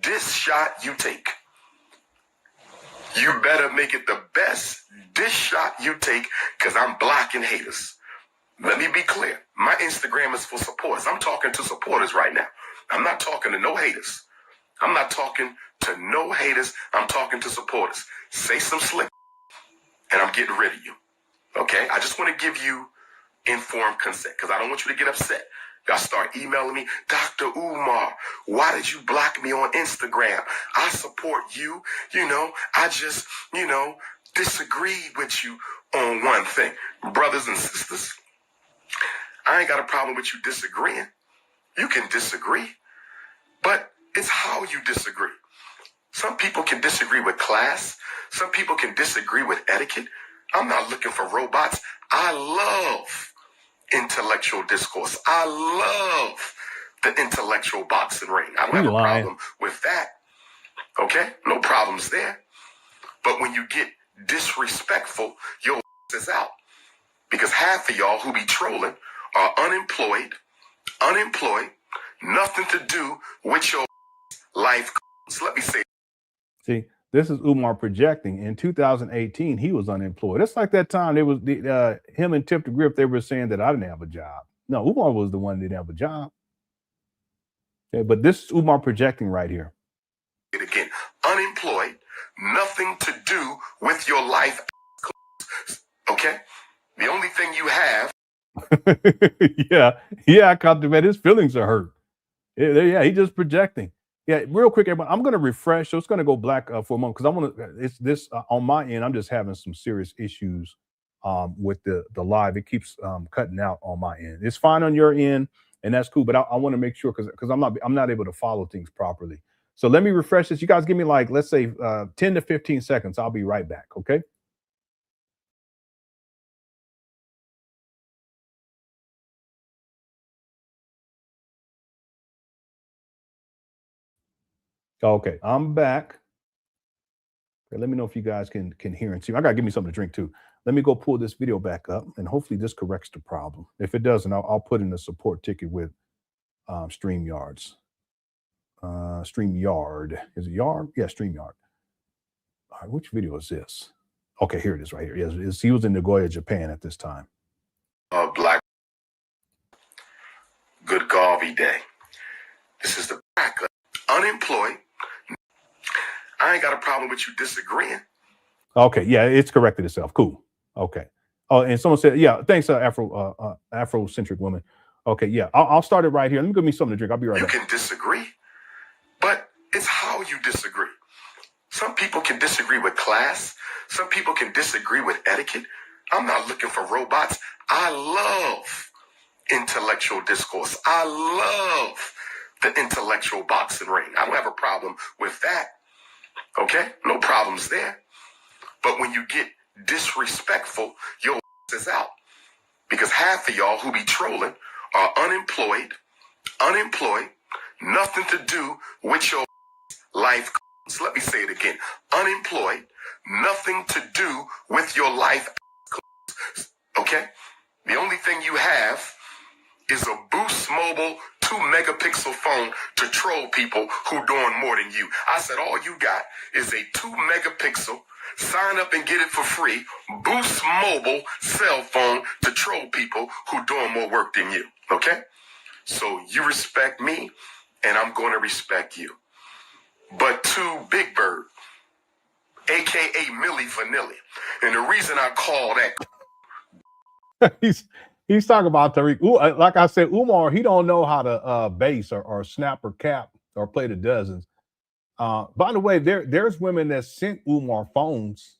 diss shot you take. You better make it the best diss shot you take, because I'm blocking haters. Let me be clear. My Instagram is for supporters. I'm talking to supporters right now. I'm not talking to no haters. I'm not talking to no haters. I'm talking to supporters. Say some slick and I'm getting rid of you. Okay? I just want to give you informed consent because I don't want you to get upset. Y'all start emailing me, Dr. Umar, why did you block me on Instagram? I support you. I just, disagree with you on one thing. Brothers and sisters, I ain't got a problem with you disagreeing. You can disagree, but it's how you disagree. Some people can disagree with class. Some people can disagree with etiquette. I'm not looking for robots. I love intellectual discourse. I love the intellectual boxing ring. I don't have a problem with that. Okay? No problems there. But when you get disrespectful, your is out. Because half of y'all who be trolling are unemployed, nothing to do with your life. So let me say. See, this is Umar projecting. In 2018, he was unemployed. It's like that time there was him and Tip the Grip. They were saying that I didn't have a job. No, Umar was the one that didn't have a job. Okay, but this is Umar projecting right here. Again, unemployed, nothing to do with your life. Okay? The only thing you have. yeah, I caught the man. His feelings are hurt. Yeah, he's just projecting. Yeah, real quick, everybody. I'm going to refresh. So it's going to go black for a moment because I want to. It's this on my end. I'm just having some serious issues with the live. It keeps cutting out on my end. It's fine on your end, and that's cool. But I want to make sure because I'm not able to follow things properly. So let me refresh this. You guys give me like, let's say 10 to 15 seconds. I'll be right back. Okay. Okay, I'm back. Okay, let me know if you guys can hear and see. I gotta give me something to drink too. Let me go pull this video back up, and hopefully this corrects the problem. If it doesn't, I'll put in a support ticket with StreamYard. StreamYard. Is it Yard? Yeah, StreamYard. All right, which video is this? Okay, here it is right here. Yes, he was in Nagoya, Japan at this time. Black Good Garvey Day. This is the back unemployed. I ain't got a problem with you disagreeing. Okay, yeah, it's corrected itself. Cool. Okay. Oh, and someone said, yeah, thanks, Afrocentric woman. Okay, yeah, I'll start it right here. Let me give me something to drink. I'll be right back. You can disagree, but it's how you disagree. Some people can disagree with class. Some people can disagree with etiquette. I'm not looking for robots. I love intellectual discourse. I love the intellectual boxing ring. I don't have a problem with that. Okay? No problems there. But when you get disrespectful, your is out. Because half of y'all who be trolling are unemployed, nothing to do with your life. So let me say it again. Unemployed, nothing to do with your life. Okay? The only thing you have is a Boost Mobile 2-megapixel phone to troll people who doing more than you. I said all you got is a 2-megapixel, sign up and get it for free, Boost Mobile cell phone to troll people who doing more work than you. Okay? So you respect me, and I'm going to respect you. But to Big Bird, a.k.a. Millie Vanilli, and the reason I call that... He's talking about Tariq. Like I said, Umar, he don't know how to bass or snap or cap or play the dozens. By the way, there's women that sent Umar phones.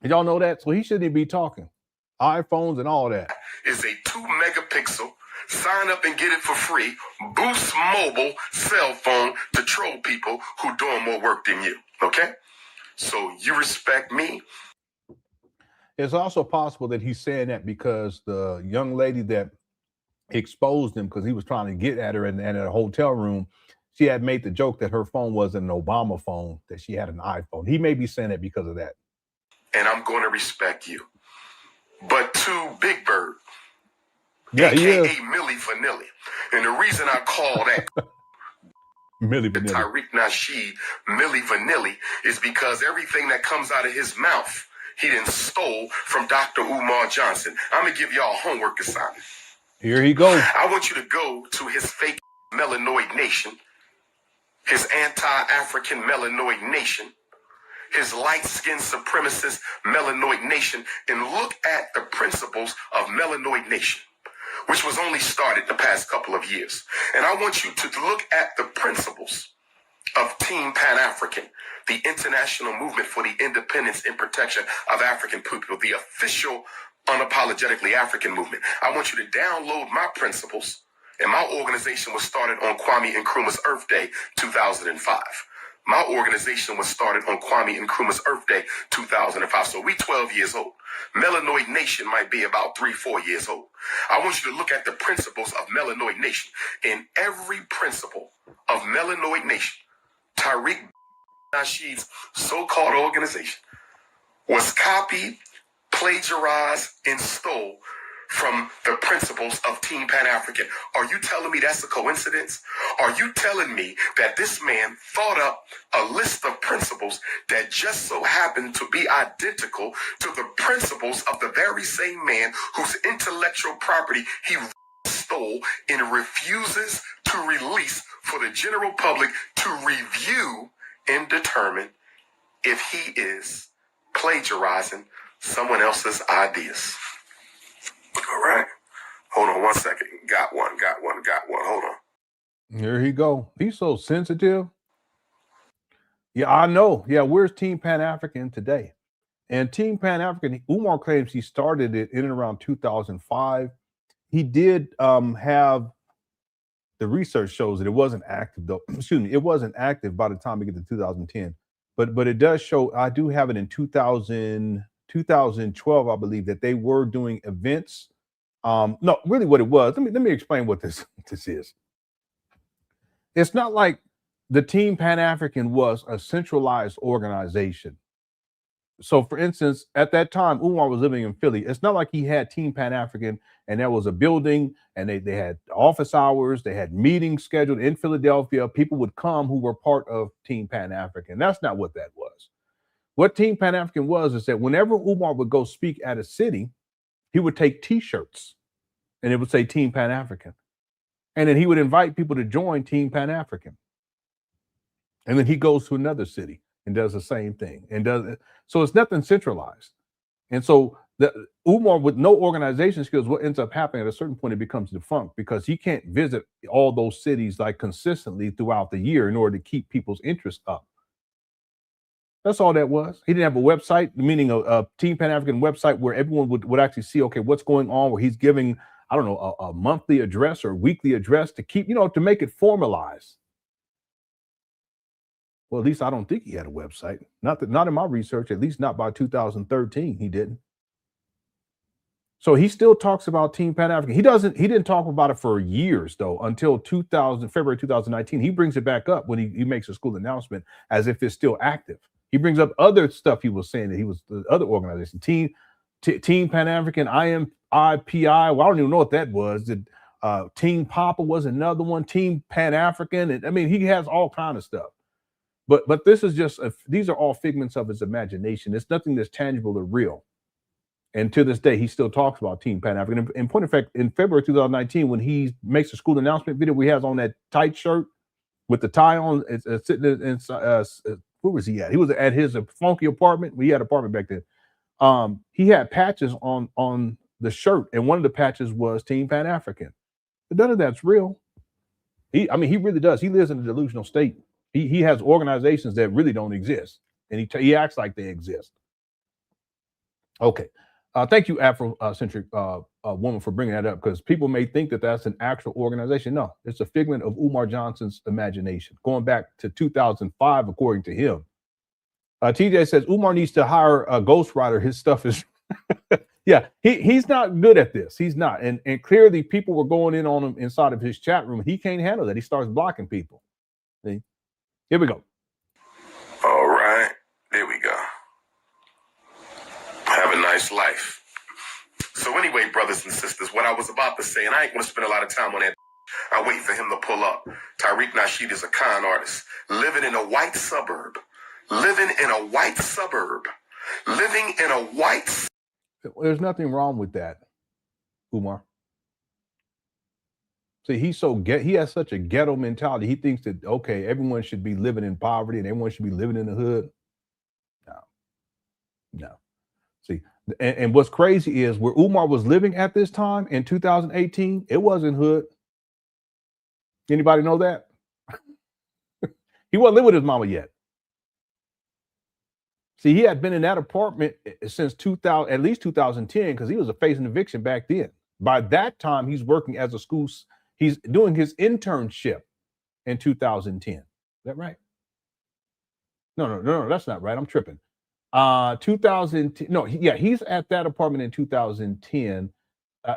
Did y'all know that? So he shouldn't even be talking. iPhones and all that. Is a 2-megapixel, sign up and get it for free, Boost Mobile cell phone to troll people who doing more work than you. Okay? So you respect me. It's also possible that he's saying that because the young lady that exposed him because he was trying to get at her in a hotel room, she had made the joke that her phone was an Obama phone, that she had an iPhone. He may be saying it because of that. And I'm going to respect you. But to Big Bird, yeah, a.k.a. Millie Vanilli, and the reason I call that Millie Vanilli, Tariq Nasheed, Millie Vanilli, is because everything that comes out of his mouth, he done stole from Dr. Umar Johnson. I'm going to give y'all a homework assignment. Here he goes. I want you to go to his fake melanoid nation, his anti-African melanoid nation, his light-skinned supremacist melanoid nation, and look at the principles of melanoid nation, which was only started the past couple of years. And I want you to look at the principles of Team Pan African, the international movement for the independence and protection of African people, the official unapologetically African movement. I want you to download my principles, and my organization was started on Kwame Nkrumah's Earth Day 2005. My organization was started on Kwame Nkrumah's Earth Day 2005. So we 12 years old. Melanoid Nation might be about 3-4 years old. I want you to look at the principles of Melanoid Nation. In every principle of Melanoid Nation, Tariq Nasheed's so-called organization was copied, plagiarized, and stole from the principles of Team Pan African. Are you telling me that's a coincidence? Are you telling me that this man thought up a list of principles that just so happened to be identical to the principles of the very same man whose intellectual property he stole and refuses to release for the general public to review and determine if he is plagiarizing someone else's ideas? All right. Hold on 1 second. Got one. Hold on. Here he go. He's so sensitive. Yeah, I know. Yeah, where's Team Pan African today? And Team Pan African, Umar claims he started it in and around 2005. He did have, the research shows that it wasn't active though. Excuse me, it wasn't active by the time we get to 2010. But it does show, I do have it in 2012, I believe, that they were doing events. No, really what it was, let me explain what this is. It's not like the Team Pan African was a centralized organization. So for instance, at that time, Umar was living in Philly. It's not like he had Team Pan African and there was a building and they had office hours, they had meetings scheduled in Philadelphia. People would come who were part of Team Pan African. That's not what that was. What Team Pan African was is that whenever Umar would go speak at a city, he would take t-shirts and it would say Team Pan African. And then he would invite people to join Team Pan African. And then he goes to another city and does the same thing and does it. So it's nothing centralized. And so the Umar with no organization skills, what ends up happening at a certain point, it becomes defunct because he can't visit all those cities like consistently throughout the year in order to keep people's interest up. That's all that was. He didn't have a website, meaning a Team Pan African website where everyone would actually see, okay, what's going on, where he's giving I don't know, a monthly address or weekly address to keep, to make it formalized. Well, at least I don't think he had a website. Not in my research, at least not by 2013, he didn't. So he still talks about Team Pan African. He didn't talk about it for years though, until February 2019. He brings it back up when he makes a school announcement as if it's still active. He brings up other stuff he was saying that he was the other organization, Team Pan African, IMIPI. Well, I don't even know what that was. Team Papa was another one, Team Pan African. And I mean, he has all kind of stuff. But this is just these are all figments of his imagination. It's nothing that's tangible or real. And to this day, he still talks about Team Pan African. In point of fact, in February 2019, when he makes a school announcement video, he has on that tight shirt with the tie on. It's sitting in. Where was he at? He was at his funky apartment. We had an apartment back then. He had patches on the shirt, and one of the patches was Team Pan African. But none of that's real. He really does. He lives in a delusional state. He has organizations that really don't exist, and he acts like they exist. Okay. Thank you, Afrocentric woman, for bringing that up, because people may think that that's an actual organization. No, it's a figment of Umar Johnson's imagination, going back to 2005, according to him. TJ says Umar needs to hire a ghostwriter. His stuff is, yeah, he's not good at this. He's not, and clearly people were going in on him inside of his chat room. He can't handle that. He starts blocking people. See? Here we go. All right, there we go. Have a nice life. So anyway, brothers and sisters, what I was about to say, and I ain't going to spend a lot of time on that. I wait for him to pull up. Tariq Nasheed is a con artist, living in a white suburb. There's nothing wrong with that, Umar. See, he has such a ghetto mentality. He thinks that, okay, everyone should be living in poverty and everyone should be living in the hood. No. See, and what's crazy is where Umar was living at this time in 2018, it wasn't hood. Anybody know that? He wasn't living with his mama yet. See, he had been in that apartment since at least 2010, because he was facing eviction back then. By that time, he's working as a school. He's doing his internship in 2010. Is that right? No, that's not right. I'm tripping. 2010. No, he's at that apartment in 2010.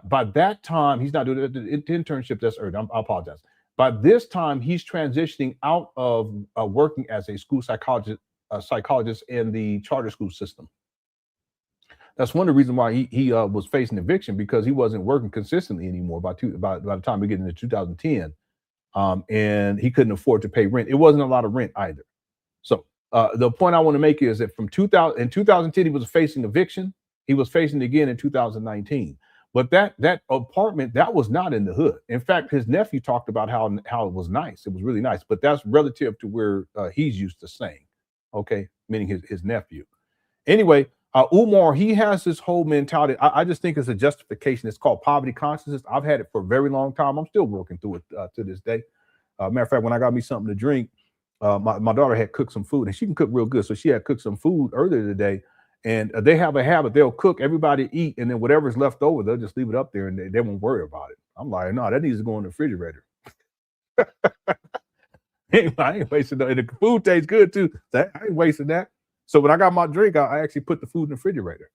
By that time, he's not doing the internship. That's earned. I apologize. By this time, he's transitioning out of working as a school psychologist in the charter school system. That's one of the reasons why he was facing eviction, because he wasn't working consistently anymore by the time we get into 2010, and he couldn't afford to pay rent. It wasn't a lot of rent either. So the point I want to make is that in 2010 he was facing eviction. He was facing it again in 2019. But that apartment, that was not in the hood. In fact, his nephew talked about how it was nice. It was really nice, but that's relative to where he's used to staying. Okay, meaning his nephew. Anyway. Umar, he has this whole mentality. I just think it's a justification. It's called poverty consciousness. I've had it for a very long time. I'm still working through it to this day. Matter of fact, when I got me something to drink, my daughter had cooked some food, and she can cook real good. So she had cooked some food earlier today, and they have a habit. They'll cook, everybody eat, and then whatever's left over, they'll just leave it up there, and they won't worry about it. I'm like, no, that needs to go in the refrigerator. I ain't wasting that. And the food tastes good too. So I ain't wasting that. So when I got my drink, I actually put the food in the refrigerator.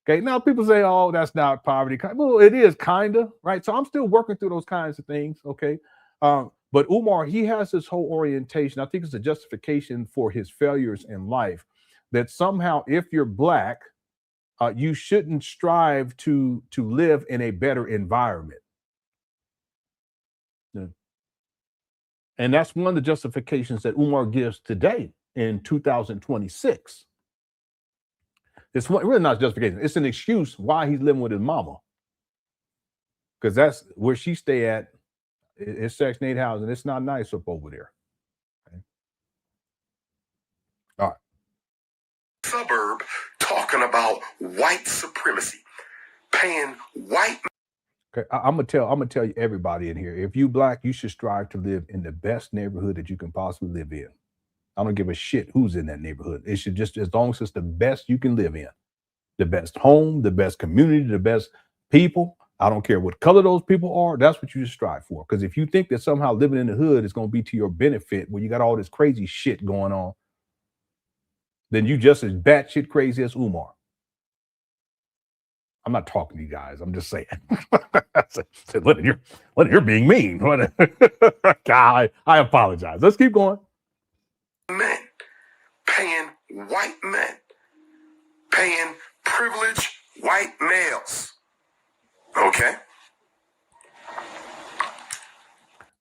Okay, now people say, oh, that's not poverty. Well, it is kind of, right? So I'm still working through those kinds of things, okay? But Umar, he has this whole orientation. I think it's a justification for his failures in life, that somehow if you're Black, you shouldn't strive to live in a better environment. And that's one of the justifications that Umar gives today in 2026. It's really not justification. It's an excuse why he's living with his mama. Because that's where she stay at. It's Section 8 housing. It's not nice up over there. Okay. All right. Suburb talking about white supremacy, paying white. Okay, I'm gonna tell you, everybody in here, if you Black, you should strive to live in the best neighborhood that you can possibly live in. I don't give a shit who's in that neighborhood. It should just, as long as it's the best you can live in, the best home, the best community, the best people. I don't care what color those people are. That's what you just strive for. Because if you think that somehow living in the hood is going to be to your benefit when you got all this crazy shit going on, then you just as batshit crazy as Umar. I'm not talking to you guys. I'm just saying. Lenon, you're being mean. God, I apologize. Let's keep going. Men paying white men, paying privileged white males. Okay?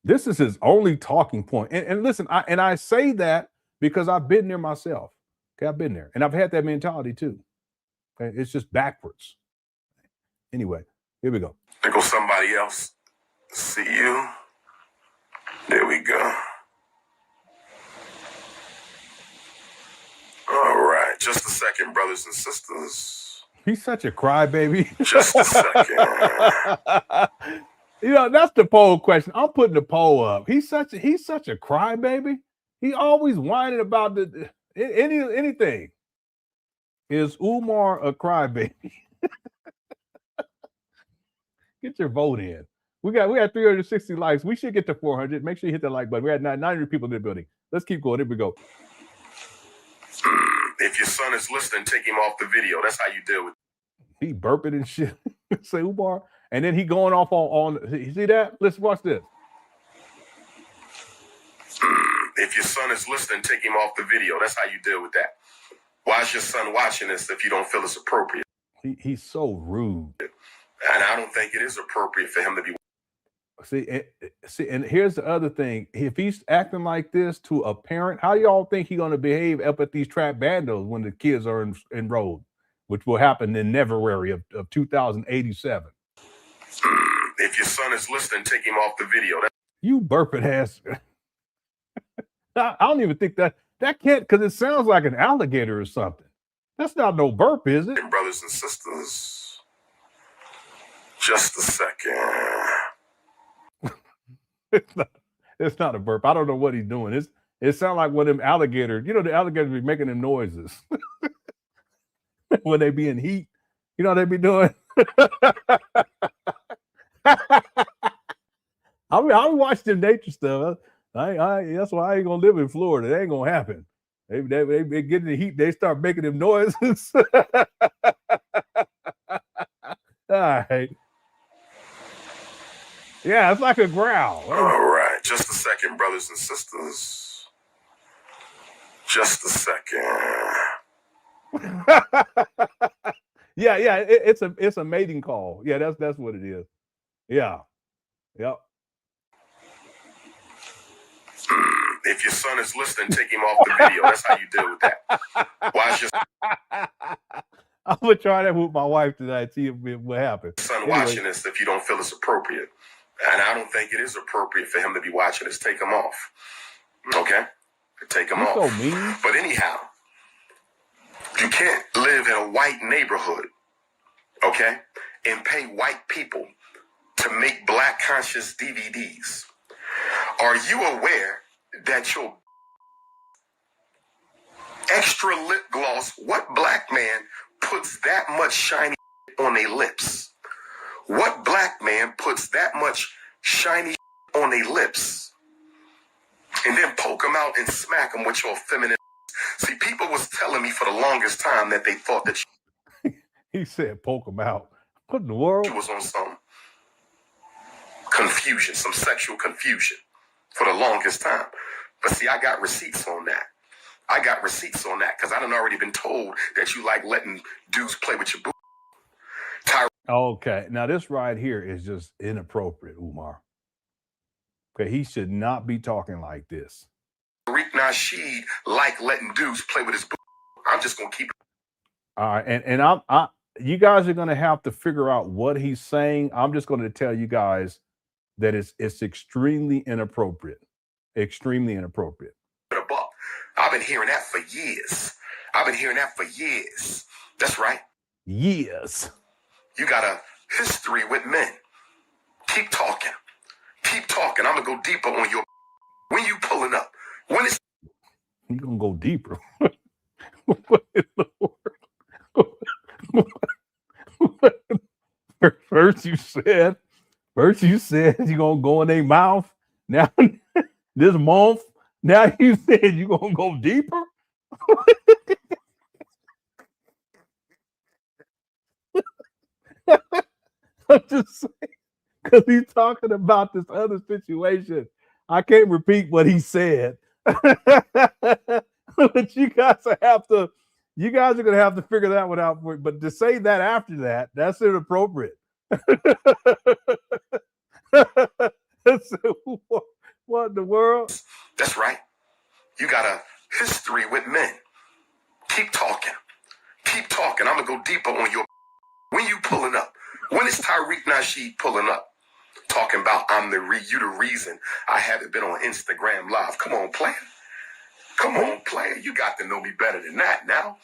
This is his only talking point. And listen, I say that because I've been there myself. Okay, I've been there. And I've had that mentality too. Okay, it's just backwards. Anyway, here we go. There goes somebody else. See you. There we go. All right. Just a second, brothers and sisters. He's such a crybaby. Just a second. You know, that's the poll question. I'm putting the poll up. He's such a crybaby. He always whining about anything. Is Umar a crybaby? Get your vote in. We got 360 likes. We should get to 400. Make sure you hit the like button. We had 900 people in the building. Let's keep going. Here we go. If your son is listening, take him off the video. That's how you deal with it. He burping and shit. Say Umar. And then he going off on you see that? Let's watch this. If your son is listening, take him off the video. That's how you deal with that. Why is your son watching this if you don't feel it's appropriate? He's so rude. And I don't think it is appropriate for him to be. See, and here's the other thing. If he's acting like this to a parent, how do y'all think he's going to behave up at these trap bandos when the kids are enrolled, which will happen in February of 2087? If your son is listening, take him off the video. You burping ass. I don't even think that can't, because it sounds like an alligator or something. That's not no burp, is it? And brothers and sisters. Just a second. It's not a burp. I don't know what he's doing. It sounds like one of them alligators. You know, the alligators be making them noises when they be in heat. You know what they be doing? I watch them nature stuff. That's why I ain't gonna live in Florida. It ain't gonna happen. They get in the heat. They start making them noises. All right. Yeah, it's like a growl. All right. Just a second, brothers and sisters. Just a second. Yeah. It's a mating call. Yeah, that's what it is. Yeah. Yep. If your son is listening, take him off the video. That's how you deal with that. Watch your I'm gonna try that with my wife tonight. See what happens. Son watching this if you don't feel it's appropriate. And I don't think it is appropriate for him to be watching this. Take him off. Okay? Take him off. So mean. But anyhow, you can't live in a white neighborhood, okay, and pay white people to make black conscious DVDs. Are you aware that your extra lip gloss, what black man puts that much shiny on their lips? What black man puts that much shiny on their lips and then poke them out and smack them with your feminine? See, people was telling me for the longest time that they thought that he said poke them out. What in the world? She was on some confusion, some sexual confusion for the longest time. But see, I got receipts on that. Because I done already been told that you like letting dudes play with your boo. Okay, now this right here is just inappropriate, Umar. Okay, he should not be talking like this. Tariq Nasheed like letting dudes play with his boo. I'm just gonna keep it. All right, and you guys are gonna have to figure out what he's saying. I'm just gonna tell you guys that it's extremely inappropriate. Extremely inappropriate. I've been hearing that for years. That's right. Years. You got a history with men. Keep talking. I'm gonna go deeper on your. When you pulling up? When is? You're gonna go deeper. First you said you're gonna go in their mouth. Now this month, now you said you're gonna go deeper. I'm just saying, because he's talking about this other situation. I can't repeat what he said. But you guys are gonna have to figure that one out. But to say that after that, that's inappropriate. What in the world? That's right. You got a history with men. Keep talking. Keep talking. I'm going to go deeper on your... When you pulling up? When is Tariq Nasheed pulling up? Talking about you the reason I haven't been on Instagram Live. Come on, player. Come on, player. You got to know me better than that now.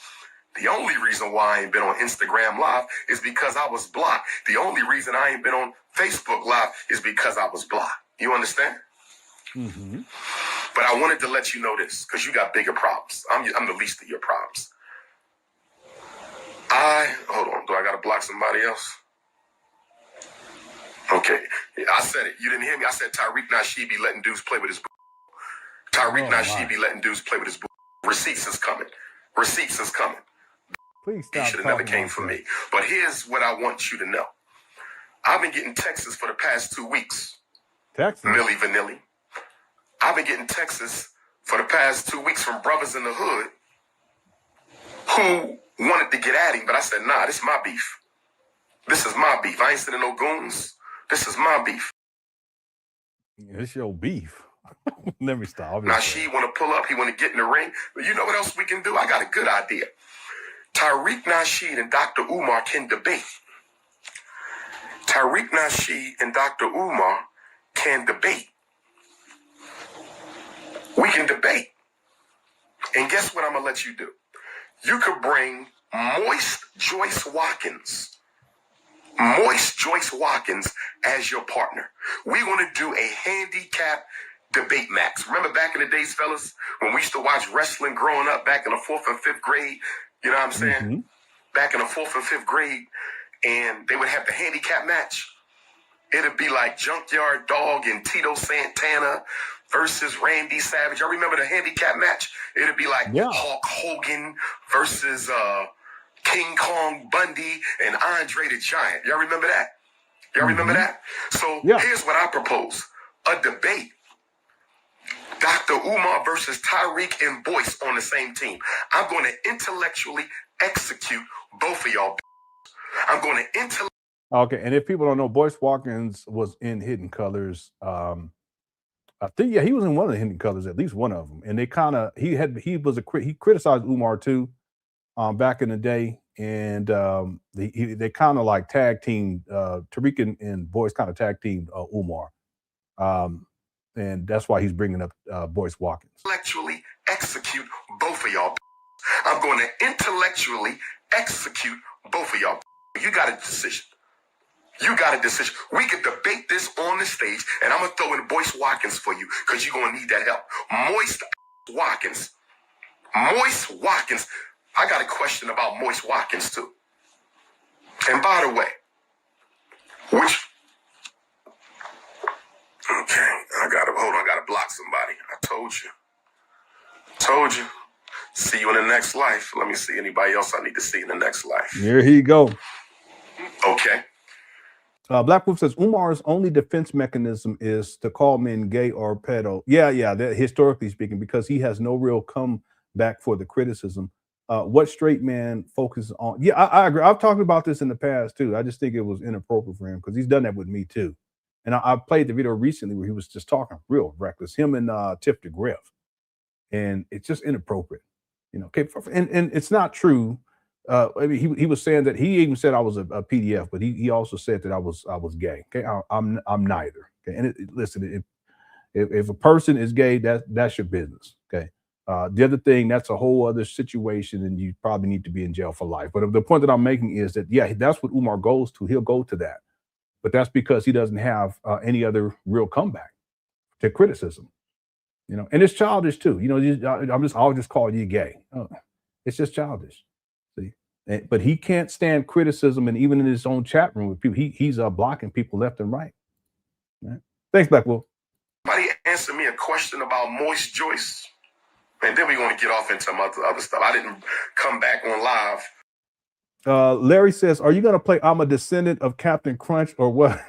The only reason why I ain't been on Instagram Live is because I was blocked. The only reason I ain't been on Facebook Live is because I was blocked. You understand? Mm-hmm. But I wanted to let you know this because you got bigger problems. I'm the least of your problems. Hold on. Do I got to block somebody else? Okay. I said it. You didn't hear me. I said Tariq Nasheed be letting dudes play with his Tariq Nasheed be letting dudes play with his Receipts is coming. Receipts is coming. Please You stop. should have never came for me. But here's what I want you to know. I've been getting texts for the past 2 weeks. Texas. Milli Vanilli. I've been getting texts for the past 2 weeks from brothers in the hood who wanted to get at him, but I said, nah, this is my beef. This is my beef. I ain't sending no goons. This is my beef. It's your beef. Let me stop. Now she want to pull up. He want to get in the ring. But you know what else we can do? I got a good idea. Tariq Nasheed and Dr. Umar can debate. Tariq Nasheed and Dr. Umar can debate. We can debate. And guess what I'm going to let you do? You could bring Moist Joyce Watkins as your partner. We want to do a handicap debate match. Remember back in the days, fellas, when we used to watch wrestling growing up back in the 4th and 5th grade? You know what I'm saying? Mm-hmm. Back in the 4th and 5th grade, and they would have the handicap match. It'd be like Junkyard Dog and Tito Santana versus Randy Savage. I remember the handicap match. It'd be like Hulk Hogan versus King Kong Bundy and Andre the Giant. Y'all remember that? Y'all remember that? So here's what I propose. A debate. Dr. Umar versus Tariq and Boyce on the same team. I'm going to intellectually execute both of y'all. I'm going to intellectually... Okay, and if people don't know, Boyce Watkins was in Hidden Colors. I think he was in one of the Hidden Colors, at least one of them. And they kind of he criticized Umar too, back in the day, and they kind of like tag teamed Tariq and Boyce kind of tag teamed Umar, and that's why he's bringing up Boyce Watkins. Intellectually execute both of y'all. I'm going to intellectually execute both of y'all. You got a decision. You got a decision. We could debate this on the stage, and I'm going to throw in Boyce Watkins for you because you're going to need that help. Moist Watkins. Moist Watkins. I got a question about Moist Watkins, too. And by the way, okay, I got to block somebody. I told you. See you in the next life. Let me see anybody else I need to see in the next life. Here he go. Okay. Black Wolf says Umar's only defense mechanism is to call men gay or pedo. Yeah, that, historically speaking, because he has no real comeback for the criticism. What straight man focuses on? Yeah, I agree. I've talked about this in the past too. I just think it was inappropriate for him because he's done that with me too. And I played the video recently where he was just talking real reckless. Him and Tiff DeGriff, and it's just inappropriate. You know, okay, and it's not true. I mean, he was saying that he even said I was a PDF, but he also said that I was gay. Okay, I'm neither. Okay, and listen, if a person is gay, that's your business. Okay, the other thing, that's a whole other situation, and you probably need to be in jail for life. But the point that I'm making is that that's what Umar goes to. He'll go to that, but that's because he doesn't have any other real comeback to criticism. You know, and it's childish too. You know, I'll just call you gay. Oh, it's just childish. See, But he can't stand criticism, and even in his own chat room with people, he's blocking people left and right. Right? Thanks, Black Wolf. Somebody answer me a question about Moist Joyce, and then we're going to get off into some other stuff. I didn't come back on live. Larry says, "Are you going to play I'm a Descendant of Captain Crunch or what?"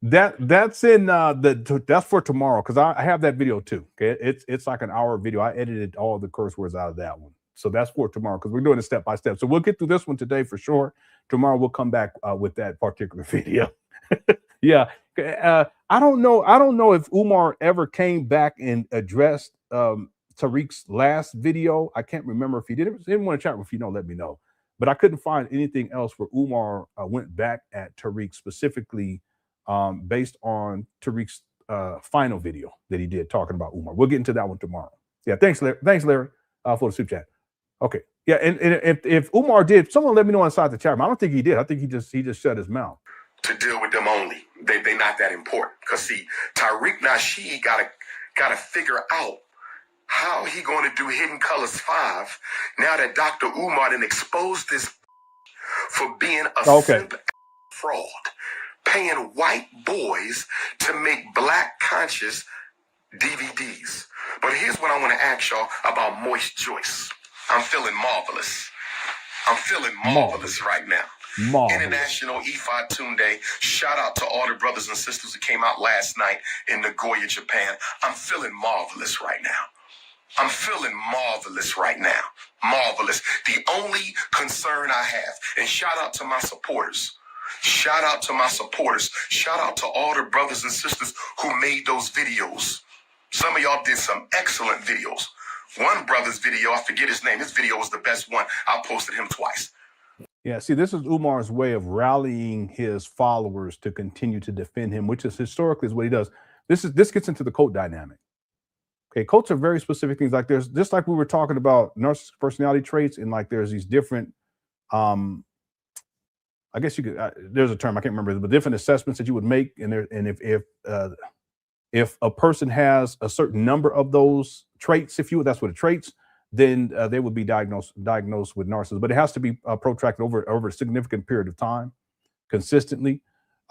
That's in that's for tomorrow, because I have that video too. Okay, it's like an hour video. I edited all the curse words out of that one. So that's for tomorrow, because we're doing it step by step. So we'll get through this one today for sure. Tomorrow we'll come back with that particular video. Yeah. I don't know if Umar ever came back and addressed Tariq's last video. I can't remember if he did. If anyone want to chat, if you know, let me know. But I couldn't find anything else where Umar went back at Tariq specifically based on Tariq's final video that he did talking about Umar. We'll get into that one tomorrow. Yeah, thanks, Larry. Thanks, Larry, for the super chat. Okay, yeah, and if Umar did, someone let me know inside the chat room. I don't think he did. I think he just shut his mouth. To deal with them only. They not that important. Because see, Tariq Nasheed gotta figure out how he going to do Hidden Colors 5 now that Dr. Umar done exposed this for being a simp fraud, paying white boys to make black conscious DVDs. But here's what I want to ask y'all about Moist Joyce. I'm feeling marvelous. I'm feeling marvelous right now. Marvelous. International Ifa Tune Day. Shout out to all the brothers and sisters who came out last night in Nagoya, Japan. I'm feeling marvelous right now. I'm feeling marvelous right now. Marvelous. The only concern I have, and shout out to my supporters. Shout out to my supporters. Shout out to all the brothers and sisters who made those videos. Some of y'all did some excellent videos. One brother's video, I forget his name. His video was the best one. I posted him twice. Yeah, see, this is Umar's way of rallying his followers to continue to defend him, which is historically is what he does. This gets into the cult dynamic. Okay, cults are very specific things. Like there's just like we were talking about narcissistic personality traits, and like there's these different, I guess you could. There's a term I can't remember, but different assessments that you would make, and if a person has a certain number of those traits, if you would, that's what it traits, then they would be diagnosed with narcissism. But it has to be protracted over a significant period of time, consistently.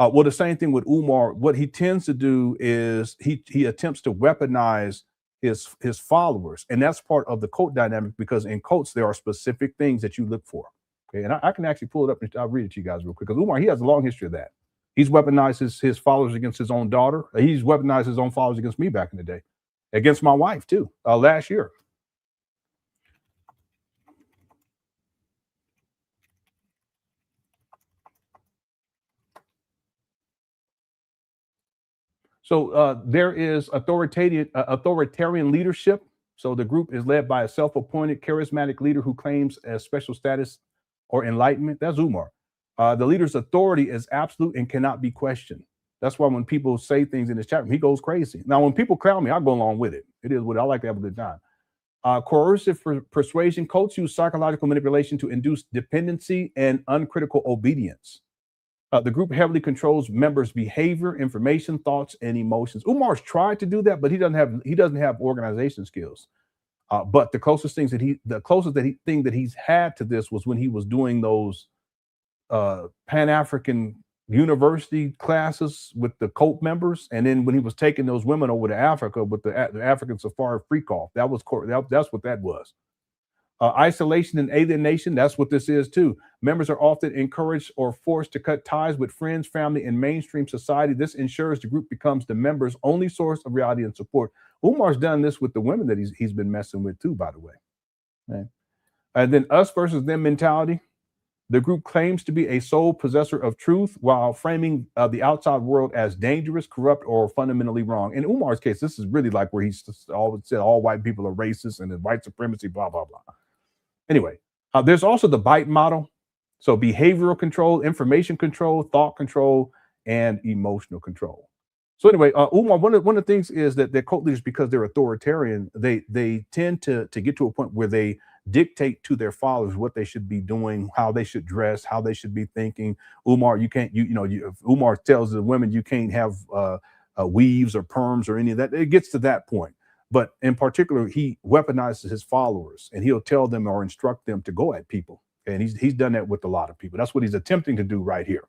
Well, the same thing with Umar. What he tends to do is he attempts to weaponize his followers, and that's part of the cult dynamic, because in cults there are specific things that you look for. Okay, and I can actually pull it up and I'll read it to you guys real quick, because Umar, he has a long history of that. He's weaponized his followers against his own daughter. He's weaponized his own followers against me back in the day, against my wife too, last year. So there is authoritarian leadership. So the group is led by a self-appointed charismatic leader who claims a special status or enlightenment. That's Umar. The leader's authority is absolute and cannot be questioned. That's why when people say things in his chat room, he goes crazy. Now, when people clown me, I go along with it. It is what I like to have a good time. Coercive persuasion. Cults use psychological manipulation to induce dependency and uncritical obedience. The group heavily controls members' behavior, information, thoughts, and emotions. Umar's tried to do that, but he doesn't have organization skills. But the closest thing that he's had to this was when he was doing those Pan African University classes with the cult members, and then when he was taking those women over to Africa with the African Safari Freak-Off. That's what that was. Isolation and alienation, that's what this is too. Members are often encouraged or forced to cut ties with friends, family, and mainstream society. This ensures the group becomes the members' only source of reality and support. Umar's done this with the women that he's been messing with too, by the way. Okay. And then us versus them mentality. The group claims to be a sole possessor of truth while framing the outside world as dangerous, corrupt, or fundamentally wrong. In Umar's case, this is really like where he's always said all white people are racist and white supremacy, blah, blah, blah. Anyway, there's also the BITE model. So behavioral control, information control, thought control, and emotional control. So anyway, Umar, one of the things is that they're cult leaders, because they're authoritarian, they tend to get to a point where they dictate to their followers what they should be doing, how they should dress, how they should be thinking. Umar, Umar tells the women you can't have weaves or perms or any of that. It gets to that point. But in particular, he weaponizes his followers, and he'll tell them or instruct them to go at people. And he's done that with a lot of people. That's what he's attempting to do right here.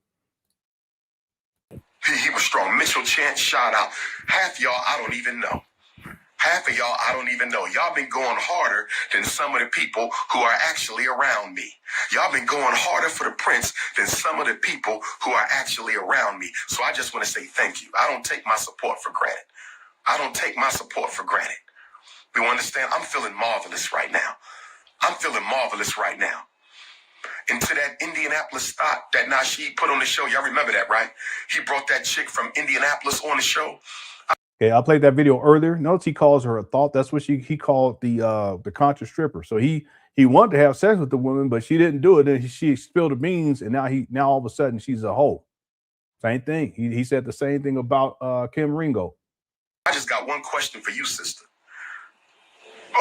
He was strong. Mitchell Chance, shout out. Half y'all, I don't even know. Half of y'all, I don't even know. Y'all been going harder than some of the people who are actually around me. Y'all been going harder for the prince than some of the people who are actually around me. So I just want to say thank you. I don't take my support for granted. I don't take my support for granted. You understand? I'm feeling marvelous right now. I'm feeling marvelous right now. And to that Indianapolis stock that Nasheed put on the show, y'all remember that, right? He brought that chick from Indianapolis on the show. Okay, I played that video earlier. Notice he calls her a thought. That's what he called the conscious stripper. So he wanted to have sex with the woman, but she didn't do it. And she spilled the beans, and now all of a sudden she's a hoe. Same thing. He said the same thing about Kim Ringo. I just got one question for you, sister.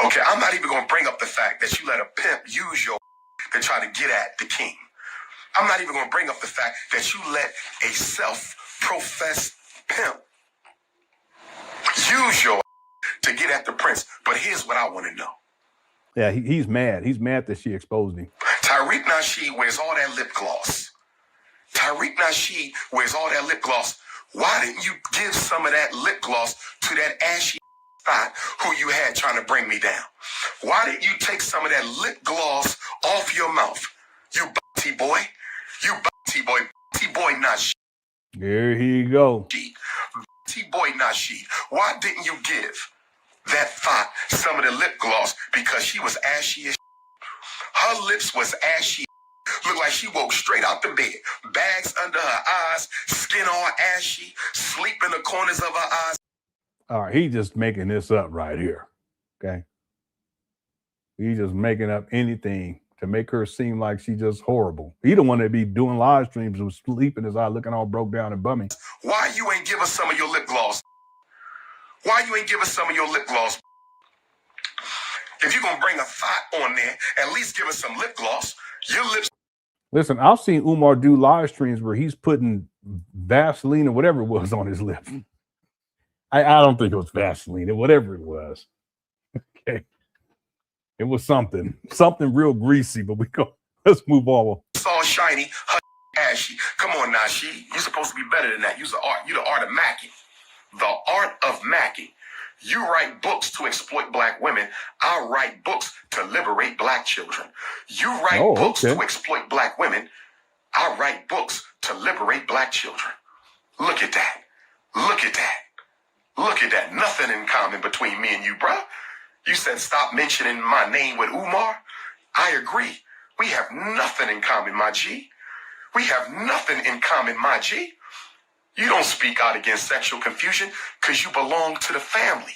Okay, I'm not even going to bring up the fact that you let a pimp use your to try to get at the king. I'm not even going to bring up the fact that you let a self-professed pimp use your to get at the prince. But here's what I want to know. Yeah, he's mad. He's mad that she exposed him. Tariq Nasheed wears all that lip gloss. Tariq Nasheed wears all that lip gloss. Why didn't you give some of that lip gloss to that ashy thought who you had trying to bring me down? Why didn't you take some of that lip gloss off your mouth? You butty boy. You butty boy. Butty boy Nasheed. There he go. Boy Nasheed, why didn't you give that thought some of the lip gloss? Because she was ashy as shit. Her lips was ashy. Looked like she woke straight out the bed. Bags under her eyes, skin all ashy, sleep in the corners of her eyes. All right, he's just making this up right here. Okay. He's just making up anything to make her seem like she's just horrible. He don't want to be doing live streams with sleep in his eye, looking all broke down and bummy. Why you ain't give us some of your lip gloss? Why you ain't give us some of your lip gloss? If you're going to bring a thought on there, at least give us some lip gloss. Your lips. Listen, I've seen Umar do live streams where he's putting Vaseline or whatever it was on his lip. I don't think it was Vaseline or whatever it was. Okay. It was something real greasy, but let's move on. It's all shiny, ashy. Come on, Nasheed. You're supposed to be better than that. You're the art of macking. The art of macking. You write books to exploit black women. I write books to liberate black children. You write books to exploit black women. I write books to liberate black children. Look at that. Look at that. Look at that. Nothing in common between me and you, bruh. You said stop mentioning my name with Umar. I agree. We have nothing in common, my G. We have nothing in common, my G. You don't speak out against sexual confusion because you belong to the family.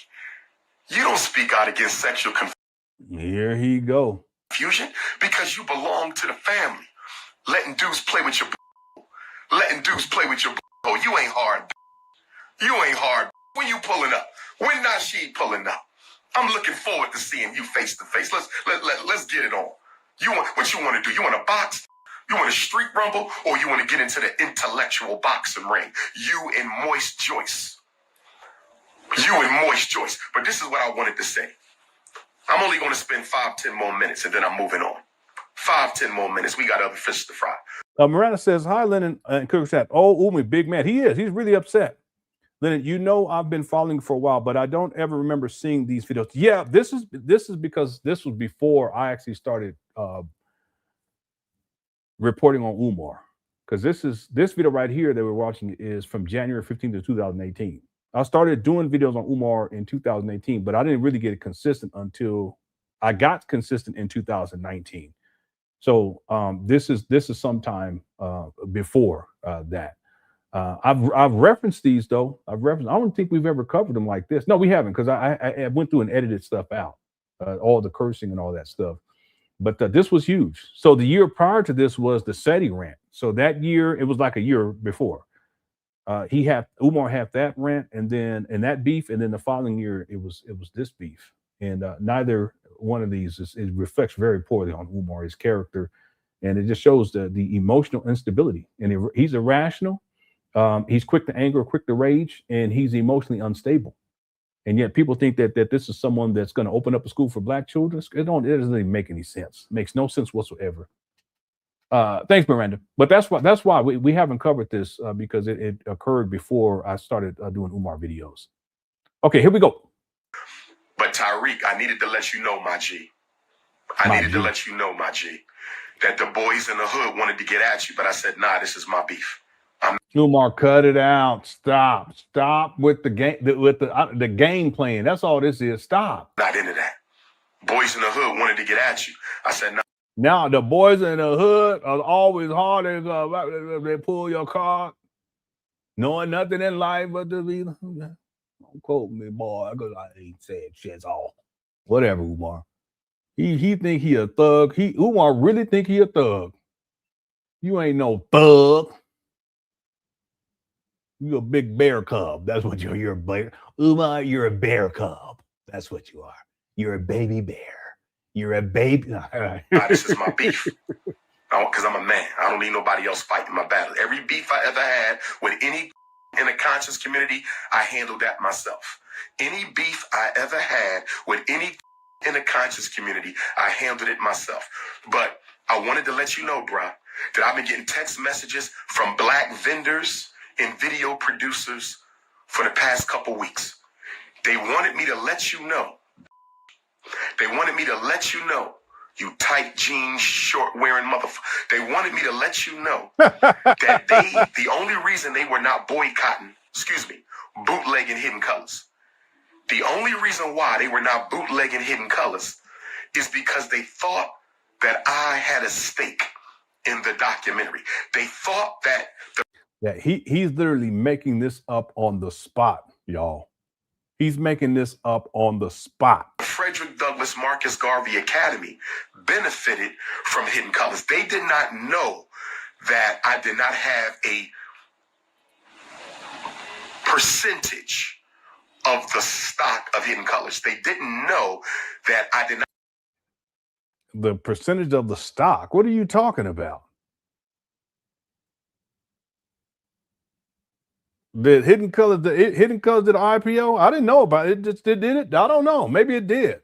You don't speak out against sexual confusion. Here he go. Confusion because you belong to the family. Letting dudes play with your letting dudes play with your oh, you ain't hard. You ain't hard. When you pulling up? When Nasheed pulling up? I'm looking forward to seeing you face to face. Let's get it on. What you want to do? You want to box? You want to street rumble, or you want to get into the intellectual boxing ring? You and Moist Joyce. You and Moist Joyce. But this is what I wanted to say. I'm only going to spend 5-10 more minutes, and then I'm moving on. 5-10 more minutes. We got other fish to fry. Miranda says, "Hi, Lenon and CashApp. Oh, Umi, big man. He is. He's really upset. Lenon, you know I've been following for a while, but I don't ever remember seeing these videos. Yeah, this is because this was before I actually started reporting on Umar. Because this video right here that we're watching is from January 15th of 2018. I started doing videos on Umar in 2018, but I didn't really get it consistent until I got consistent in 2019. So this is sometime before that. I've referenced these though. I don't think we've ever covered them like this. No, we haven't, because I went through and edited stuff out, all the cursing and all that stuff. But this was huge. So the year prior to this was the SETI rant. So that year, it was like a year before. Umar had that rant, and then that beef, and then the following year it was this beef. And neither one of these it reflects very poorly on Umar, his character, and it just shows the emotional instability. And he's irrational. He's quick to anger, quick to rage, and he's emotionally unstable. And yet people think that this is someone that's going to open up a school for black children. It doesn't even make any sense. It makes no sense whatsoever. Thanks, Miranda. But that's why we haven't covered this because it occurred before I started doing Umar videos. Okay, here we go. But Tariq, I needed to let you know, my G. I needed to let you know, my G, that the boys in the hood wanted to get at you, but I said, nah, this is my beef. Umar, cut it out. Stop with the game, the game plan. That's all this is. Stop. Not into that. Boys in the hood wanted to get at you. I said, nah. Now the boys in the hood are always hard as they pull your card, knowing nothing in life but to be. Don't quote me, boy, because I ain't said shit all. Whatever, Umar. He think he a thug. Umar really think he a thug. You ain't no thug. You a big bear cub. That's what you're. You're a bear. Umar, you're a bear cub. That's what you are. You're a baby bear. You're a baby. Nah, this is my beef. Because I'm a man. I don't need nobody else fighting my battle. Every beef I ever had with any in the conscious community, I handled that myself. Any beef I ever had with any in the conscious community, I handled it myself. But I wanted to let you know, bruh, that I've been getting text messages from black vendors and video producers for the past couple weeks. They wanted me to let you know. They wanted me to let you know, you tight jeans, short wearing motherfucker. They wanted me to let you know that the only reason they were not boycotting, bootlegging Hidden Colors. The only reason why they were not bootlegging Hidden Colors is because they thought that I had a stake in the documentary. They thought that he's literally making this up on the spot, y'all. He's making this up on the spot. Frederick Douglass Marcus Garvey Academy benefited from Hidden Colors. They did not know that I did not have a percentage of the stock of Hidden Colors. They didn't know that I did not. The percentage of the stock? What are you talking about? The Hidden Colors did IPO? I didn't know about it. It did it? I don't know. Maybe it did.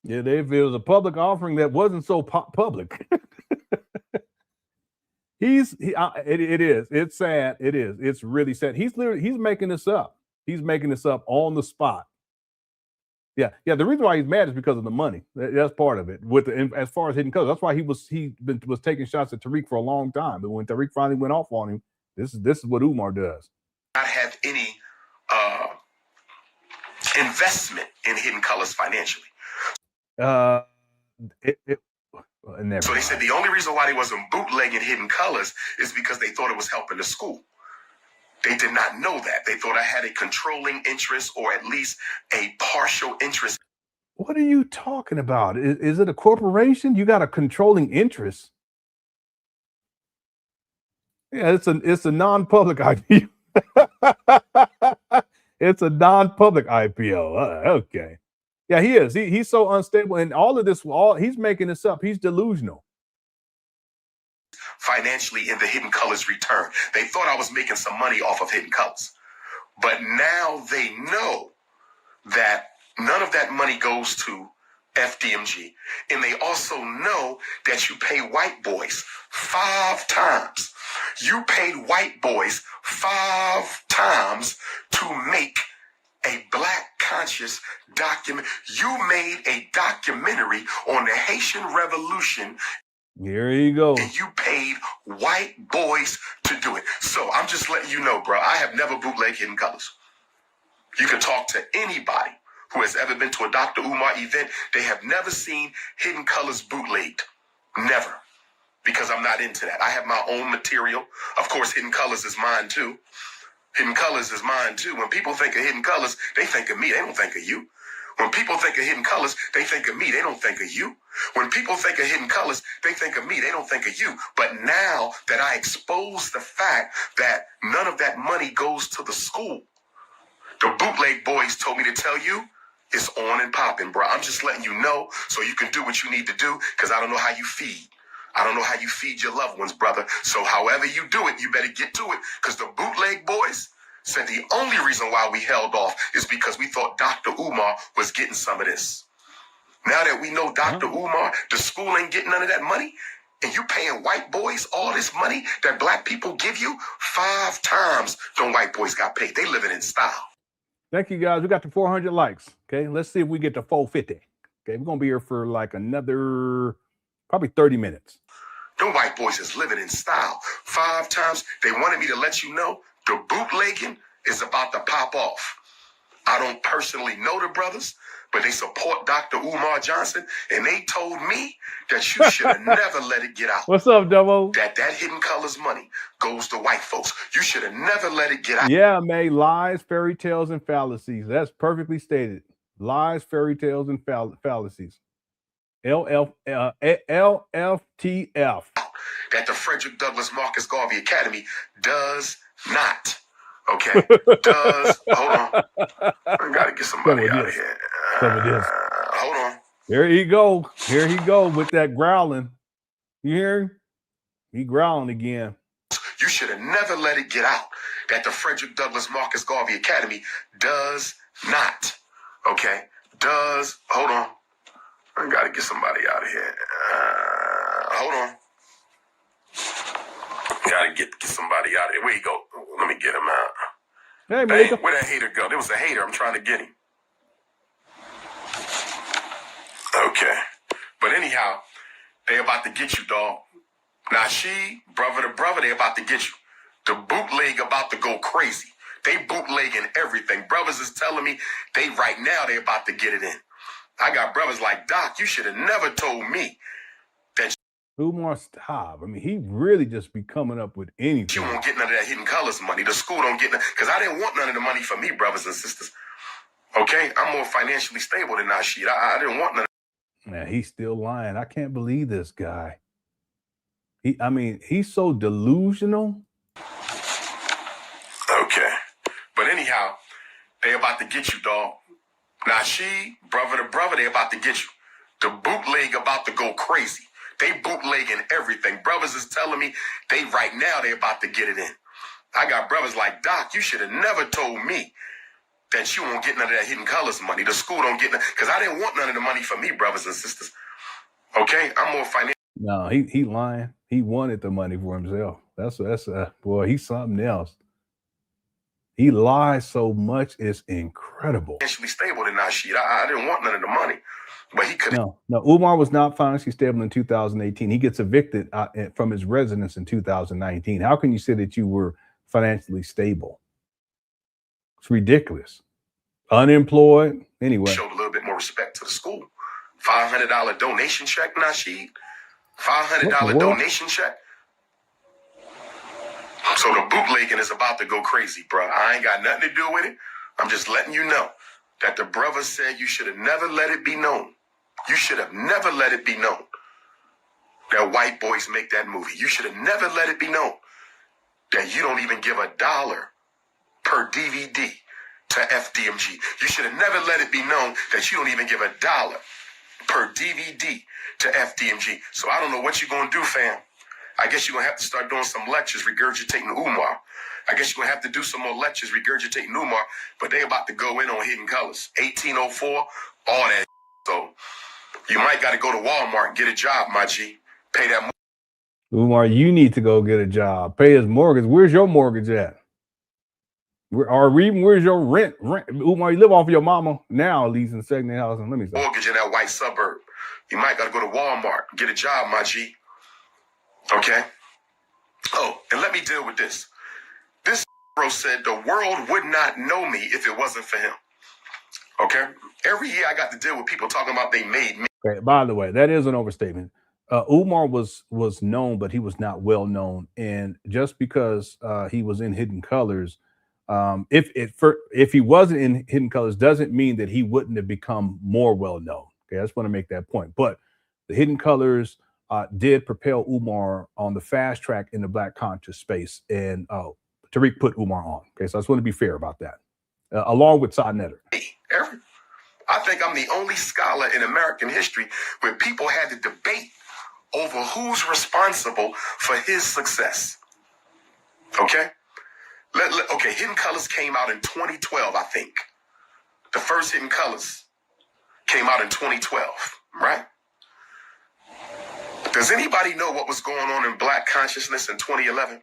Yeah, if it was a public offering that wasn't so public. It is. It's sad. It is. It's really sad. He's making this up. He's making this up on the spot. Yeah. The reason why he's mad is because of the money. That's part of it. As far as Hidden Colors, that's why he was taking shots at Tariq for a long time. But when Tariq finally went off on him, this is what Umar does. Not have any investment in Hidden Colors financially. So they said the only reason why they wasn't bootlegging Hidden Colors is because they thought it was helping the school. They did not know that. They thought I had a controlling interest or at least a partial interest. What are you talking about? Is it a corporation? You got a controlling interest? Yeah, it's a non-public IPO. It's a non-public IPO. Okay. Yeah, he is. He's so unstable. And all of this, he's making this up. He's delusional. Financially in the Hidden Colors return. They thought I was making some money off of Hidden Colors. But now they know that none of that money goes to FDMG. And they also know that you pay white boys 5 times. You paid white boys 5 times to make a black conscious document. You made a documentary on the Haitian Revolution. Here you go. And you paid white boys to do it. So I'm just letting you know, bro, I have never bootlegged Hidden Colors. You can talk to anybody who has ever been to a Dr. Umar event. They have never seen Hidden Colors bootlegged. Never. Because I'm not into that. I have my own material. Of course, Hidden Colors is mine too. Hidden Colors is mine too. When people think of Hidden Colors, they think of me. They don't think of you. When people think of Hidden Colors, they think of me. They don't think of you. When people think of Hidden Colors, they think of me. They don't think of you. But now that I expose the fact that none of that money goes to the school, the bootleg boys told me to tell you, it's on and popping, bro. I'm just letting you know so you can do what you need to do because I don't know how you feed. I don't know how you feed your loved ones, brother. So however you do it, you better get to it because the bootleg boys said the only reason why we held off is because we thought Dr. Umar was getting some of this. Now that we know Dr. Umar, the school ain't getting none of that money, and you paying white boys all this money that black people give you, 5 times them white boys got paid. They living in style. Thank you, guys. We got to 400 likes. Okay, let's see if we get to 450. Okay, we're gonna be here for like another probably 30 minutes. Them white boys is living in style. 5 times. They wanted me to let you know the bootlegging is about to pop off. I don't personally know the brothers, but they support Dr. Umar Johnson, and they told me that you should have never let it get out. What's up, Double? That hidden colors money goes to white folks. You should have never let it get out. Yeah, May, lies, fairy tales, and fallacies. That's perfectly stated. Lies, fairy tales, and fallacies. LFTF. That the Frederick Douglass Marcus Garvey Academy does not. Okay, does. Hold on. I gotta get somebody out of here. Hold on. Here he go. Here he go with that growling. You hear him? He growling again. You should have never let it get out that the Frederick Douglass Marcus Garvey Academy does not. Okay, does. Hold on. I gotta get somebody out of here. Hold on. Gotta get somebody out of here. Where you go? Let me get him out. Hey, man. Where that hater go? There was a hater. I'm trying to get him. Okay. But anyhow, they about to get you, dog. Nasheed, brother to brother, they about to get you. The bootleg about to go crazy. They bootlegging everything. Brothers is telling me they right now they about to get it in. I got brothers like, Doc, you should have never told me that Umar, stop. I mean, he really just be coming up with anything. you won't get none of that hidden colors money. The school don't get none, because I didn't want none of the money for me, brothers and sisters. Okay? I'm more financially stable than Nasheed. I didn't want none of Man, he's still lying. I can't believe this guy. He's so delusional. Okay. But anyhow, they about to get you, dog. Nasheed, brother to brother, they about to get you. The bootleg about to go crazy. They bootlegging everything. Brothers is telling me they right now they about to get it in. I got brothers like, Doc, you should have never told me that you won't get none of that hidden colors money. The school don't get none, because I didn't want none of the money for me, brothers and sisters. Okay? I'm more financial. No, he lying. He wanted the money for himself. That's boy, he's something else. He lies so much, it's incredible. Financially stable than Nasheed. I didn't want none of the money. But he could. No, Umar was not financially stable in 2018. He gets evicted from his residence in 2019. How can you say that you were financially stable? It's ridiculous. Unemployed. Anyway. Showed a little bit more respect to the school. $500 donation check, Nasheed. $500 donation check. So the bootlegging is about to go crazy, bro. I ain't got nothing to do with it. I'm just letting you know that the brother said you should have never let it be known. You should have never let it be known that white boys make that movie. You should have never let it be known that you don't even give $1 per DVD to FDMG. You should have never let it be known that you don't even give $1 per DVD to FDMG. So I don't know what you're going to do, fam. I guess you're going to have to start doing some lectures regurgitating Umar. I guess you're going to have to do some more lectures regurgitating Umar, but they about to go in on hidden colors. 1804, all that. So you might got to go to Walmart and get a job, my G. Pay that. Umar, you need to go get a job. Pay his mortgage. Where's your mortgage at? Where's your rent? Umar, you live off of your mama now, at least in second housing. Let me say. Mortgage in that white suburb. You might got to go to Walmart and get a job, my G. Okay? Oh, and let me deal with this. This bro said the world would not know me if it wasn't for him. Okay? Every year I got to deal with people talking about they made me. Okay, by the way, that is an overstatement. Umar was known, but he was not well known. And just because he was in Hidden Colors, if he wasn't in Hidden Colors, doesn't mean that he wouldn't have become more well known. Okay, I just want to make that point. But the Hidden Colors did propel Umar on the fast track in the Black conscious space, and Tariq put Umar on. Okay, so I just want to be fair about that, along with Saad Netter. I think I'm the only scholar in American history where people had to debate over who's responsible for his success. Okay? Okay, Hidden Colors came out in 2012, I think. The first Hidden Colors came out in 2012, right? Does anybody know what was going on in black consciousness in 2011?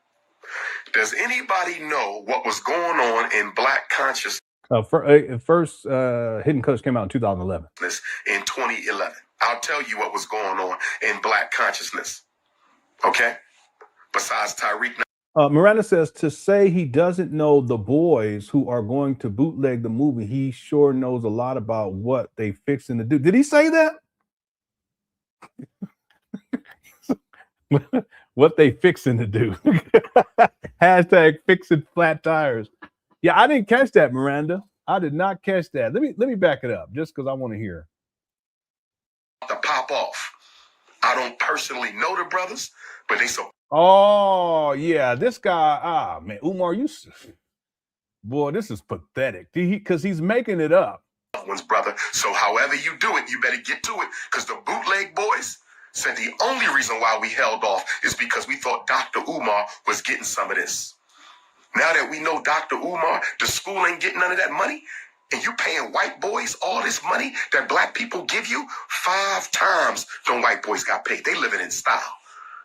Does anybody know what was going on in black consciousness First, Hidden Colors came out in 2011. in 2011? I'll tell you what was going on in black consciousness. Okay? Besides Tariq. Miranda says to say he doesn't know the boys who are going to bootleg the movie, he sure knows a lot about what they fixing to do. Did he say that? What they fixing to do? Hashtag fixing flat tires. Yeah, I didn't catch that, Miranda. I did not catch that. Let me back it up just because I want to hear. To pop off. I don't personally know the brothers, but they so. Oh yeah, this guy. Man, Umar, boy, this is pathetic. Because he's making it up. One's brother. So however you do it, you better get to it. Because the bootleg boys said the only reason why we held off is because we thought Dr. Umar was getting some of this. Now that we know Dr. Umar, the school ain't getting none of that money, and you paying white boys all this money that black people give you, 5 times them white boys got paid. They living in style.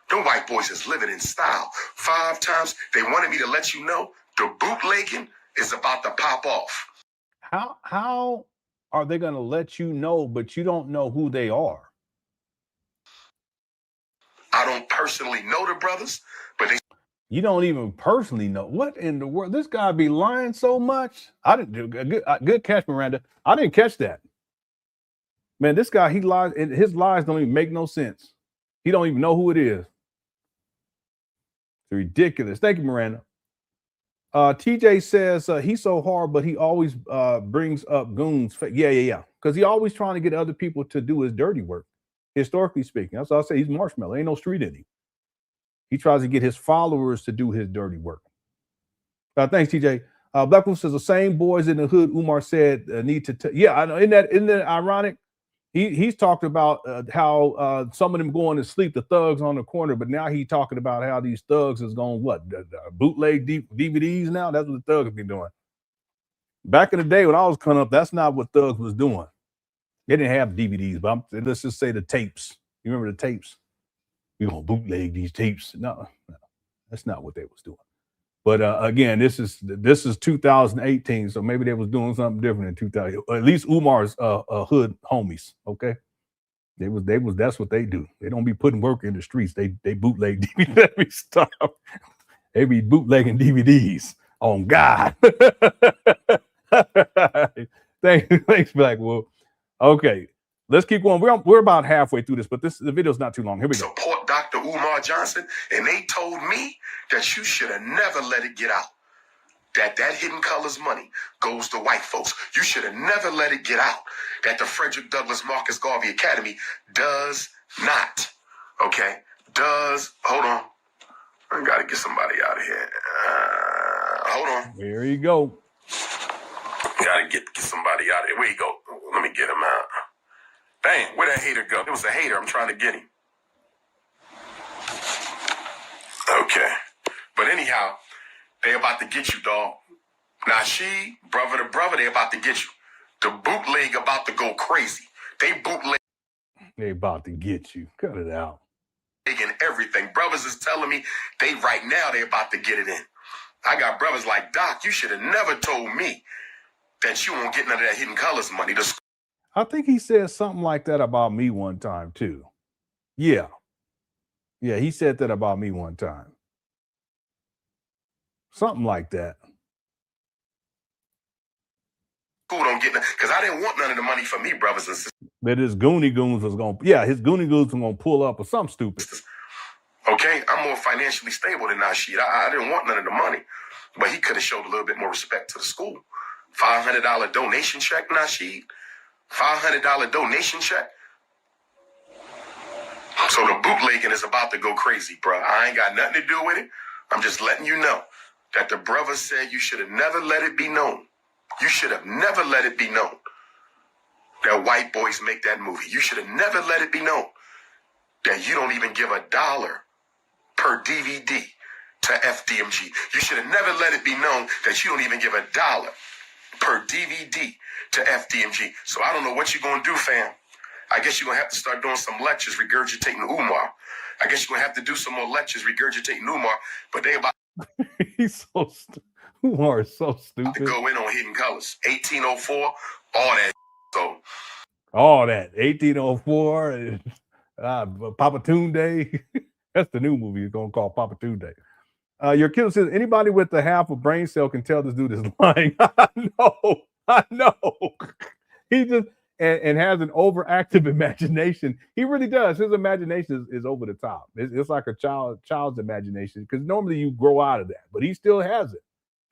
Them white boys is living in style. 5 times. They wanted me to let you know the bootlegging is about to pop off. How are they going to let you know, but you don't know who they are? I don't personally know the brothers, but they. You don't even personally know. What in the world? This guy be lying so much. I didn't do good catch, Miranda. I didn't catch that. Man, this guy, he lies, and his lies don't even make no sense. He don't even know who it is. It's ridiculous. Thank you, Miranda. TJ says he's so hard, but he always brings up goons. Yeah. Because he always trying to get other people to do his dirty work. Historically speaking, that's why I say he's marshmallow. Ain't no street in him. He tries to get his followers to do his dirty work. Thanks, TJ. Black Wolf says the same boys in the hood Umar said need to. Yeah, I know. Isn't that ironic? He's talked about how some of them going to sleep, the thugs on the corner, but now he's talking about how these thugs is going bootleg DVDs now. That's what the thugs have been doing. Back in the day when I was coming up, that's not what thugs was doing. They didn't have DVDs, but let's just say the tapes. You remember the tapes? We're gonna bootleg these tapes. No, that's not what they was doing. But again, this is 2018, so maybe they was doing something different in 2000. At least Umar's hood homies. Okay, that's what they do. They don't be putting work in the streets. They bootleg DVD stuff. They be bootlegging DVDs on God. Thanks, Black Wolf. Okay. Let's keep going. We're about halfway through this, but the video's not too long. Here we go. Support Dr. Umar Johnson, and they told me that you should have never let it get out. That Hidden Colors money goes to white folks. You should have never let it get out. That the Frederick Douglass Marcus Garvey Academy does not. Okay? Hold on. I got to get somebody out of here. Hold on. There you go. Got to get somebody out of here. Where you go? Let me get him out. Dang, where'd that hater go? It was a hater. I'm trying to get him. Okay. But anyhow, they about to get you, dog. Nasheed, brother to brother, they about to get you. The bootleg about to go crazy. They bootleg. They about to get you. Cut it out. And everything. Brothers is telling me they right now they about to get it in. I got brothers like, Doc, you should have never told me that you won't get none of that Hidden Colors money. I think he said something like that about me one time too. Yeah, he said that about me one time. Something like that. Who don't get none? Because I didn't want none of the money for me, brothers and sisters. That his Goonie Goons was going. Yeah, his Goonie Goons was going to pull up or something stupid. Okay, I'm more financially stable than Nasheed. I didn't want none of the money, but he could have showed a little bit more respect to the school. $500 donation check, Nasheed. $500 donation check. So the bootlegging is about to go crazy, bro. I ain't got nothing to do with it. I'm just letting you know that the brother said you should have never let it be known. You should have never let it be known that white boys make that movie. You should have never let it be known that you don't even give $1 per DVD to FDMG. You should have never let it be known that you don't even give $1 per DVD to FDMG. So I don't know what you're going to do, fam. I guess you're going to have to start doing some lectures regurgitating Umar. I guess you're going to have to do some more lectures regurgitating Umar, but they about He's so stupid. Umar is so stupid. to go in on Hidden Colors. 1804, all that. So all that 1804 and Papa Tunde. That's the new movie. It's gonna call Papa Tunde. Your kid says anybody with a half a brain cell can tell this dude is lying. I know. He just and has an overactive imagination. He really does. His imagination is over the top. It's like a child's imagination, because normally you grow out of that, but he still has it,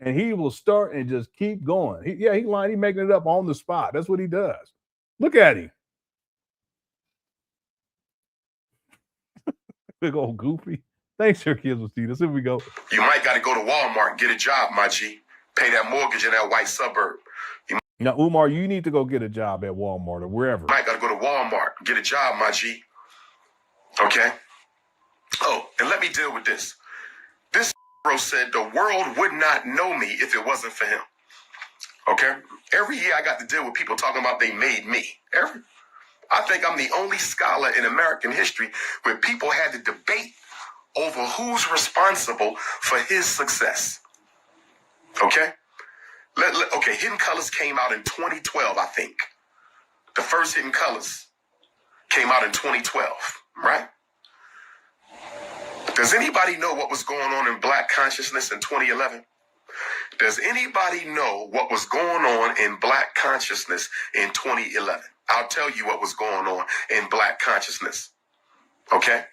and he will start and just keep going. He lying. He's making it up on the spot. That's what he does. Look at him. Big old goofy. Thanks, your kids will see this. Here we go. You might got to go to Walmart and get a job, my G. Pay that mortgage in that white suburb. Now, Umar, you need to go get a job at Walmart or wherever. You might got to go to Walmart and get a job, my G. Okay? Oh, and let me deal with this. This bro said the world would not know me if it wasn't for him. Okay? Every year I got to deal with people talking about they made me. I think I'm the only scholar in American history where people had to debate over who's responsible for his success. Okay? Okay, Hidden Colors came out in 2012, I think. The first Hidden Colors came out in 2012, right? Does anybody know what was going on in Black consciousness in 2011? Does anybody know what was going on in Black consciousness in 2011? I'll tell you what was going on in Black consciousness. Okay?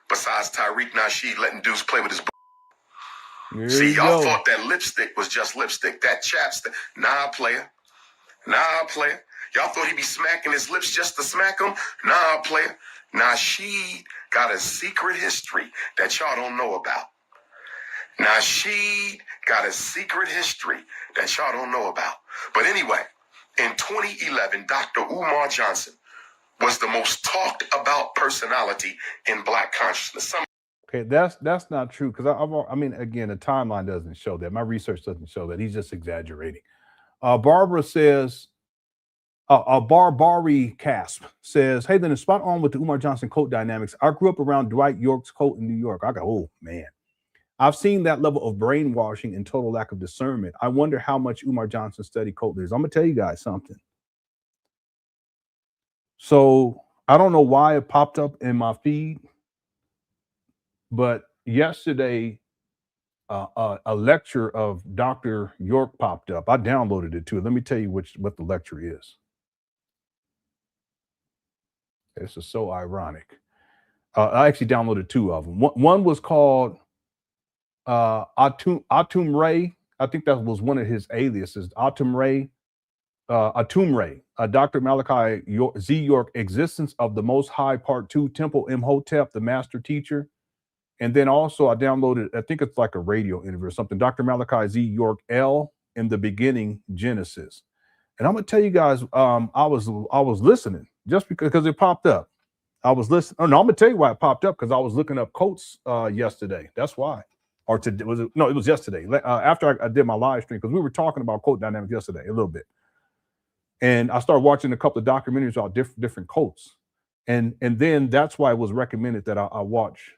Besides Tariq Nasheed letting dudes play with his See, y'all thought that lipstick was just lipstick. That chapstick. Nah, player. Y'all thought he'd be smacking his lips just to smack them? Nah, player. Nasheed got a secret history that y'all don't know about. Nasheed got a secret history that y'all don't know about. But anyway, in 2011, Dr. Umar Johnson was the most talked about personality in Black consciousness. Okay, that's not true, because I mean, again, the timeline doesn't show that. My research doesn't show that. He's just exaggerating. Barbara says, Barbari Casp says, hey, then spot on with the Umar Johnson coat dynamics. I grew up around Dwight York's coat in New York. I go, oh, man. I've seen that level of brainwashing and total lack of discernment. I wonder how much Umar Johnson studied coat leaders. I'm going to tell you guys something. So I don't know why it popped up in my feed, but yesterday, a lecture of Dr. York popped up. I downloaded it too. Let me tell you what the lecture is. This is so ironic. I actually downloaded two of them. One was called Atum Ray. I think that was one of his aliases. Atum Ray. Dr. Malachi Z. York, Existence of the Most High, Part 2, Temple Imhotep, the Master Teacher. And then also I downloaded, I think it's like a radio interview or something, Dr. Malachi Z. York, L, in the Beginning, Genesis. And I'm going to tell you guys, I was listening just because it popped up. I was listening. Oh, no, I'm going to tell you why it popped up, because I was looking up quotes yesterday. That's why. Or today, it was yesterday. After I did my live stream, because we were talking about quote dynamics yesterday a little bit. And I started watching a couple of documentaries about different quotes. And then that's why it was recommended that I watch.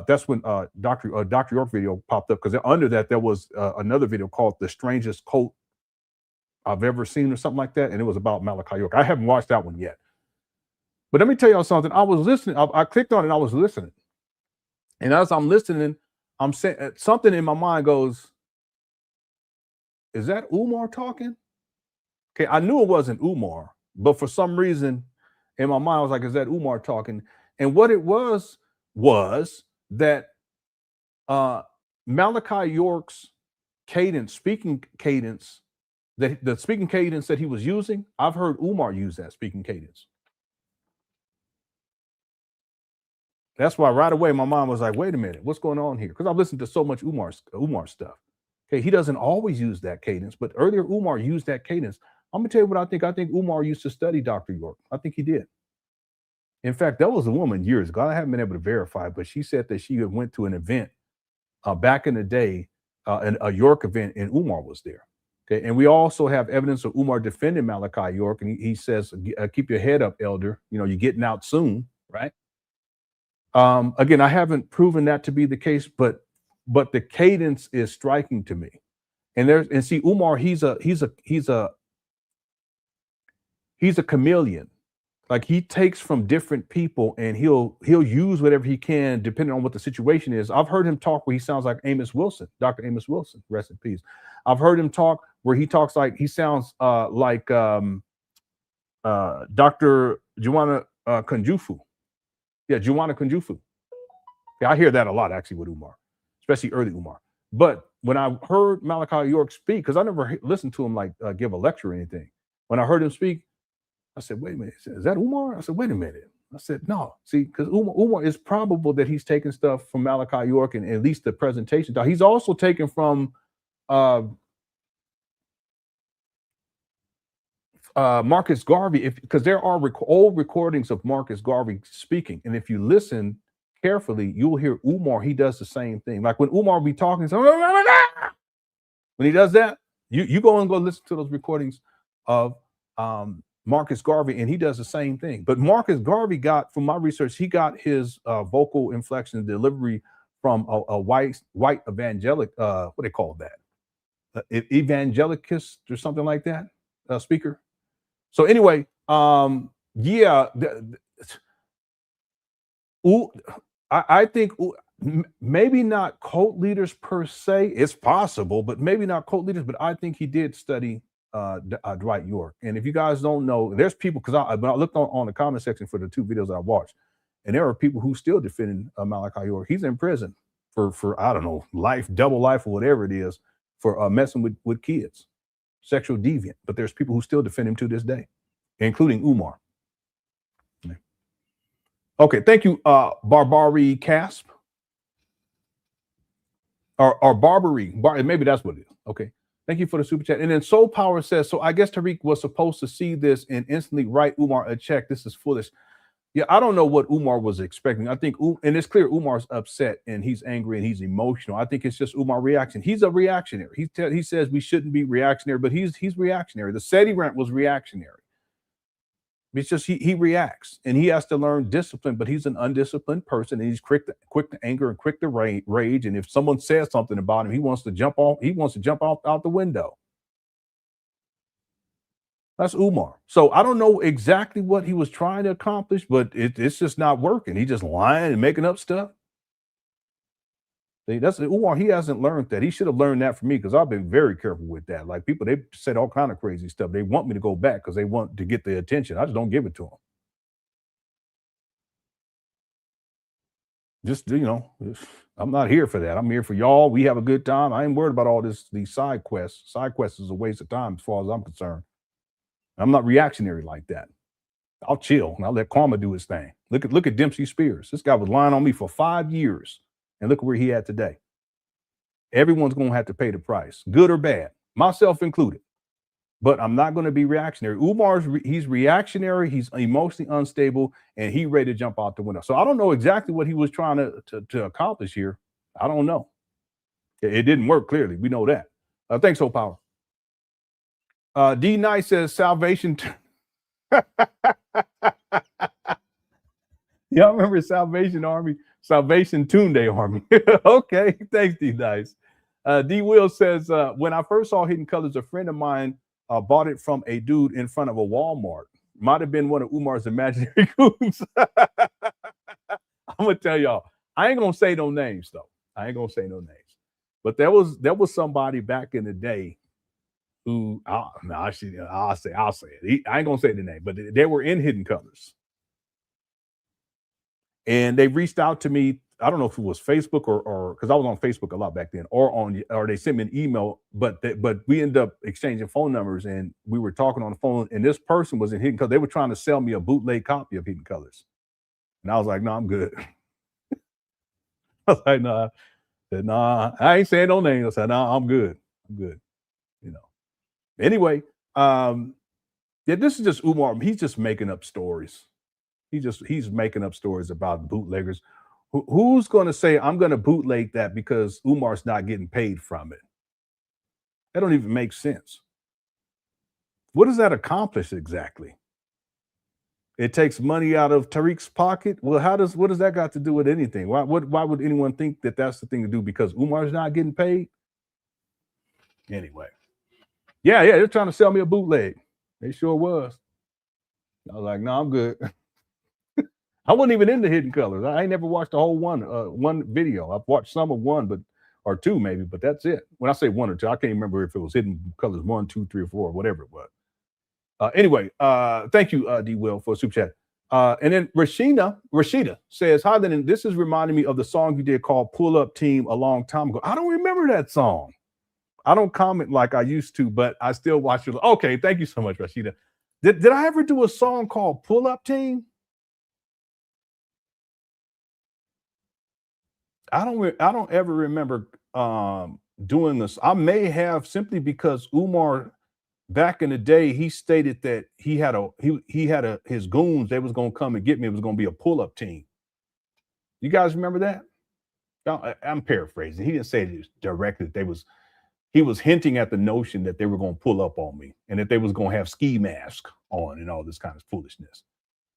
That's when Dr. York video popped up, because under that there was another video called The Strangest Quote I've Ever Seen or something like that. And it was about Malachi York. I haven't watched that one yet. But let me tell y'all something. I was listening. I clicked on it and I was listening. And as I'm listening, I'm saying something in my mind goes, is that Umar talking? Okay, I knew it wasn't Umar, but for some reason in my mind, I was like, is that Umar talking? And what it was that Malachi York's cadence, speaking cadence, the speaking cadence that he was using, I've heard Umar use that speaking cadence. That's why right away my mind was like, wait a minute, what's going on here? Because I've listened to so much Umar stuff. Okay, he doesn't always use that cadence, but earlier Umar used that cadence. I'm gonna tell you what I think. I think Umar used to study Dr. York. I think he did. In fact, that was a woman years ago. I haven't been able to verify, but she said that she went to an event back in the day, a York event, and Umar was there. Okay, and we also have evidence of Umar defending Malachi York, and he says, "Keep your head up, elder. You know, you're getting out soon, right?" Again, I haven't proven that to be the case, but the cadence is striking to me. And see, Umar, he's a chameleon. Like, he takes from different people and he'll use whatever he can depending on what the situation is. I've heard him talk where he sounds like Amos Wilson, Dr. Amos Wilson, rest in peace. I've heard him talk where he talks like he sounds like Dr. Juana Kunjufu. Yeah, Juana Kunjufu. Yeah, I hear that a lot actually with Umar, especially early Umar. But when I heard Malachi York speak, because I never listened to him like give a lecture or anything. When I heard him speak, I said, wait a minute, is that Umar? I said, wait a minute. I said, no. See, because Umar is probable that he's taking stuff from Malachi York and at least the presentation. Now, he's also taken from Marcus Garvey, because there are old recordings of Marcus Garvey speaking. And if you listen carefully, you'll hear Umar, he does the same thing. Like when Umar be talking, when he does that, you go listen to those recordings of Marcus Garvey, and he does the same thing. But Marcus Garvey got, from my research, he got his vocal inflection and delivery from a white evangelic, what they call that? Evangelicist or something like that, speaker. So anyway, yeah, I think maybe not cult leaders per se. It's possible, but maybe not cult leaders. But I think he did study Dwight York. And if you guys don't know, there's people, because I looked on the comment section for the 2 videos I watched, and there are people who still defending Malachi York. He's in prison for I don't know, life, double life, or whatever it is, for messing with kids, sexual deviant. But there's people who still defend him to this day, including Umar. Okay, thank you, Barbari Casp. Or Barbary, maybe that's what it is. Okay. Thank you for the super chat. And then Soul Power says, so I guess Tariq was supposed to see this and instantly write Umar a check. This is foolish. Yeah, I don't know what Umar was expecting. I think, and it's clear Umar's upset and he's angry and he's emotional. I think it's just Umar reaction. He's a reactionary. He says we shouldn't be reactionary, but he's reactionary. The SETI rant was reactionary. It's just he reacts and he has to learn discipline, but he's an undisciplined person and he's quick to anger and quick to rage. And if someone says something about him, he wants to jump off. He wants to jump out the window. That's Umar. So I don't know exactly what he was trying to accomplish, but it's just not working. He's just lying and making up stuff. That's Umar. He hasn't learned that. He should have learned that from me, because I've been very careful with that. Like, people, they said all kind of crazy stuff. They want me to go back because they want to get the attention. I just don't give it to them. Just, I'm not here for that. I'm here for y'all. We have a good time. I ain't worried about all these side quests. Side quests is a waste of time as far as I'm concerned. I'm not reactionary like that. I'll chill and I'll let karma do his thing. Look at Dempsey Spears. This guy was lying on me for 5 years. And look where he at today. Everyone's going to have to pay the price, good or bad, myself included. But I'm not going to be reactionary. He's reactionary. He's emotionally unstable, and he ready to jump out the window. So I don't know exactly what he was trying to accomplish here. I don't know. It didn't work, clearly. We know that. Thanks, Hope Power. D Nice says salvation. Y'all remember Salvation Army? Salvation Tunde Army. Okay, thanks, D Nice. D Will says, when I first saw Hidden Colors, a friend of mine bought it from a dude in front of a Walmart. Might have been one of Umar's imaginary goons. I'm gonna tell y'all, I ain't gonna say no names though. I ain't gonna say no names. But there was somebody back in the day who I'll say it. I ain't gonna say the name, but they were in Hidden Colors. And they reached out to me. I don't know if it was Facebook or because I was on Facebook a lot back then, or they sent me an email. But we ended up exchanging phone numbers, and we were talking on the phone. And this person was in Hidden Colors. They were trying to sell me a bootleg copy of Hidden Colors, and I was like, "No, I'm good." I was like, "Nah, I ain't saying no names." I said, "No, I'm good. I'm good." Anyway, yeah, this is just Umar. He's just making up stories. He's making up stories about bootleggers. Who's going to say I'm going to bootleg that because Umar's not getting paid from it? That don't even make sense. What does that accomplish exactly? It takes money out of Tariq's pocket. Well, what does that got to do with anything? Why would anyone think that that's the thing to do because Umar's not getting paid? Anyway, yeah, they're trying to sell me a bootleg. They sure was. I was like, no, I'm good. I wasn't even into Hidden Colors. I ain't never watched the whole one video. I've watched some of one, or two maybe, but that's it. When I say one or two, I can't remember if it was Hidden Colors 1, 2, 3, or 4, whatever it was. Anyway, thank you, D. Will, for a super chat. And then Rashida says, hi, Lenon. This is reminding me of the song you did called Pull Up Team a long time ago. I don't remember that song. I don't comment like I used to, but I still watch it. Okay, thank you so much, Rashida. Did I ever do a song called Pull Up Team? I don't ever remember doing this. I may have, simply because Umar back in the day, he stated that he had his goons, they was gonna come and get me. It was gonna be a pull-up team. You guys remember that? I'm paraphrasing. He didn't say it directly. He was hinting at the notion that they were gonna pull up on me and that they was gonna have ski masks on and all this kind of foolishness.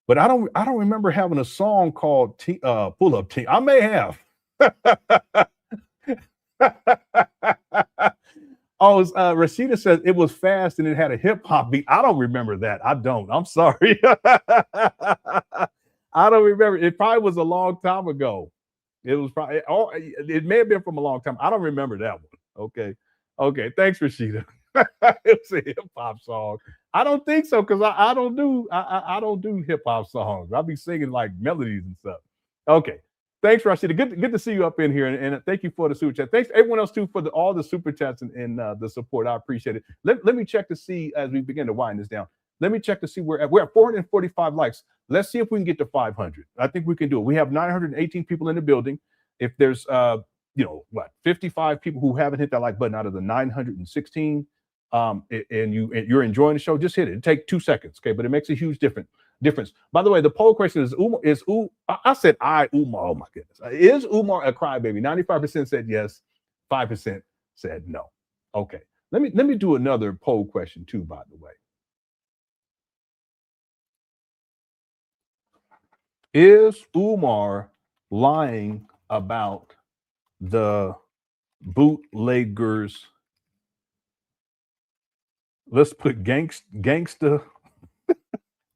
But I don't remember having a song called Pull Up Team. I may have. Rashida says it was fast and it had a hip hop beat. I don't remember that. I don't. I'm sorry. I don't remember. It probably was a long time ago. It was probably, or it may have been from a long time. I don't remember that one. Okay. Thanks, Rashida. It's a hip hop song. I don't think so, because I don't do hip hop songs. I'll be singing like melodies and stuff. Okay. Thanks, Rashida. Good to see you up in here, and thank you for the super chat. Thanks everyone else too for all the super chats and the support. I appreciate it. Let me check to see as we begin to wind this down. Let me check to see we're at 445 likes. Let's see if we can get to 500. I think we can do it. We have 918 people in the building. If there's 55 people who haven't hit that like button out of the 916, and you're enjoying the show, just hit it. It takes 2 seconds, okay? But it makes a huge difference. By the way, the poll question is Umar. I said Umar. Oh my goodness, is Umar a crybaby? 95% said yes, 5% said no. Okay, let me do another poll question too. By the way, is Umar lying about the bootleggers? Let's put gangsta.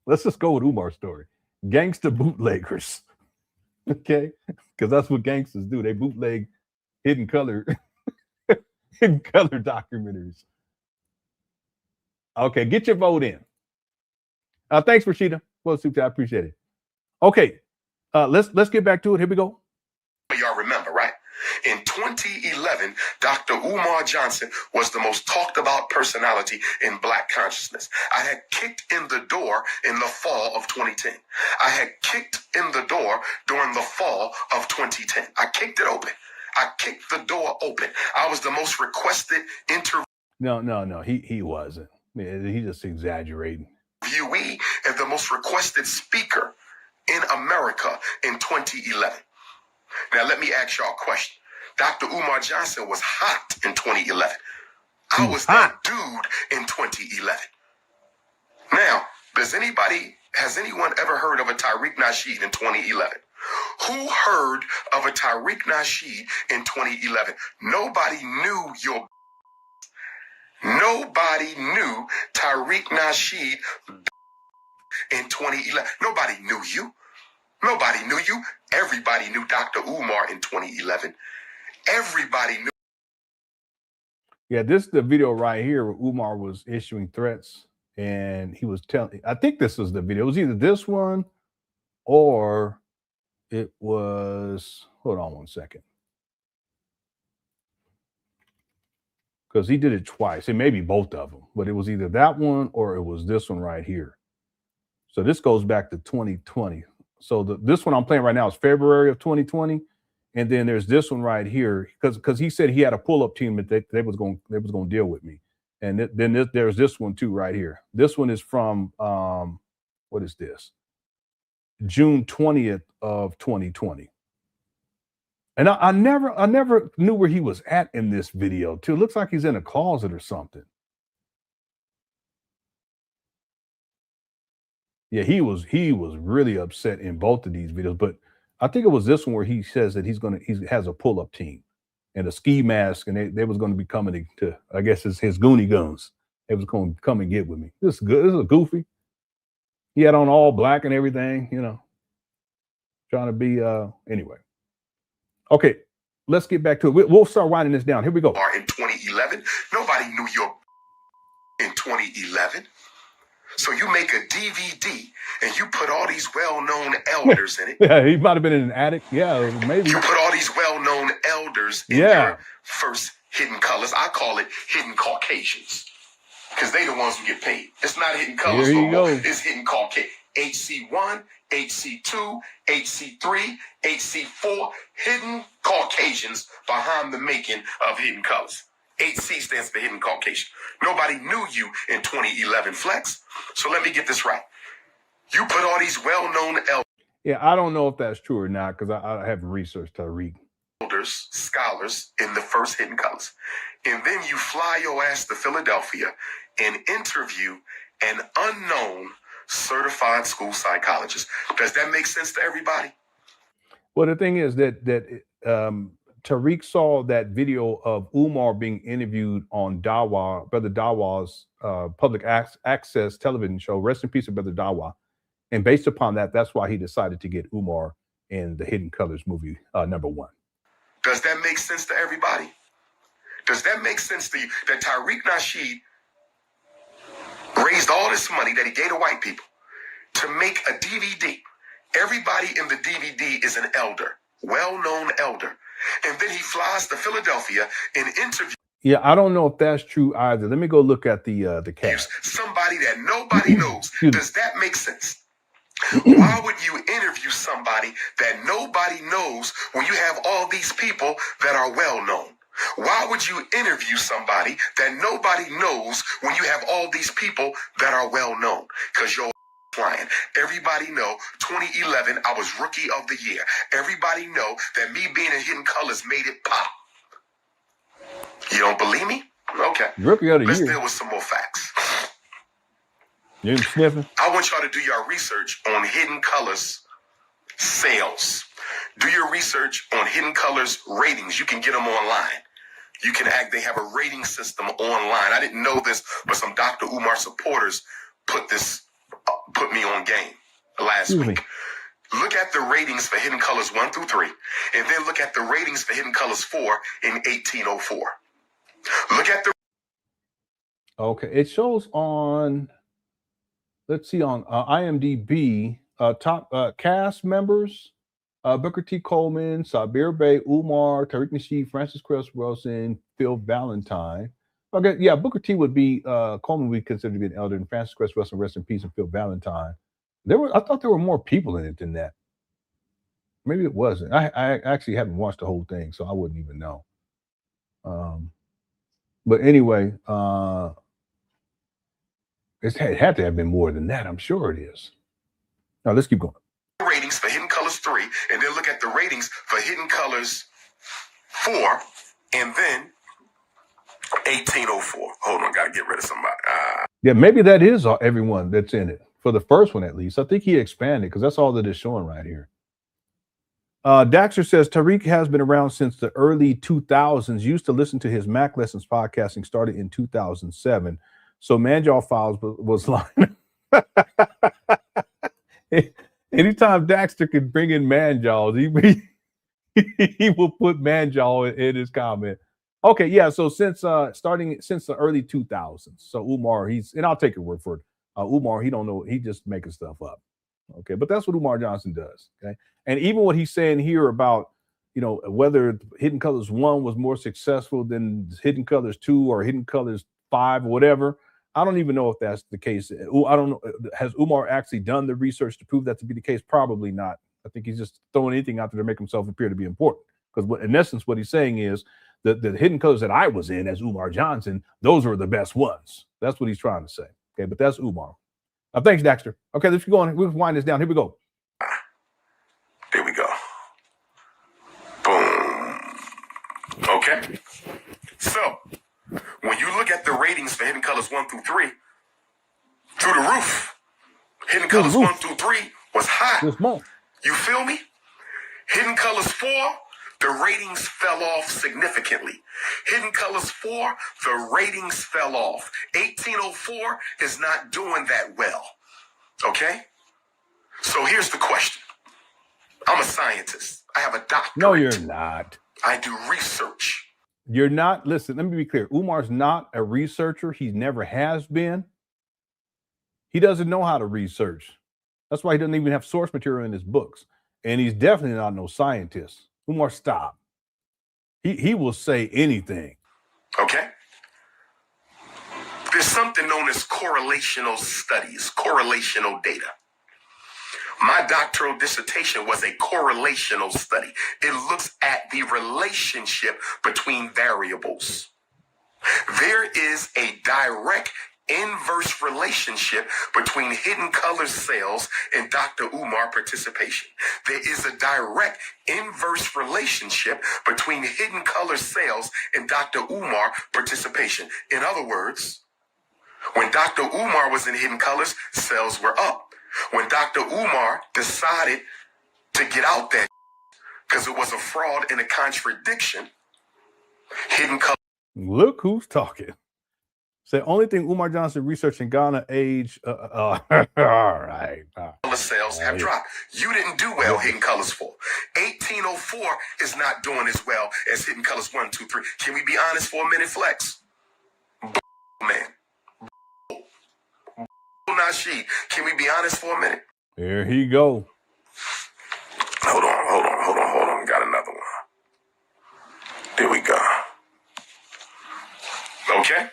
Let's just go with Umar's story. Gangster bootleggers. Okay? Because that's what gangsters do. They bootleg hidden color documentaries. Okay, get your vote in. Thanks, Rashida. Well, super, I appreciate it. Okay, let's get back to it. Here we go. Y'all remember, right? In 2011, Dr. Umar Johnson was the most talked about personality in Black consciousness. I had kicked in the door in the fall of 2010. I had kicked in the door during the fall of 2010. I kicked it open. I kicked the door open. I was the most requested interview. No, he wasn't. He just exaggerating. Viewee and the most requested speaker in America in 2011. Now, let me ask y'all a question. Dr. Umar Johnson was hot in 2011. I was that dude in 2011. Now, has anyone ever heard of a Tariq Nasheed in 2011? Who heard of a Tariq Nasheed in 2011? Nobody knew Nobody knew Tariq Nasheed in 2011. Nobody knew you. Nobody knew you. Everybody knew Dr. Umar in 2011. Everybody knew. Yeah, this is the video right here where Umar was issuing threats, and he was telling, I think this was the video. It was either this one or it was, hold on one second. Because he did it twice. It may be both of them, but it was either that one or it was this one right here. So this goes back to 2020. So this one I'm playing right now is February of 2020, and then there's this one right here because he said he had a pull-up team that they was going to deal with me, and then there's this one too right here. This one is from what is this? June 20th of 2020. And I never knew where he was at in this video too. It looks like he's in a closet or something. Yeah, he was really upset in both of these videos, but I think it was this one where he says that he has a pull-up team and a ski mask, and they was going to be coming to I guess it's his Goonie Guns. They was going to come and get with me. This is good. This is goofy. He had on all black and everything, you know, trying to be anyway. Okay, let's get back to it. We'll start winding this down. Here we go. In 2011, nobody knew your in 2011. So you make a DVD and you put all these well-known elders in it. Yeah, he might have been in an attic. Yeah, maybe. You put all these well-known elders in your first Hidden Colors. I call it Hidden Caucasians because they the ones who get paid. It's not Hidden Colors no more. It's Hidden Caucasian. HC1, HC2, HC3, HC4, Hidden Caucasians behind the making of Hidden Colors. HC stands for Hidden Caucasian. Nobody knew you in 2011, Flex. So let me get this right. You put all these well-known elders. Yeah, I don't know if that's true or not because I haven't researched Tariq. Elders, scholars in the first Hidden Colors. And then you fly your ass to Philadelphia and interview an unknown certified school psychologist. Does that make sense to everybody? Well, the thing is that Tariq saw that video of Umar being interviewed on Dawa, Brother Dawa's public access television show. Rest in peace, Brother Dawa. And based upon that, that's why he decided to get Umar in the Hidden Colors movie #1. Does that make sense to everybody? Does that make sense to you? That Tariq Nasheed raised all this money that he gave to white people to make a DVD. Everybody in the DVD is an elder, well-known elder. And then he flies to Philadelphia and interviews. Yeah, I don't know if that's true either. Let me go look at the cast. Somebody that nobody knows. Does that make sense? Why would you interview somebody that nobody knows when you have all these people that are well-known? Why would you interview somebody that nobody knows when you have all these people that are well-known? Because you're lying. Everybody know 2011, I was Rookie of the Year. Everybody know that me being in Hidden Colors made it pop. You don't believe me? Okay. Rookie of the Let's Year. deal with some more facts. You sniffing? I want y'all to do your research on Hidden Colors sales. Do your research on Hidden Colors ratings. You can get them online. You can they have a rating system online. I didn't know this, but some Dr. Umar supporters put me on game last week. Look at the ratings for Hidden Colors 1 through 3, and then look at the ratings for Hidden Colors 4 in 1804. Look at the. Okay, it shows on. Let's see on IMDb top cast members: Booker T. Coleman, Sabir Bey, Umar, Tariq Nasheed, Francis Cress Wilson, Phil Valentine. Okay, yeah, Booker T would be Coleman would be considered to be an elder, and Francis Cress Wilson, rest in peace, and Phil Valentine. I thought there were more people in it than that. Maybe it wasn't. I actually haven't watched the whole thing, so I wouldn't even know. But anyway, it had to have been more than that. I'm sure it is. Now let's keep going. Ratings for Hidden Colors 3, and then look at the ratings for Hidden Colors 4, and then 1804. Hold on, gotta get rid of somebody. Yeah, maybe that is everyone that's in it for the first one at least. I think he expanded because that's all that is showing right here. Daxter says Tariq has been around since the early 2000s. Used to listen to his Mac Lessons podcasting, started in 2007. So Manjaw Files was lying. Anytime Daxter can bring in Manjaws, he will put Manjaw in his comment. Okay, yeah. So since the early 2000s. So Umar, and I'll take your word for it. Umar, he don't know. He just making stuff up. Okay, but that's what Umar Johnson does. Okay, and even what he's saying here about, whether Hidden Colors 1 was more successful than Hidden Colors 2 or Hidden Colors 5 or whatever. I don't even know if that's the case. I don't know. Has Umar actually done the research to prove that to be the case? Probably not. I think he's just throwing anything out there to make himself appear to be important. Because in essence, what he's saying is that the Hidden Colors that I was in as Umar Johnson, those were the best ones. That's what he's trying to say. Okay, but that's Umar. Thanks, Daxter. Okay, let's go on. We'll wind this down. Here we go. There we go. Boom. Okay? So, when you look at the ratings for Hidden Colors 1 through 3, through the roof. Hidden Colors 1 through 3 was hot. This month. You feel me? Hidden Colors 4, the ratings fell off significantly. Hidden Colors 4, the ratings fell off. 1804 is not doing that well. Okay? So here's the question. I'm a scientist. I have a doctorate. No, you're not. I do research. You're not. Listen, let me be clear. Umar's not a researcher. He never has been. He doesn't know how to research. That's why he doesn't even have source material in his books. And he's definitely not no scientist. Umar, stop. He will say anything. Okay? There's something known as correlational studies, correlational data. My doctoral dissertation was a correlational study. It looks at the relationship between variables. There is a direct inverse relationship between Hidden Colors sales and Dr. Umar participation. There is a direct inverse relationship between Hidden Colors sales and Dr. Umar participation. In other words, when Dr. Umar was in Hidden Colors, sales were up. When Dr. Umar decided to get out that because it was a fraud and a contradiction, Hidden Colors. Look who's talking. Say, only thing Umar Johnson researched in Ghana age. All right. Sales have dropped. You didn't do well, Hidden Colors 4. 1804 is not doing as well as Hidden Colors 1, 2, 3. Can we be honest for a minute, Flex? Man. Nasheed, can we be honest for a minute? Here he go. Hold on. Got another one. There we go. Okay?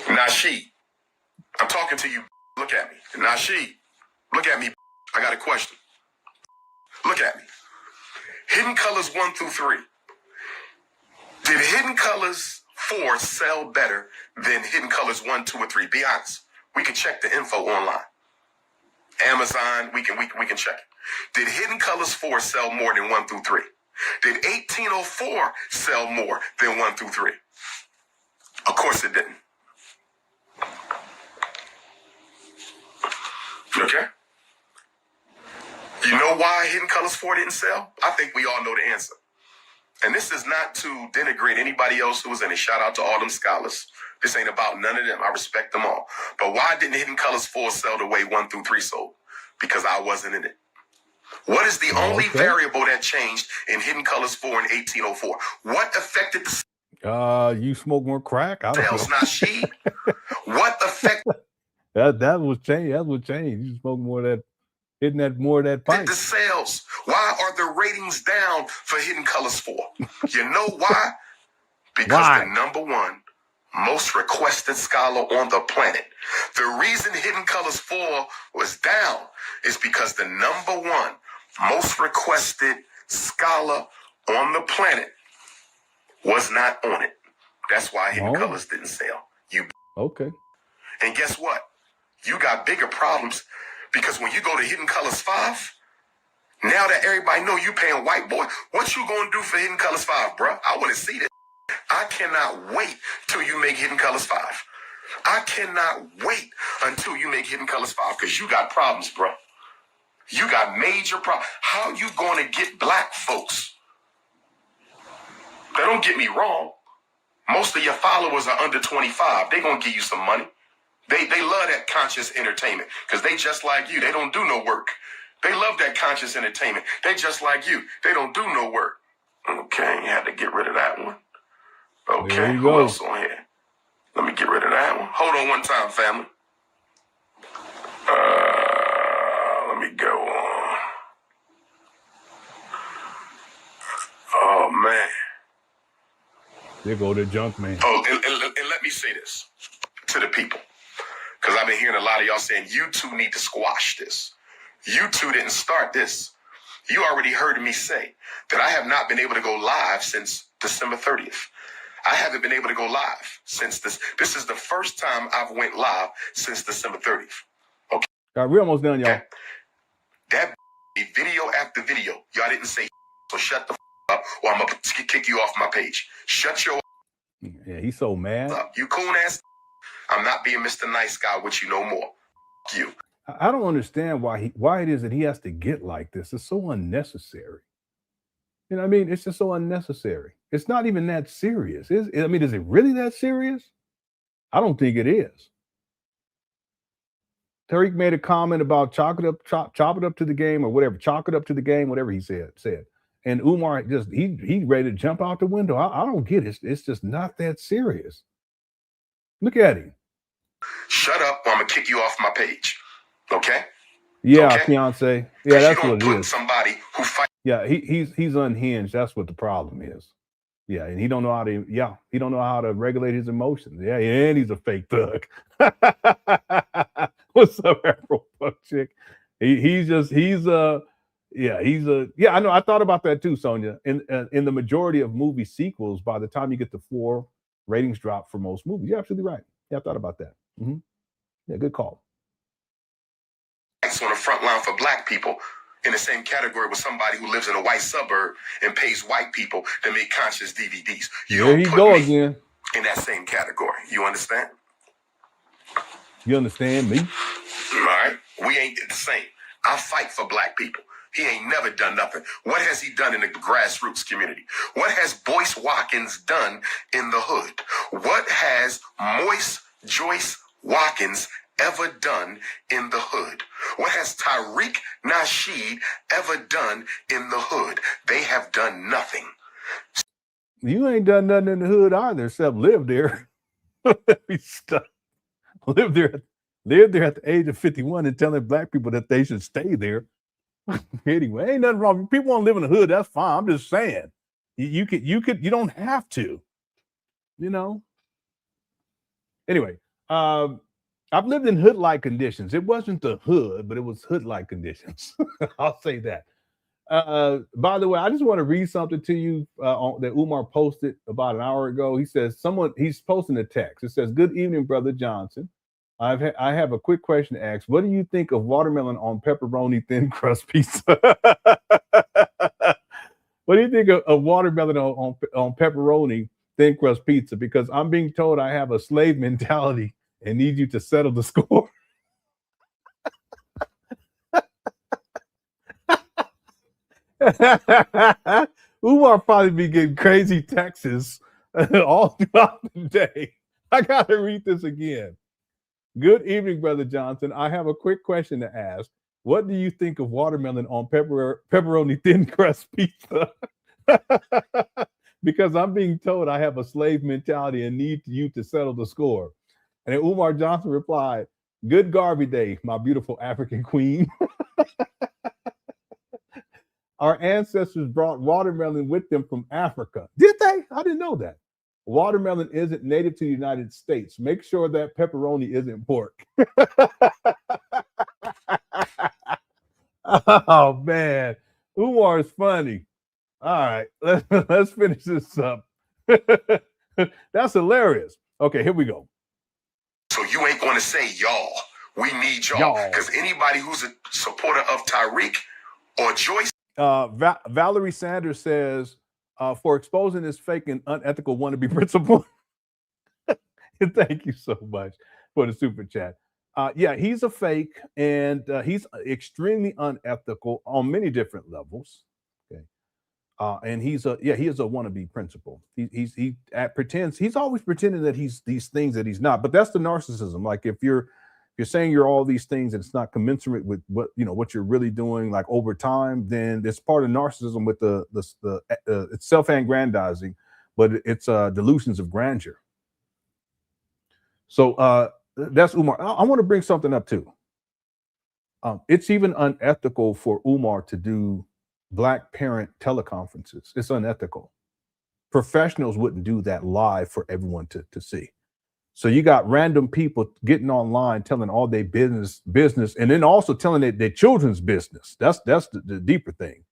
Nasheed, I'm talking to you. Look at me. Nasheed, look at me. I got a question. Look at me. Hidden Colors 1 through 3. Did Hidden Colors 4 sell better than Hidden Colors 1, 2, or 3? Be honest. We can check the info online. Amazon, we can check it. Did Hidden Colors 4 sell more than 1 through 3? Did 1804 sell more than 1 through 3? Of course it didn't. Okay? You know why Hidden Colors 4 didn't sell? I think we all know the answer. And this is not to denigrate anybody else who was in it. Shout out to all them scholars. This ain't about none of them. I respect them all. But why didn't Hidden Colors 4 sell the way 1 through 3 sold? Because I wasn't in it. What is the only variable that changed in Hidden Colors 4 in 1804? What affected the you smoke more crack? I don't sales, know. Nasheed? What affected that was changed. That was changed. You smoke more of that, hitting that more of that pipe. the sales? Why are the ratings down for Hidden Colors 4? You know why? Because the number one most requested scholar on the planet. The reason Hidden Colors 4 was down is because the number one most requested scholar on the planet was not on it. That's why Hidden Colors didn't sell. Okay. And guess what? You got bigger problems because when you go to Hidden Colors 5, now that everybody know you paying white boy, what you gonna do for Hidden Colors 5, bruh? I want to see this. I cannot wait till you make Hidden Colors 5. I cannot wait until you make Hidden Colors 5 because you got problems, bro. You got major problems. How you going to get black folks? Now, don't get me wrong. Most of your followers are under 25. They going to give you some money. They love that conscious entertainment because they just like you. They don't do no work. They love that conscious entertainment. They just like you. They don't do no work. Okay, you had to get rid of that one. Okay, who else on here? Let me get rid of that one. Hold on one time, family. Let me go on. Oh, man. There go the junk man. Oh, and let me say this to the people. Because I've been hearing a lot of y'all saying, you two need to squash this. You two didn't start this. You already heard me say that I have not been able to go live since December 30th. I haven't been able to go live since this. This is the first time I've went live since December 30th. Okay. All right, we're almost done, y'all. That video after video, y'all didn't say, so shut the up. up, or I'm gonna kick you off my page. Shut your Yeah, he's so mad. up. You coon ass. I'm not being Mr. Nice Guy with you no more. You. I don't understand why it is that he has to get like this. It's so unnecessary. You know what I mean? It's just so unnecessary. It's not even that serious. Is it really that serious? I don't think it is. Tariq made a comment about chop it up to the game or whatever. Chalk it up to the game, whatever he said. And Umar just he ready to jump out the window. I don't get it. It's just not that serious. Look at him. Shut up, or I'm gonna kick you off my page. Okay? Yeah, okay? Fiance. Yeah, that's what it is. Somebody who fight. Yeah, he's unhinged. That's what the problem is. Yeah, and he don't know how to regulate his emotions. Yeah, and he's a fake thug. What's up, Afro Fuck Chick? I know. I thought about that too, Sonia. In the majority of movie sequels, by the time you get to 4, ratings drop for most movies. You're absolutely right. Yeah, I thought about that. Mm-hmm. Yeah, good call. On the front line for black people in the same category with somebody who lives in a white suburb and pays white people to make conscious DVDs. There he goes again. In that same category. You understand? You understand me? All right. We ain't the same. I fight for black people. He ain't never done nothing. What has he done in the grassroots community? What has Boyce Watkins done in the hood? What has Joyce Watkins ever done in the hood? What has Tariq Nasheed ever done in the hood? They have done nothing. You ain't done nothing in the hood either, except live there. Live there at the age of 51 and telling black people that they should stay there. Anyway, ain't nothing wrong. If people want to live in the hood, that's fine. I'm just saying. You don't have to. You know. Anyway, I've lived in hood-like conditions. It wasn't the hood, but it was hood-like conditions. I'll say that. By the way, I just want to read something to you that Umar posted about an hour ago. He says he's posting a text. It says, "Good evening, Brother Johnson. I have a quick question to ask. What do you think of watermelon on pepperoni thin crust pizza?" What do you think of watermelon on pepperoni thin crust pizza? Because I'm being told I have a slave mentality and need you to settle the score. Umar probably be getting crazy texts all throughout the day. I gotta read this again. Good evening, Brother Johnson. I have a quick question to ask. What do you think of watermelon on pepperoni thin crust pizza? Because I'm being told I have a slave mentality and need you to settle the score. And then Umar Johnson replied, "Good Garvey Day, my beautiful African queen." Our ancestors brought watermelon with them from Africa. Did they? I didn't know that. Watermelon isn't native to the United States. Make sure that pepperoni isn't pork. Oh, man. Umar is funny. All right, let's finish this up. That's hilarious. Okay, here we go. So you ain't going to say y'all. We need y'all. Because anybody who's a supporter of Tariq or Joyce. Valerie Sanders says, for exposing this fake and unethical wannabe principal. Thank you so much for the super chat. Yeah, he's a fake and he's extremely unethical on many different levels. Okay. And he is a wannabe principal. He pretends, he's always pretending that he's these things that he's not. But that's the narcissism. Like if you're saying you're all these things and it's not commensurate with what you're really doing, like over time, then it's part of narcissism with it's self-aggrandizing, but it's delusions of grandeur. So that's Umar. I want to bring something up too. It's even unethical for Umar to do Black parent teleconferences. It's unethical. Professionals wouldn't do that live for everyone to see. So you got random people getting online telling all their business, and then also telling their children's business. That's the deeper thing.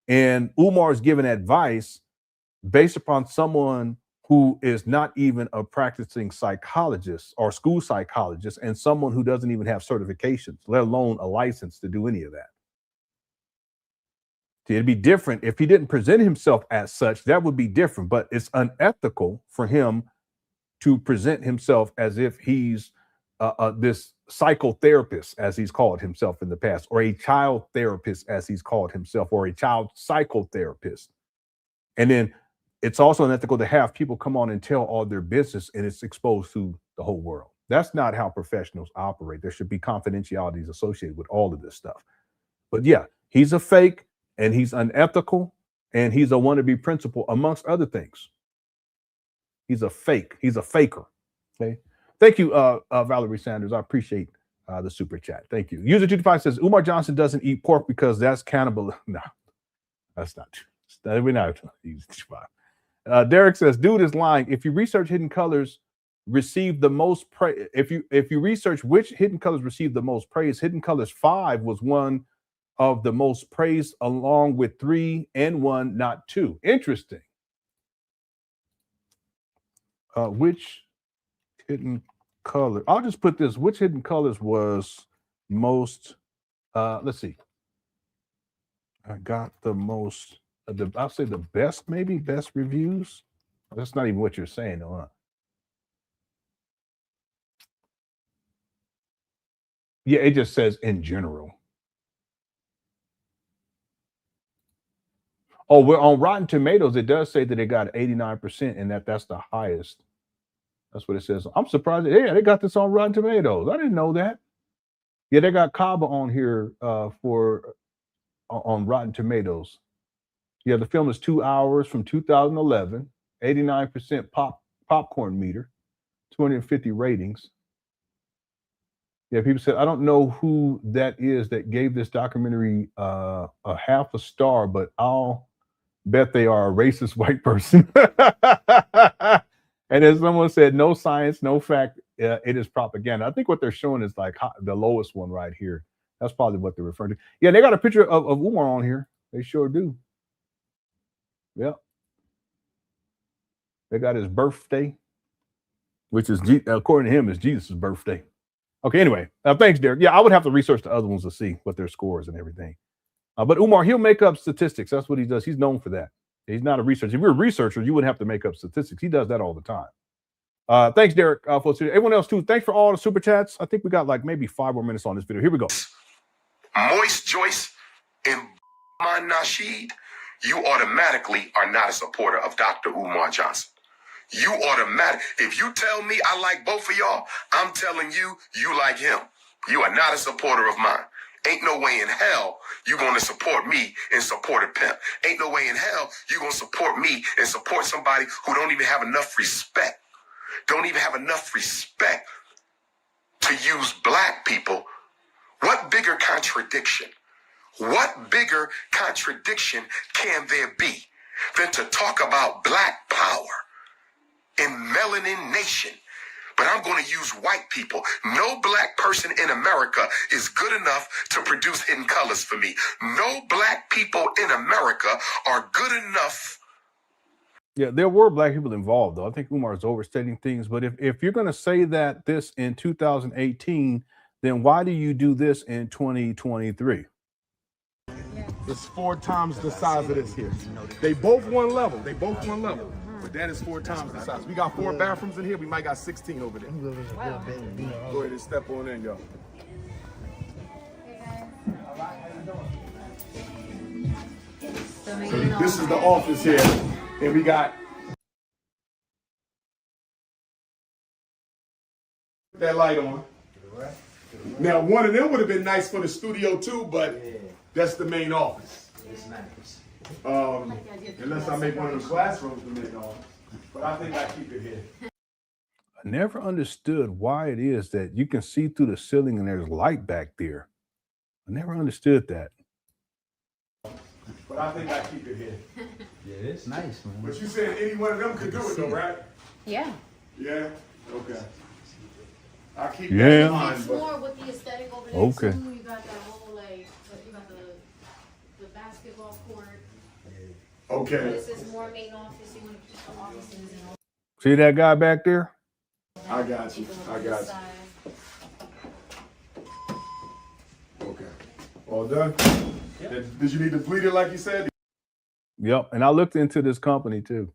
And Umar is giving advice based upon someone who is not even a practicing psychologist or school psychologist, and someone who doesn't even have certifications, let alone a license to do any of that. See, it'd be different if he didn't present himself as such. That would be different, but it's unethical for him to present himself as if he's this psychotherapist, as he's called himself in the past, or a child therapist, as he's called himself, or a child psychotherapist. And then it's also unethical to have people come on and tell all their business and it's exposed to the whole world. That's not how professionals operate. There should be confidentialities associated with all of this stuff. But yeah, he's a fake and he's unethical and he's a wannabe principal, amongst other things. He's a fake. He's a faker. Okay. Thank you, Valerie Sanders. I appreciate the super chat. Thank you. User 225 says Umar Johnson doesn't eat pork because that's cannibal. No, that's not true. We're not User 225. Derek says, dude is lying. If you research hidden colors, receive the most praise. If you research which hidden colors receive the most praise, Hidden Colors 5 was one of the most praised, along with 3 and 1, not 2. Interesting. Which hidden color? I'll just put this. Which hidden colors was most? Let's see. I got the most. I'll say the best, maybe best reviews. That's not even what you're saying, though, huh? Yeah, it just says in general. Oh, we're on Rotten Tomatoes. It does say that it got 89% and that's the highest. That's what it says. I'm surprised. Yeah, they got this on Rotten Tomatoes. I didn't know that. Yeah, they got Kaba on here on Rotten Tomatoes. Yeah, the film is 2 hours from 2011, 89% popcorn meter, 250 ratings. Yeah, people said, I don't know who that is that gave this documentary a half a star, but I'll bet they are a racist white person. And as someone said, no science, no fact, it is propaganda. I think what they're showing is like the lowest one right here. That's probably what they're referring to. Yeah, they got a picture of Umar on here. They sure do. Yeah. They got his birthday, which is, according to him, is Jesus' birthday. Okay, anyway, thanks, Derek. Yeah, I would have to research the other ones to see what their scores and everything. But Umar, he'll make up statistics. That's what he does. He's known for that. He's not a researcher. If you're a researcher, you wouldn't have to make up statistics. He does that all the time. Thanks, Derek. Everyone else, too, thanks for all the super chats. I think we got like maybe 5 more minutes on this video. Here we go. Moist Joyce and Umar Nasheed, you automatically are not a supporter of Dr. Umar Johnson. You if you tell me I like both of y'all, I'm telling you, you like him. You are not a supporter of mine. Ain't no way in hell you going to support me and support a pimp. Ain't no way in hell you going to support me and support somebody who don't even have enough respect. Don't even have enough respect to use black people. What bigger contradiction? What bigger contradiction can there be than to talk about black power in Melanin Nation? But I'm going to use white people. No black person in America is good enough to produce Hidden Colors for me. No black people in America are good enough. Yeah, there were black people involved, though. I think Umar is overstating things. But if you're going to say that this in 2018, then why do you do this in 2023? It's 4 times the size of this here. They both one level. But that is 4 times the size. We got 4 bathrooms in here. We might got 16 over there. Wow. Go ahead and step on in, y'all. So this is the office here. And we got that light on. Now, one of them would have been nice for the studio too, but that's the main office. It's nice. Unless I make one of the classrooms the main office. But I think I keep it here. I never understood why it is that you can see through the ceiling and there's light back there. I never understood that. But I think I keep it here. Yeah, it's nice, man. But you said any one of them could do it though, right? Yeah. Yeah? Okay. I keep that in mind. It's more with the aesthetic over there. Okay. Too. You got that whole like, you got the basketball court. Okay. This is more main office. You want to keep the offices and all. See that guy back there? I got you. Okay. All done? Did you need to bleed it like you said? Yep. And I looked into this company too.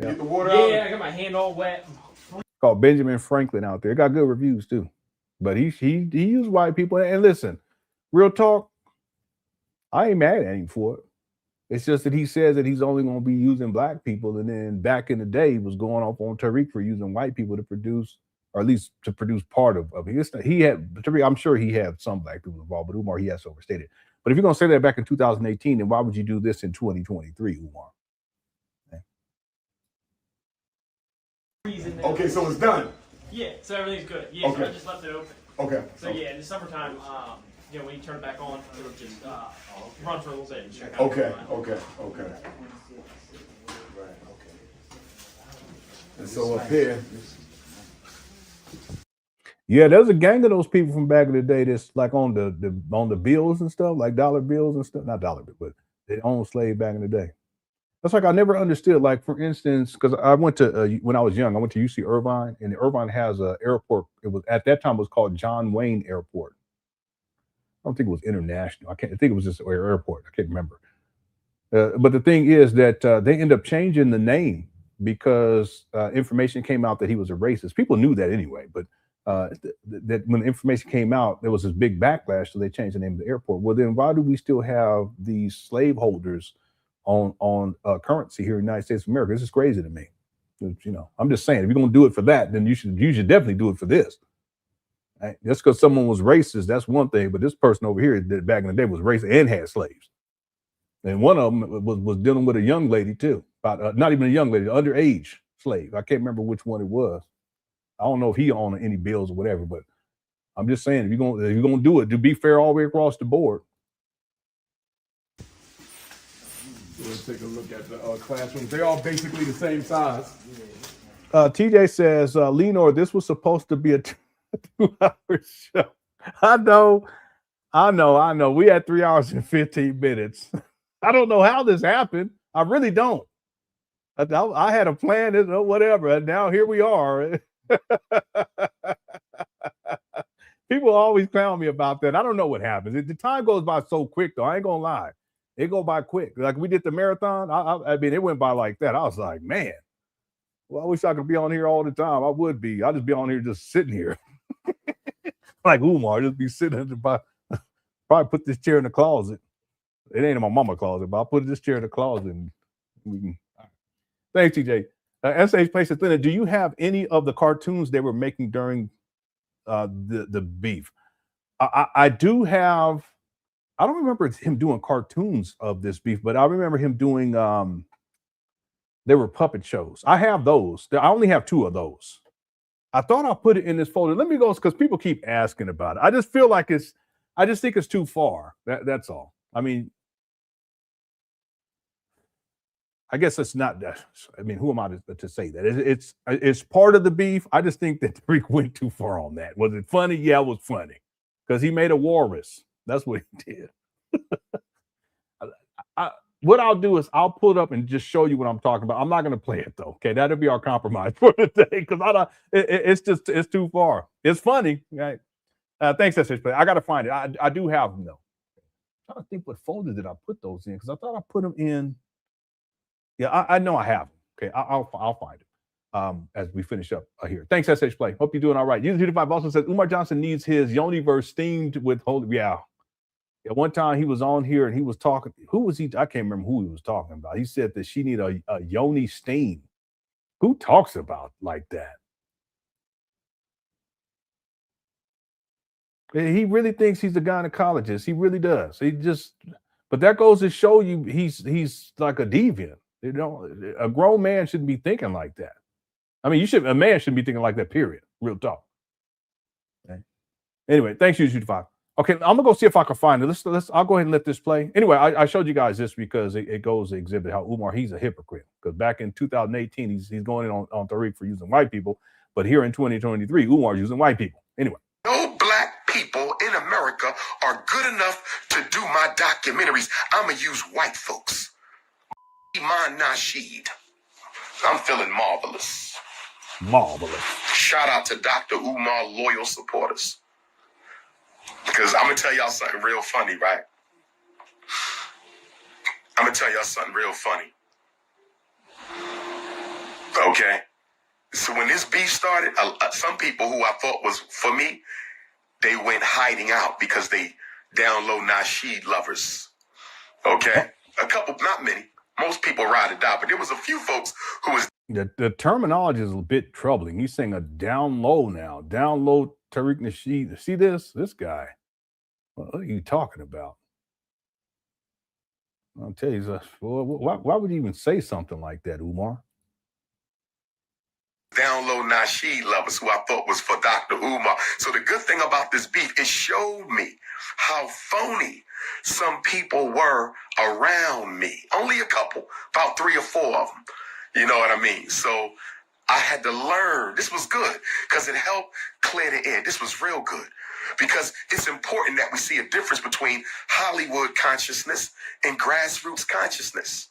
Get the water out? Yeah, I got my hand all wet. Called Benjamin Franklin out there. It got good reviews too. But he used white people. And listen, real talk, I ain't mad at him for it. It's just that he says that he's only going to be using black people. And then back in the day, he was going off on Tariq for using white people to produce, or at least to produce part of it. He had, Tariq, I'm sure he had some black people involved, but Umar, he has overstated. But if you're going to say that back in 2018, then why would you do this in 2023, Umar? Okay, so it's done. Yeah, so everything's good. Yeah, Okay. so I just left it open. Okay. So yeah, in the summertime, when you turn it back on, it'll just run for a little bit. And check out Okay. the Okay. And so up here. Yeah, there's a gang of those people from back in the day that's like on the bills and stuff, like dollar bills and stuff. Not dollar bills, but they owned slaves back in the day. That's like I never understood. Like for instance, because I went to when I was young, I went to UC Irvine, and Irvine has an airport. It was at that time it was called John Wayne Airport. I don't think it was international. I think it was just an airport. I can't remember. But the thing is that they end up changing the name because information came out that he was a racist. People knew that anyway, but that when the information came out, there was this big backlash, so they changed the name of the airport. Well, then why do we still have these slaveholders on currency here in the United States of America? This is crazy to me. I'm just saying, if you're going to do it for that, then you should definitely do it for this. Right? Just because someone was racist, that's one thing, but this person over here that back in the day was racist and had slaves. And one of them was dealing with a young lady too, about not even a young lady, underage slave. I can't remember which one it was. I don't know if he owned any bills or whatever, but I'm just saying, if you're gonna do it, to be fair all the way across the board. Let's take a look at the classrooms. They're all basically the same size. TJ says, Lenon, this was supposed to be a 2-hour show. I know. We had 3 hours and 15 minutes. I don't know how this happened. I really don't. I had a plan, whatever, and now here we are. People always clown me about that. I don't know what happens. The time goes by so quick, though. I ain't gonna lie. It go by quick. Like we did the marathon. I mean, it went by like that. I was like, man, well, I wish I could be on here all the time. I would be. I'd just be on here just sitting here. Like Umar, just be sitting by. Probably put this chair in the closet. It ain't in my mama's closet, but I'll put this chair in the closet and we can. Thanks, TJ. SH Place says, Lenon, do you have any of the cartoons they were making during the beef? I do have. I don't remember him doing cartoons of this beef, but I remember him doing. They were puppet shows. I have those. I only have 2 of those. I thought I'll put it in this folder. Let me go because people keep asking about it. I just feel like I just think it's too far. That's all. I mean, I guess it's not that. I mean, who am I to say that? It's part of the beef. I just think that Tariq went too far on that. Was it funny? Yeah, it was funny because he made a walrus. That's what he did. What I'll do is I'll pull it up and just show you what I'm talking about. I'm not going to play it though. Okay, that'll be our compromise for today because it's too far. It's funny, right? Thanks, SH Play. I got to find it. I do have them though. I'm trying to think what folder did I put those in because I thought I put them in. Yeah, I know I have them. Okay, I'll find it as we finish up here. Thanks, SH Play. Hope you're doing all right. User25 also says Umar Johnson needs his Yoniverse themed with holy. Yeah. At one time he was on here and he was talking. Who was he? I can't remember who he was talking about. He said that she need a Yoni stain. Who talks about like that? He really thinks he's a gynecologist. He really does. But that goes to show you he's like a deviant. You know, a grown man shouldn't be thinking like that. I mean, a man shouldn't be thinking like that, period. Real talk. Okay. Anyway, thanks, U25. Okay, I'm gonna go see if I can find it. I'll go ahead and let this play. Anyway, I showed you guys this because it goes to exhibit how Umar, he's a hypocrite. Because back in 2018, he's going in on Tariq for using white people, but here in 2023, Umar's using white people. Anyway. No black people in America are good enough to do my documentaries. I'ma use white folks. Umar Nasheed. I'm feeling marvelous. Marvelous. Shout out to Dr. Umar loyal supporters. Because I'm going to tell y'all something real funny, right? I'm going to tell y'all something real funny. Okay? So when this beef started, some people who I thought was for me, they went hiding out because they down low Nasheed lovers. Okay? A couple, not many. Most people ride or die, but there was a few folks who was... The terminology is a bit troubling. He's saying a down low now. Down low Tariq Nasheed. See this guy. What are you talking about? I'll tell you, why would you even say something like that, Umar? Down low Nasheed lovers who I thought was for Dr. Umar. So the good thing about this beef, it showed me how phony some people were around me. Only a couple, about 3 or 4 of them. You know what I mean? So I had to learn. This was good because it helped clear the air. This was real good because it's important that we see a difference between Hollywood consciousness and grassroots consciousness.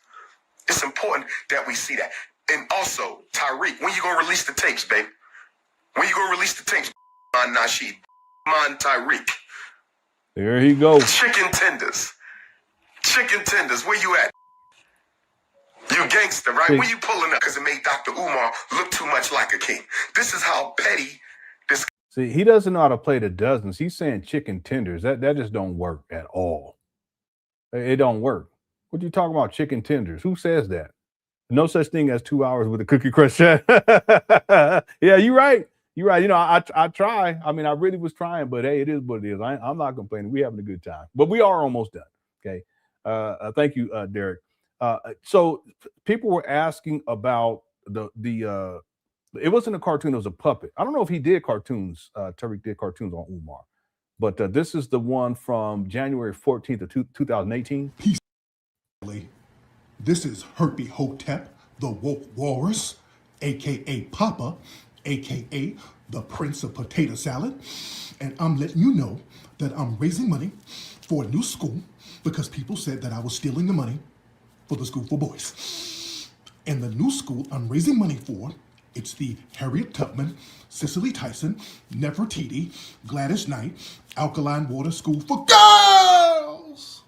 It's important that we see that. And also, Tariq, when you gonna release the tapes, baby? When you gonna release the tapes, on Nasheed, on Tariq? There he goes. Chicken tenders, where you at? You gangster, right? Where you pulling up? Because it made Dr. Umar look too much like a king. This is how petty this... See, he doesn't know how to play the dozens. He's saying chicken tenders. That just don't work at all. It don't work. What you talking about, chicken tenders? Who says that? No such thing as 2 hours with a cookie crush chat. Yeah, you're right. You're right. You know, I try. I mean, I really was trying, but hey, it is what it is. I'm not complaining. We're having a good time. But we are almost done. Okay. Thank you, Derek. So people were asking about the it wasn't a cartoon, it was a puppet. I don't know if he did cartoons. Tariq did cartoons on Umar. But this is the one from January 14th of 2018. Peace. This is Herpy Hotep, the woke walrus, a.k.a. Papa, a.k.a. the Prince of Potato Salad. And I'm letting you know that I'm raising money for a new school because people said that I was stealing the money for the school for boys. And the new school I'm raising money for, it's the Harriet Tubman, Cicely Tyson, Nefertiti, Gladys Knight, Alkaline Water School for Girls!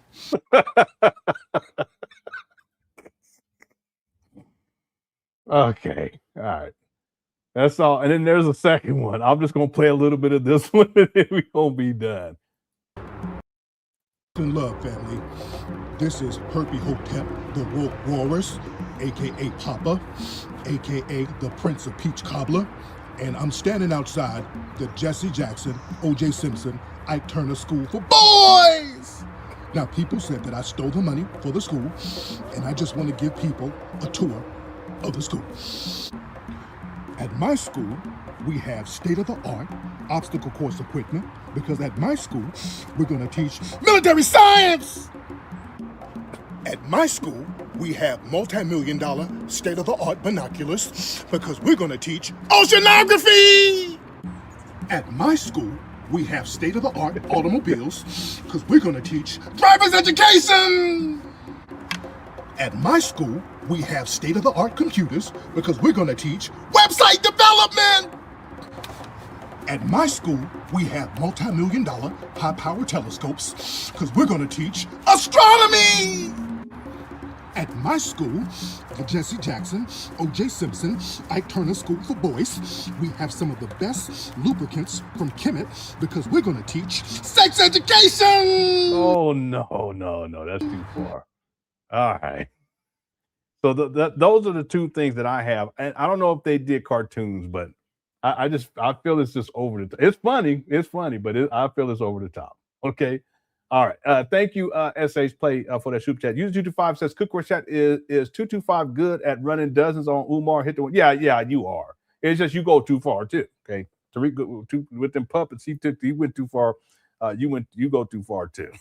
Okay. All right. That's all. And then there's a second one. I'm just going to play a little bit of this one and then we're going to be done. In love, family. This is Herpy Hotep, the woke walrus, a.k.a. Papa, a.k.a. the Prince of Peach Cobbler. And I'm standing outside the Jesse Jackson, O.J. Simpson, Ike Turner School for Boys! Now, people said that I stole the money for the school, and I just want to give people a tour of the school. At my school, we have state-of-the-art obstacle course equipment because at my school, we're going to teach military science. At my school, we have multi-million-dollar state-of-the-art binoculars because we're going to teach oceanography. At my school, we have state-of-the-art automobiles because we're going to teach driver's education. At my school, we have state-of-the-art computers because we're going to teach website development. At my school, we have multi-million-dollar high-power telescopes because we're going to teach astronomy. At my school, the Jesse Jackson, O.J. Simpson, Ike Turner School for Boys, we have some of the best lubricants from Kemet because we're going to teach sex education. Oh, no. That's too far. All right. So those are the two things that I have. And I don't know if they did cartoons, but I feel it's just over the top. It's funny, but I feel it's over the top. Okay. All right. Thank you, SH Play, for that super chat. User 225 says cookware chat is 225 good at running dozens on Umar. Hit the one. Yeah, you are. It's just you go too far too. Okay. Tariq with them puppets, he went too far. You go too far too.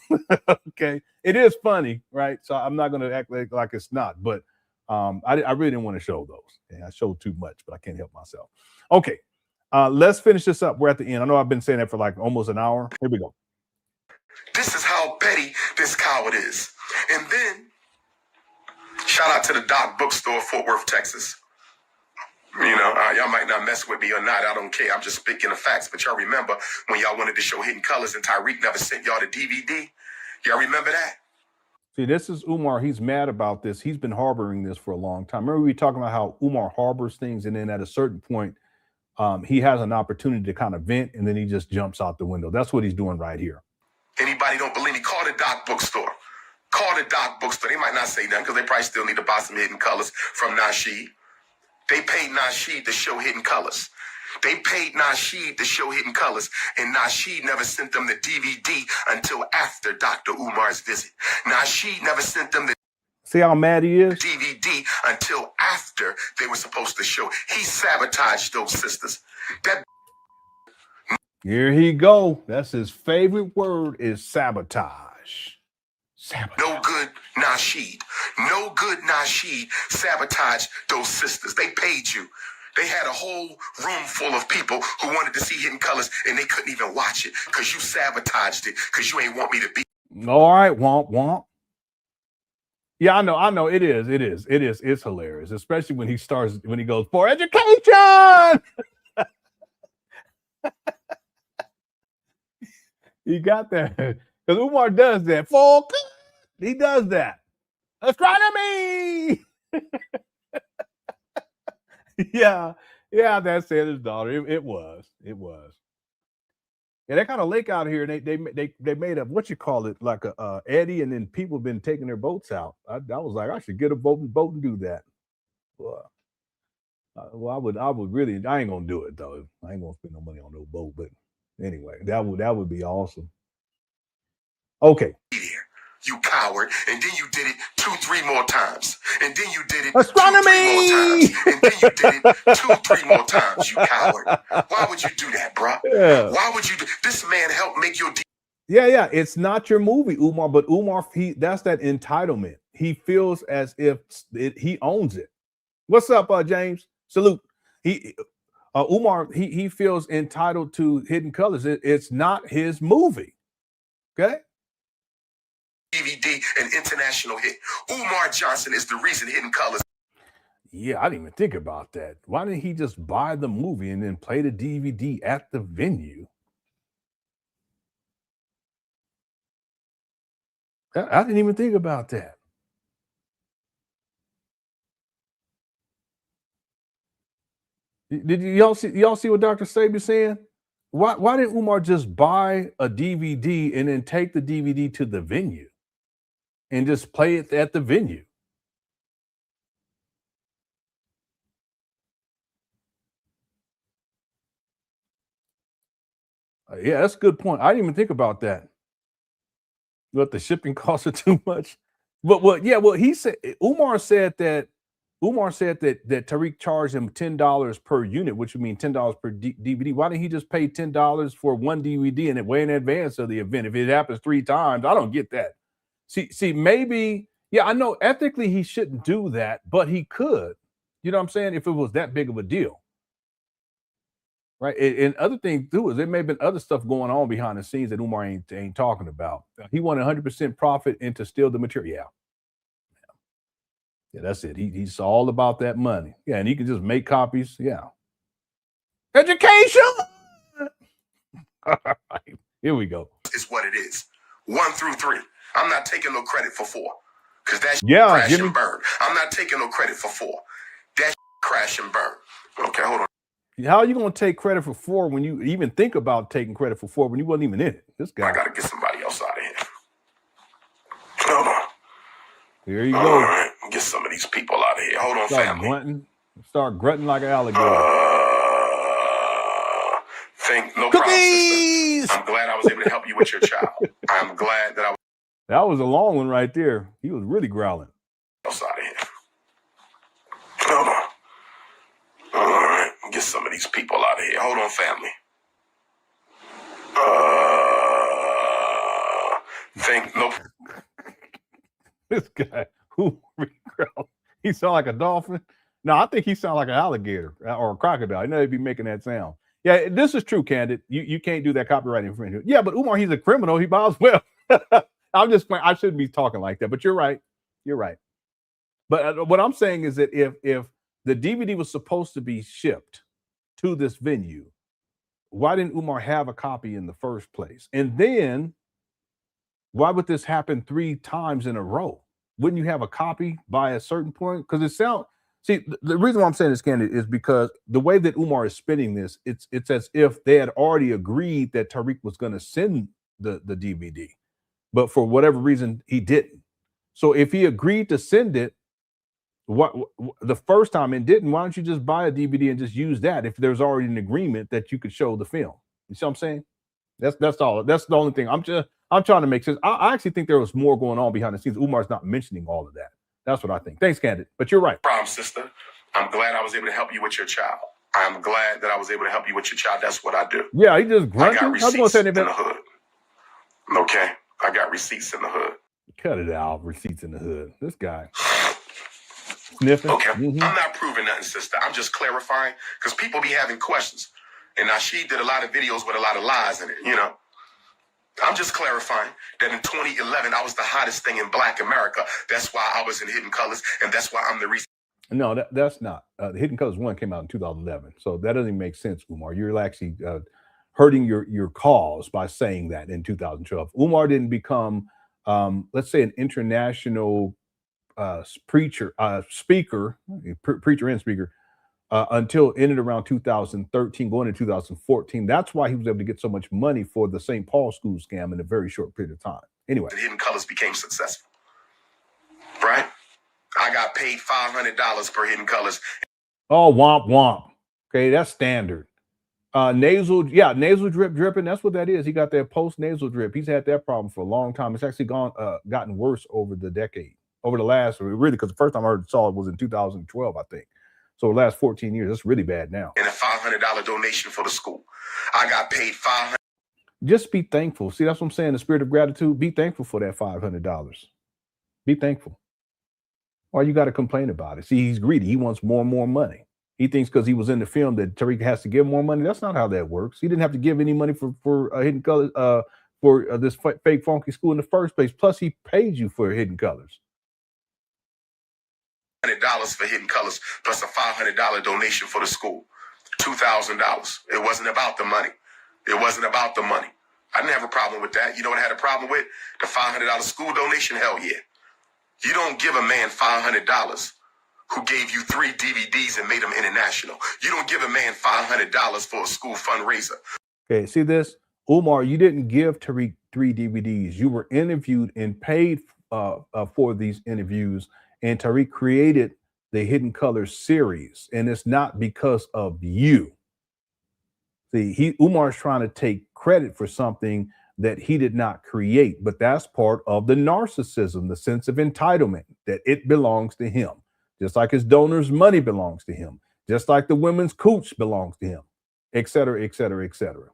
Okay. It is funny, right? So I'm not gonna act like it's not, but I really didn't want to show those. Okay? I showed too much, but I can't help myself. Okay. Let's finish this up. We're at the end. I know I've been saying that for like almost an hour. Here we go. This is how petty this coward is. And then, shout out to the Doc Bookstore, Fort Worth, Texas. You know, y'all might not mess with me or not. I don't care. I'm just speaking the facts. But y'all remember when y'all wanted to show Hidden Colors and Tariq never sent y'all the DVD? Y'all remember that? See, this is Umar. He's mad about this. He's been harboring this for a long time. Remember we were talking about how Umar harbors things, and then at a certain point, he has an opportunity to kind of vent, and then he just jumps out the window. That's what he's doing right here. Anybody don't believe me, call the Doc bookstore. Call the Doc bookstore. They might not say nothing because they probably still need to buy some Hidden Colors from Nasheed. They paid Nasheed to show Hidden Colors. They paid Nasheed to show Hidden Colors, and Nasheed never sent them the DVD until after Dr. Umar's visit. Nasheed never sent them the See how mad he is? DVD until after they were supposed to show. He sabotaged those sisters. That Here he go. That's his favorite word is sabotage. no good Nasheed. No good Nasheed sabotaged those sisters. They paid you. They had a whole room full of people who wanted to see Hidden Colors, and they couldn't even watch it because you sabotaged it because you ain't want me to be. All right, womp womp. Yeah, I know. It is. It's hilarious, especially when he goes for education. He got that because Umar does that. He does that. Astronomy. yeah, that's his daughter. It was. Yeah, that kind of lake out here. They made a what you call it, like a eddy, and then people have been taking their boats out. I was like, I should get a boat and do that. Well, I would really. I ain't gonna do it though. I ain't gonna spend no money on no boat. But anyway, that would be awesome. Okay. You coward, and then you did it 2-3 more times, and then you did it astronomy, 2-3 more times, and then you did it 2-3 more times. You coward! Why would you do that, bro? Yeah. Why would you do? This man helped make your. Yeah. It's not your movie, Umar, but Umar, that's that entitlement. He feels as if he owns it. What's up, James? Salute. Umar, he feels entitled to Hidden Colors. It's not his movie. Okay. DVD, an international hit. Umar Johnson is the reason Hidden Colors. Yeah, I didn't even think about that. Why didn't he just buy the movie and then play the DVD at the venue? I didn't even think about that. Did y'all see what Dr. Sabi's saying? Why didn't Umar just buy a DVD and then take the DVD to the venue and just play it at the venue? Yeah, that's a good point. I didn't even think about that. But the shipping costs are too much. But he said Umar said that Tariq charged him $10 per unit, which would mean $10 per DVD. Why didn't he just pay $10 for one DVD and it way in advance of the event? If it happens 3 times, I don't get that. See, maybe, yeah, I know ethically he shouldn't do that, but he could. You know what I'm saying? If it was that big of a deal. Right. And other thing too is there may have been other stuff going on behind the scenes that Umar ain't talking about. He wanted 100% profit and to steal the material. Yeah, that's it. He's all about that money. Yeah, and he can just make copies. Yeah. Education. All right, here we go. Is what it is. 1 through 3. I'm not taking no credit for 4. Because that's crash and burn. I'm not taking no credit for 4. That crash and burn. Okay, hold on. How are you going to take credit for 4 when you even think about taking credit for 4 when you wasn't even in it? This guy. I got to get somebody else out of here. Hold on. Here you All go. right, get some of these people out of here. Hold on, family. Start grunting like an alligator. No problem, sister. I'm glad I was able to help you with your child. I'm glad that I was. That was a long one right there. He was really growling. Else out of here. Hold on. All right, get some of these people out of here. Hold on, family. This guy, he sound like a dolphin. No, I think he sound like an alligator or a crocodile. I know they'd be making that sound. Yeah, this is true, Candid. You can't do that copyright infringement. Yeah, but Umar, he's a criminal. He might as well. I'm just playing. I shouldn't be talking like that, but you're right. You're right. But what I'm saying is that if the DVD was supposed to be shipped to this venue. Why didn't Umar have a copy in the first place? And then why would this happen 3 times in a row? Wouldn't you have a copy by a certain point? Because it sounds, see, the reason why I'm saying this, Candid, is because the way that Umar is spinning this, it's as if they had already agreed that Tariq was going to send the DVD, but for whatever reason he didn't. So if he agreed to send it, what the first time and didn't, why don't you just buy a DVD and just use that if there's already an agreement that you could show the film? You see what I'm saying? That's all. That's the only thing. I'm trying to make sense. I actually think there was more going on behind the scenes. Umar's not mentioning all of that. That's what I think. Thanks, Candid. But you're right. Problem, sister. I'm glad I was able to help you with your child. I'm glad that I was able to help you with your child. That's what I do. Yeah, he just grunted. I got receipts in the hood. Okay, I got receipts in the hood. Cut it out. Receipts in the hood. This guy. Sniffing. Okay, I'm not proving nothing, sister. I'm just clarifying because people be having questions. And Nasheed did a lot of videos with a lot of lies in it, you know. I'm just clarifying that in 2011, I was the hottest thing in Black America. That's why I was in Hidden Colors, and that's why I'm the reason. No, that's not. The Hidden Colors 1 came out in 2011, so that doesn't make sense, Umar. You're actually hurting your cause by saying that in 2012. Umar didn't become, let's say, an international preacher and speaker until ended around 2013, going into 2014. That's why he was able to get so much money for the St. Paul school scam in a very short period of time. Anyway, Hidden Colors became successful, right? I got paid $500 per Hidden Colors. Oh, womp womp. Okay, that's standard. Nasal drip dripping. That's what that is. He got that post nasal drip. He's had that problem for a long time. It's actually gotten worse over the decade. Over the last, really, because the first time I saw it was in 2012, I think. So the last 14 years, it's really bad now. And a $500 donation for the school. I got paid $500. Just be thankful. See, that's what I'm saying. The spirit of gratitude. Be thankful for that $500. Be thankful. Why you got to complain about it? See, he's greedy. He wants more and more money. He thinks because he was in the film that Tariq has to give more money. That's not how that works. He didn't have to give any money for Hidden Colors for this fake funky school in the first place. Plus, he paid you for Hidden Colors. $100 for Hidden Colors plus a $500 donation for the school. $2,000. It wasn't about the money. It wasn't about the money. I didn't have a problem with that. You know what I had a problem with? The $500 school donation? Hell yeah. You don't give a man $500 who gave you 3 DVDs and made them international. You don't give a man $500 for a school fundraiser. Okay, see this? Umar, you didn't give Tariq 3 DVDs. You were interviewed and paid for these interviews. And Tariq created the Hidden Colors series, and it's not because of you. See, Umar's trying to take credit for something that he did not create, but that's part of the narcissism, the sense of entitlement, that it belongs to him, just like his donors' money belongs to him, just like the women's cooch belongs to him, et cetera, et cetera, et cetera.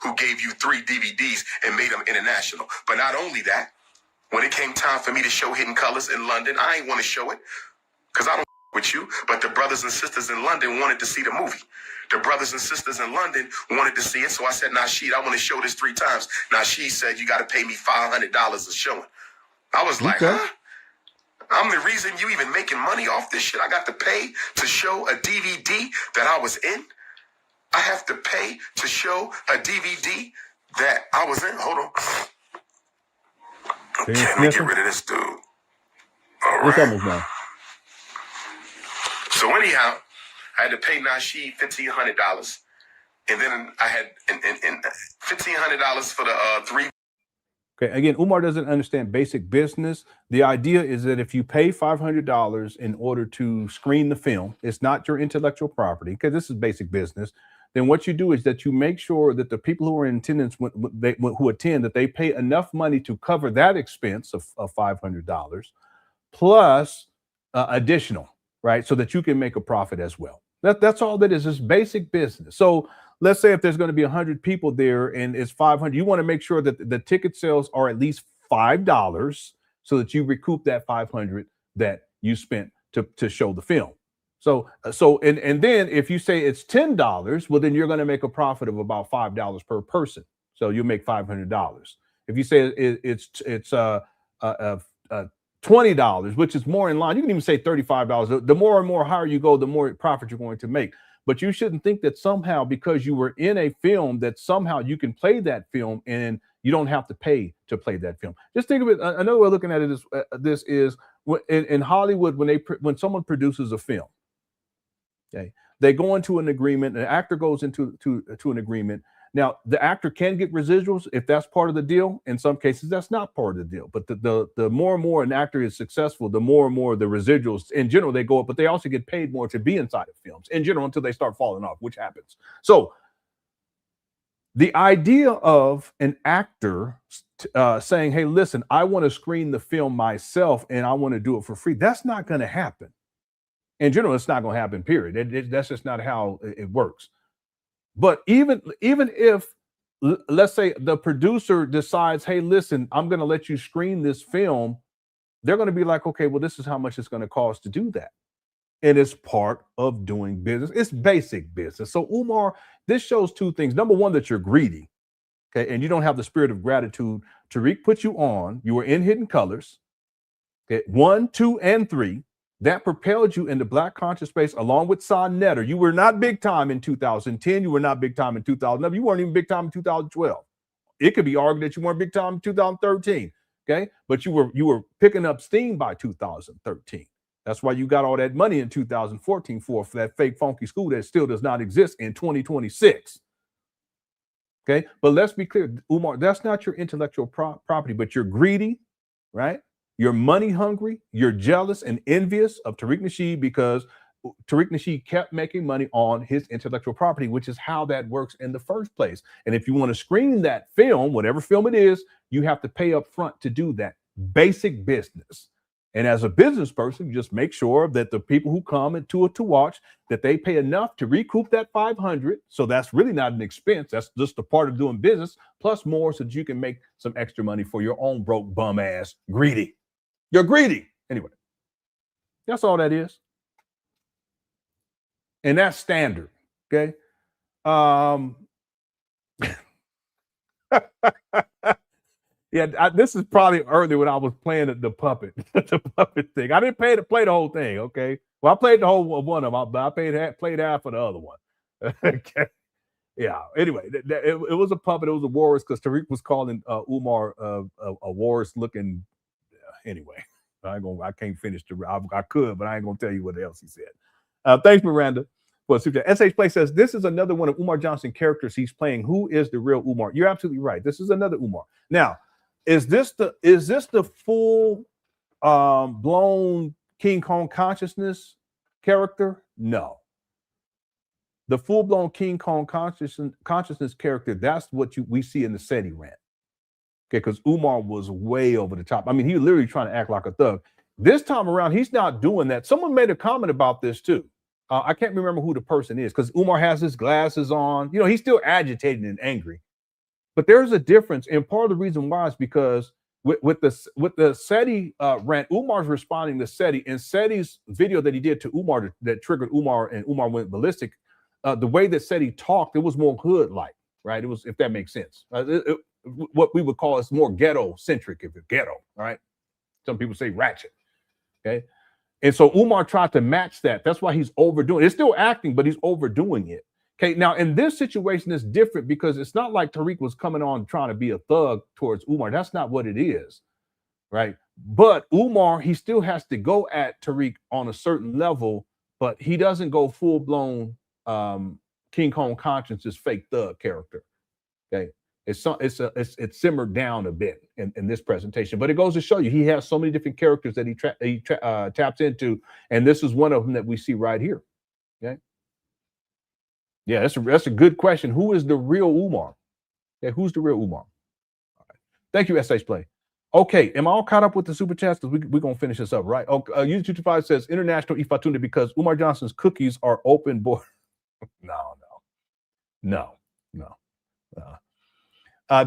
Who gave you 3 DVDs and made them international. But not only that, when it came time for me to show Hidden Colors in London, I ain't want to show it because I don't with you, but the brothers and sisters in London wanted to see the movie. The brothers and sisters in London wanted to see it, so I said, Nasheed, I want to show this 3 times. Nasheed said, you got to pay me $500 a showing. I was like, huh? I'm the reason you even making money off this shit. I got to pay to show a DVD that I was in. I have to pay to show a DVD that I was in. Hold on. Okay, let me get rid of this dude. All right. Almost done. So anyhow, I had to pay Nasheed $1,500, and then I had $1,500 for the 3. Okay, again, Umar doesn't understand basic business. The idea is that if you pay $500 in order to screen the film, it's not your intellectual property, because this is basic business. Then what you do is that you make sure that the people who are in attendance, who attend, that they pay enough money to cover that expense of $500 plus additional, right? So that you can make a profit as well. That's all that is. It's basic business. So let's say if there's going to be 100 people there and it's 500, you want to make sure that the ticket sales are at least $5 so that you recoup that 500 that you spent to show the film. So and then if you say it's $10, well, then you're going to make a profit of about $5 per person. So you'll make $500. If you say it's $20, which is more in line. You can even say $35. The more and more higher you go, the more profit you're going to make. But you shouldn't think that somehow because you were in a film that somehow you can play that film and you don't have to pay to play that film. Just think of it. Another way of looking at it is this is in Hollywood when someone produces a film, okay, they go into an agreement. An actor goes into an agreement. Now, the actor can get residuals if that's part of the deal. In some cases, that's not part of the deal. But the more and more an actor is successful, the more and more the residuals, in general, they go up. But they also get paid more to be inside of films, in general, until they start falling off, which happens. So the idea of an actor saying, hey, listen, I want to screen the film myself and I want to do it for free, that's not going to happen. In general, it's not going to happen, period. That's just not how it works. But even if, let's say, the producer decides, hey, listen, I'm going to let you screen this film, they're going to be like, okay, well, this is how much it's going to cost to do that. And it's part of doing business. It's basic business. So, Umar, this shows two things. Number one, that you're greedy, okay, and you don't have the spirit of gratitude. Tariq put you on. You were in Hidden Colors, okay, 1, 2, and 3. That propelled you into Black conscious space along with Son Netter. You were not big time in 2010. You were not big time in 2011. You weren't even big time in 2012. It could be argued that you weren't big time in 2013. Okay, but you were picking up steam by 2013. That's why you got all that money in 2014 for that fake funky school that still does not exist in 2026. Okay, but let's be clear, Umar, that's not your intellectual property, but you're greedy, right? You're money hungry, you're jealous and envious of Tariq Nasheed because Tariq Nasheed kept making money on his intellectual property, which is how that works in the first place. And if you want to screen that film, whatever film it is, you have to pay up front to do that. Basic business. And as a business person, you just make sure that the people who come to watch, that they pay enough to recoup that $500. So that's really not an expense. That's just a part of doing business, plus more so that you can make some extra money for your own broke bum ass greedy. You're greedy. Anyway, that's all that is. And that's standard. Okay. Yeah, this is probably earlier when I was playing the puppet, the puppet thing. I didn't pay to play the whole thing. Okay. Well, I played the whole one of them, but I played half of the other one. Okay. Yeah. Anyway, it was a puppet. It was a walrus because Tariq was calling Umar a walrus looking. Anyway, I can't finish I could, but I ain't gonna tell you what else he said. Thanks, Miranda. Well, SH Play says this is another one of Umar Johnson characters he's playing. Who is the real Umar? You're absolutely right. This is another Umar. Now, is this the full blown King Kong consciousness character? No. The full blown King Kong consciousness character, that's what we see in the SETI rant. Okay, because Umar was way over the top. I mean, he was literally trying to act like a thug. This time around, he's not doing that. Someone made a comment about this too. I can't remember who the person is because Umar has his glasses on. You know, he's still agitated and angry. But there's a difference, and part of the reason why is because with the SETI rant, Umar's responding to SETI, and SETI's video that he did to Umar that triggered Umar, and Umar went ballistic. The way that SETI talked, it was more hood-like, right? It was, if that makes sense. What we would call is more ghetto-centric, if it's ghetto, right? Some people say ratchet, okay? And so Umar tried to match that. That's why he's overdoing it. It's still acting, but he's overdoing it. Okay, now in this situation, it's different because it's not like Tariq was coming on trying to be a thug towards Umar. That's not what it is, right? But Umar, he still has to go at Tariq on a certain level, but he doesn't go full-blown King Kong conscience's fake thug character, okay? It's simmered down a bit in this presentation, but it goes to show you he has so many different characters that he taps into, and this is one of them that we see right here, okay? Yeah, that's a good question. Who is the real Umar? Yeah, who's the real Umar? All right. Thank you, SH Play. Okay, am I all caught up with the super chats? Because we're going to finish this up, right? Okay, U225 says, International Ifatunda because Umar Johnson's cookies are open board. No.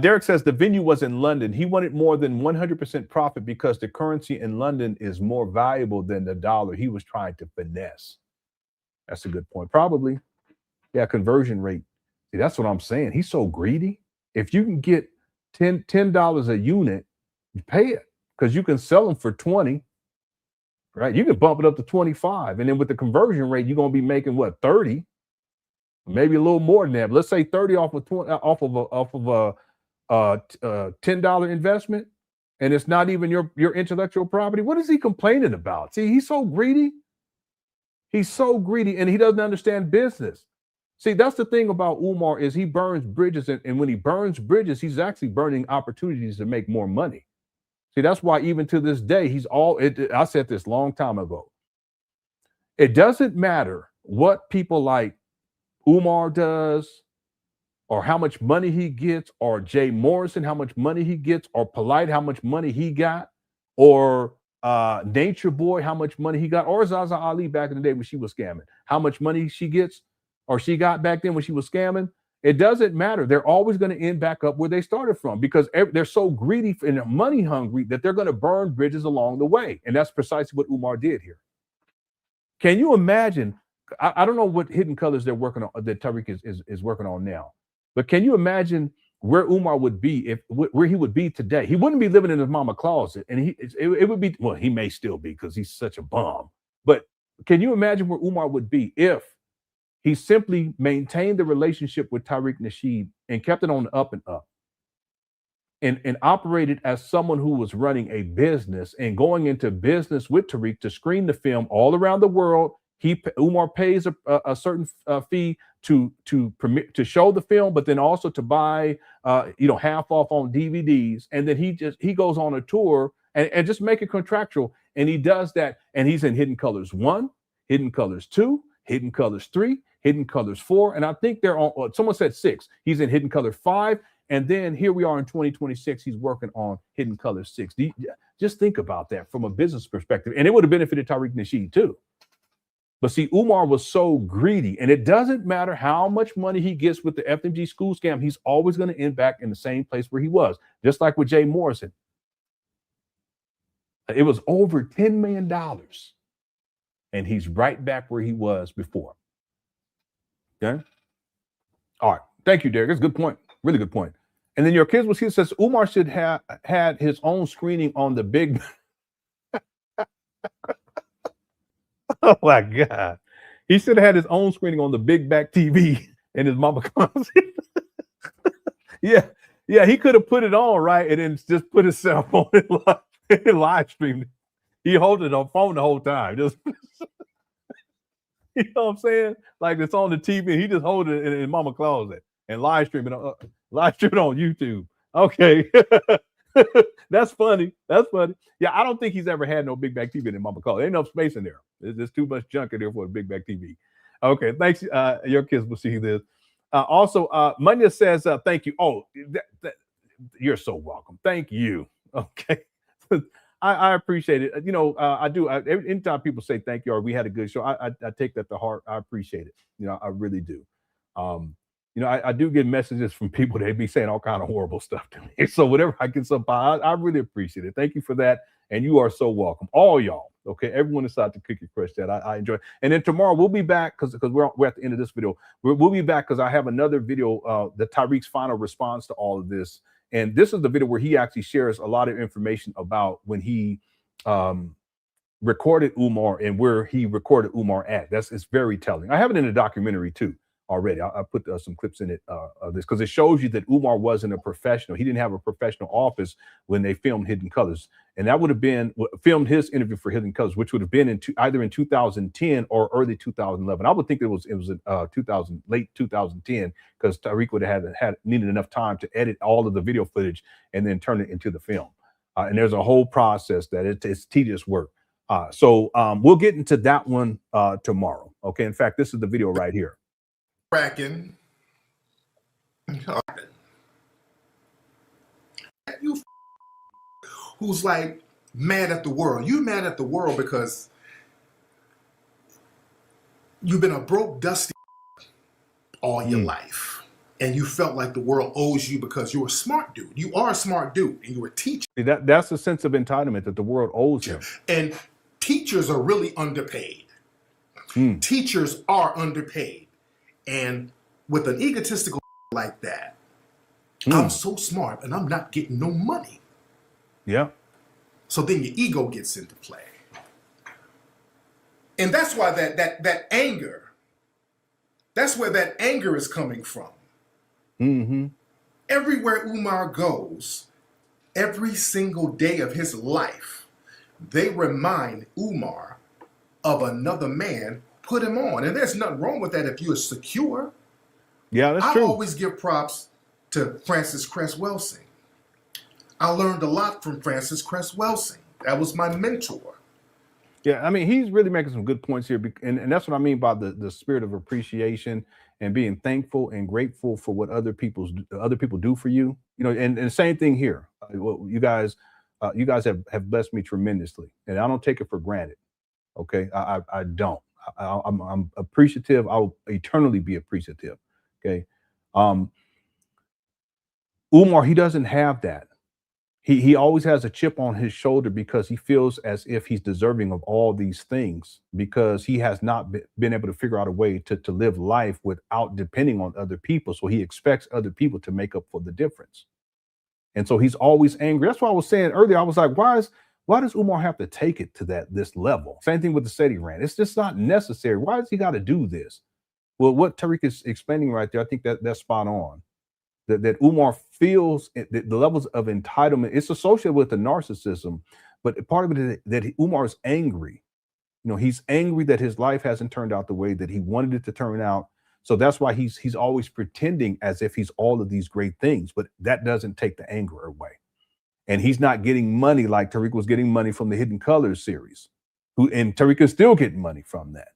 Derek says the venue was in London. He wanted more than 100% profit because the currency in London is more valuable than the dollar. He was trying to finesse. That's a good point. Probably. Yeah, conversion rate. See, that's what I'm saying. He's so greedy. If you can get $10 a unit, you pay it because you can sell them for 20, right? You can bump it up to 25, and then with the conversion rate, you're gonna be making what, 30, maybe a little more than that. But let's say 30 off of 20, off of a $10 investment, and it's not even your intellectual property. What is he complaining about? See, he's so greedy. He's so greedy, and he doesn't understand business. See, that's the thing about Umar is he burns bridges, and when he burns bridges, he's actually burning opportunities to make more money. See, that's why even to this day, I said this a long time ago. It doesn't matter what people like Umar does, or how much money he gets, or Jay Morrison, how much money he gets, or Polite, how much money he got, or Nature Boy, how much money he got, or Zaza Ali back in the day when she was scamming, how much money she gets, or she got back then when she was scamming. It doesn't matter. They're always going to end back up where they started from because they're so greedy and money hungry that they're going to burn bridges along the way. And that's precisely what Umar did here. Can you imagine? I don't know what hidden colors they're working on, that Tariq is working on now, but can you imagine where Umar would be where he would be today? He wouldn't be living in his mama closet, and it would be, well, he may still be because he's such a bum. But can you imagine where Umar would be if he simply maintained the relationship with Tariq Nasheed and kept it on the up and up, and operated as someone who was running a business and going into business with Tariq to screen the film all around the world? Umar pays a certain fee to show the film, but then also to buy half off on DVDs, and then he goes on a tour and just make it contractual, and he does that, and he's in Hidden Colors 1, Hidden Colors 2, Hidden Colors 3, Hidden Colors 4, and I think they're on. Someone said 6. He's in Hidden Color 5, and then here we are in 2026. He's working on Hidden Color 6. Just think about that from a business perspective, and it would have benefited Tariq Nasheed too. But see, Umar was so greedy, and it doesn't matter how much money he gets with the FDMG school scam, he's always going to end back in the same place where he was, just like with Jay Morrison. It was over $10 million, and he's right back where he was before. Okay? All right. Thank you, Derek. That's a good point. Really good point. And then your kids was here says Umar should have had his own screening on the big. Oh my God. He should have had his own screening on the big back TV in his mama closet. Yeah. He could have put it on, right? And then just put his cell phone and live streamed it. He held it on phone the whole time. Just you know what I'm saying? Like it's on the TV. He just hold it in his mama closet and live stream it on YouTube. Okay. That's funny. Yeah, I don't think he's ever had no big back TV in mama closet. Ain't enough space in there. There's too much junk in there for a big back TV. Okay, thanks. Your kids will see this. Also, Munya says, thank you. Oh, you're so welcome. Thank you. Okay. I appreciate it. I do. Anytime people say thank you or we had a good show, I take that to heart. I appreciate it. I really do. I do get messages from people that be saying all kind of horrible stuff to me. So whatever I get supply, I really appreciate it. Thank you for that. And you are so welcome. All y'all. Okay. Everyone inside the Cookie Crush chat. I enjoy it. And then tomorrow we'll be back because we're at the end of this video. We'll be back because I have another video, the Tariq's final response to all of this. And this is the video where he actually shares a lot of information about when he recorded Umar and where he recorded Umar at. It's very telling. I have it in a documentary too already. I put some clips in it of this because it shows you that Umar wasn't a professional. He didn't have a professional office when they filmed Hidden Colors. And that would have been filmed his interview for Hidden Colors, which would have been either in 2010 or early 2011. I would think it was late 2010 because Tariq would have had needed enough time to edit all of the video footage and then turn it into the film. And there's a whole process that it's tedious work. So we'll get into that one tomorrow. Okay. In fact, this is the video right here. Cracking. You who's like mad at the world. You mad at the world because you've been a broke, dusty all your life. And you felt like the world owes you because you're a smart dude. You are a smart dude and you're a teacher. That's a sense of entitlement that the world owes him. And teachers are really underpaid. Teachers are underpaid. And with an egotistical like that, I'm so smart and I'm not getting no money. Yeah. So then your ego gets into play. And that's why that anger, that's where that anger is coming from. Mm-hmm. Everywhere Umar goes, every single day of his life, they remind Umar of another man put him on. And there's nothing wrong with that if you're secure. Yeah, that's true. I always give props to Francis Cress Welsing. I learned a lot from Francis Cress Welsing. That was my mentor. Yeah, I mean, he's really making some good points here. And that's what I mean by the spirit of appreciation and being thankful and grateful for what other people do for you. You know, and the same thing here. You guys have blessed me tremendously, and I don't take it for granted. Okay, I don't. I'm appreciative. I will eternally be appreciative. Okay, Umar, he doesn't have that. He always has a chip on his shoulder because he feels as if he's deserving of all these things because he has not been able to figure out a way to live life without depending on other people. So he expects other people to make up for the difference. And so he's always angry. That's why I was saying earlier, I was like, why does Umar have to take it to this level? Same thing with the SETI rant. It's just not necessary. Why does he got to do this? Well, what Tariq is explaining right there, I think that's spot on. That Umar feels the levels of entitlement. It's associated with the narcissism, but part of it is that Umar is angry. You know, he's angry that his life hasn't turned out the way that he wanted it to turn out. So that's why he's always pretending as if he's all of these great things, but that doesn't take the anger away. And he's not getting money like Tariq was getting money from the Hidden Colors series, and Tariq is still getting money from that.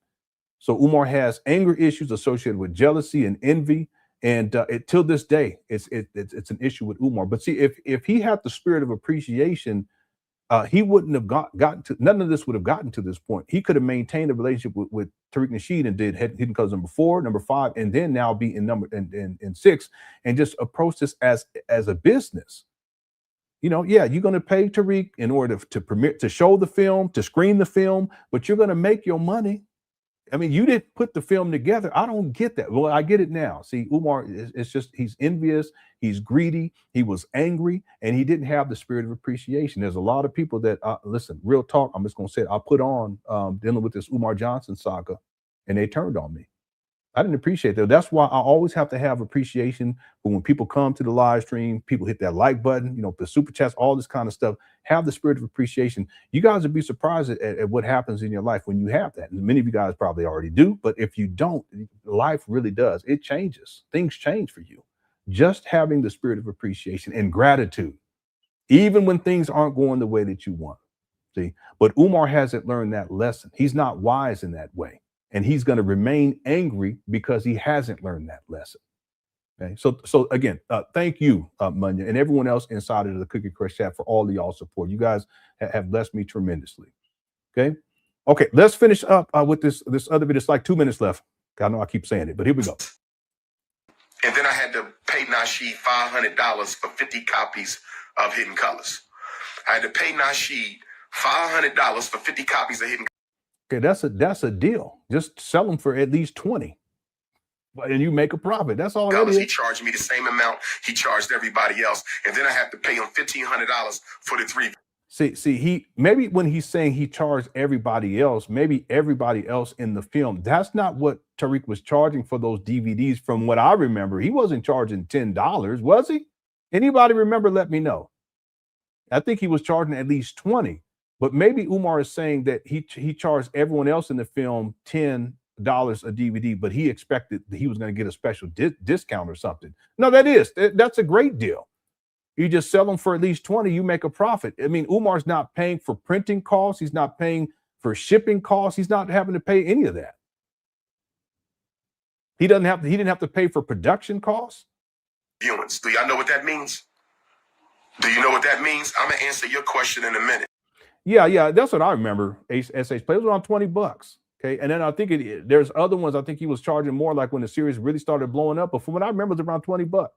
So Umar has anger issues associated with jealousy and envy. And till this day, it's an issue with Umar. But see, if he had the spirit of appreciation, he wouldn't have gotten to, none of this would have gotten to this point. He could have maintained a relationship with Tariq Nasheed and did Hidden Colors number 4, number 5, and then now be in 6, and just approach this as a business. You know, yeah, you're going to pay Tariq in order to show the film, to screen the film, but you're going to make your money. I mean, you didn't put the film together. I don't get that. Well, I get it now. See, Umar, it's just, he's envious, he's greedy, he was angry, and he didn't have the spirit of appreciation. There's a lot of people that, listen, real talk, I'm just going to say it, I put on dealing with this Umar Johnson saga, and they turned on me. I didn't appreciate that. That's why I always have to have appreciation for when people come to the live stream, people hit that like button, you know, the super chats, all this kind of stuff. Have the spirit of appreciation. You guys would be surprised at what happens in your life when you have that. And many of you guys probably already do, but if you don't, life really does. It changes. Things change for you. Just having the spirit of appreciation and gratitude, even when things aren't going the way that you want. See, but Umar hasn't learned that lesson. He's not wise in that way. And he's going to remain angry because he hasn't learned that lesson. Okay, so again, thank you, Munya, and everyone else inside of the Cookie Crush chat for all of y'all support. You guys have blessed me tremendously. Okay, let's finish up with this other bit. It's like 2 minutes left. I know I keep saying it, but here we go. And then I had to pay Nasheed $500 for 50 copies of Hidden Colors. I had to pay Nasheed $500 for 50 copies of Hidden Colors. Okay, that's a deal. Just sell them for at least 20, and you make a profit. That's all it is. He charged me the same amount he charged everybody else, and then I have to pay him $1,500 for the 3. See, he maybe when he's saying he charged everybody else, maybe everybody else in the film. That's not what Tariq was charging for those DVDs. From what I remember, he wasn't charging $10, was he? Anybody remember? Let me know. I think he was charging at least 20. But maybe Umar is saying that he charged everyone else in the film $10 a DVD, but he expected that he was going to get a special discount or something. No, that's a great deal. You just sell them for at least 20, you make a profit. I mean, Umar's not paying for printing costs. He's not paying for shipping costs. He's not having to pay any of that. He didn't have to pay for production costs. Viewings. Do y'all know what that means? Do you know what that means? I'm going to answer your question in a minute. Yeah, that's what I remember. SH Play, it was around $20. Okay, and then I think there's other ones. I think he was charging more, like when the series really started blowing up. But from what I remember, it was around $20.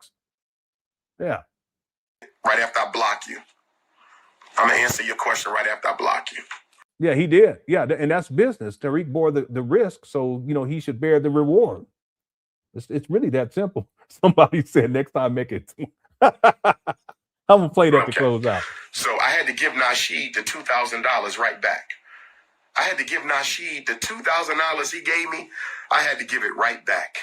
Yeah. Right after I block you, I'm gonna answer your question right after I block you. Yeah, he did. Yeah, and that's business. Tariq bore the risk, so he should bear the reward. It's really that simple. Somebody said next time make it. I'm gonna play that to Okay. close out. So I had to give Nasheed the $2,000 right back. I had to give Nasheed the $2,000 he gave me. I had to give it right back.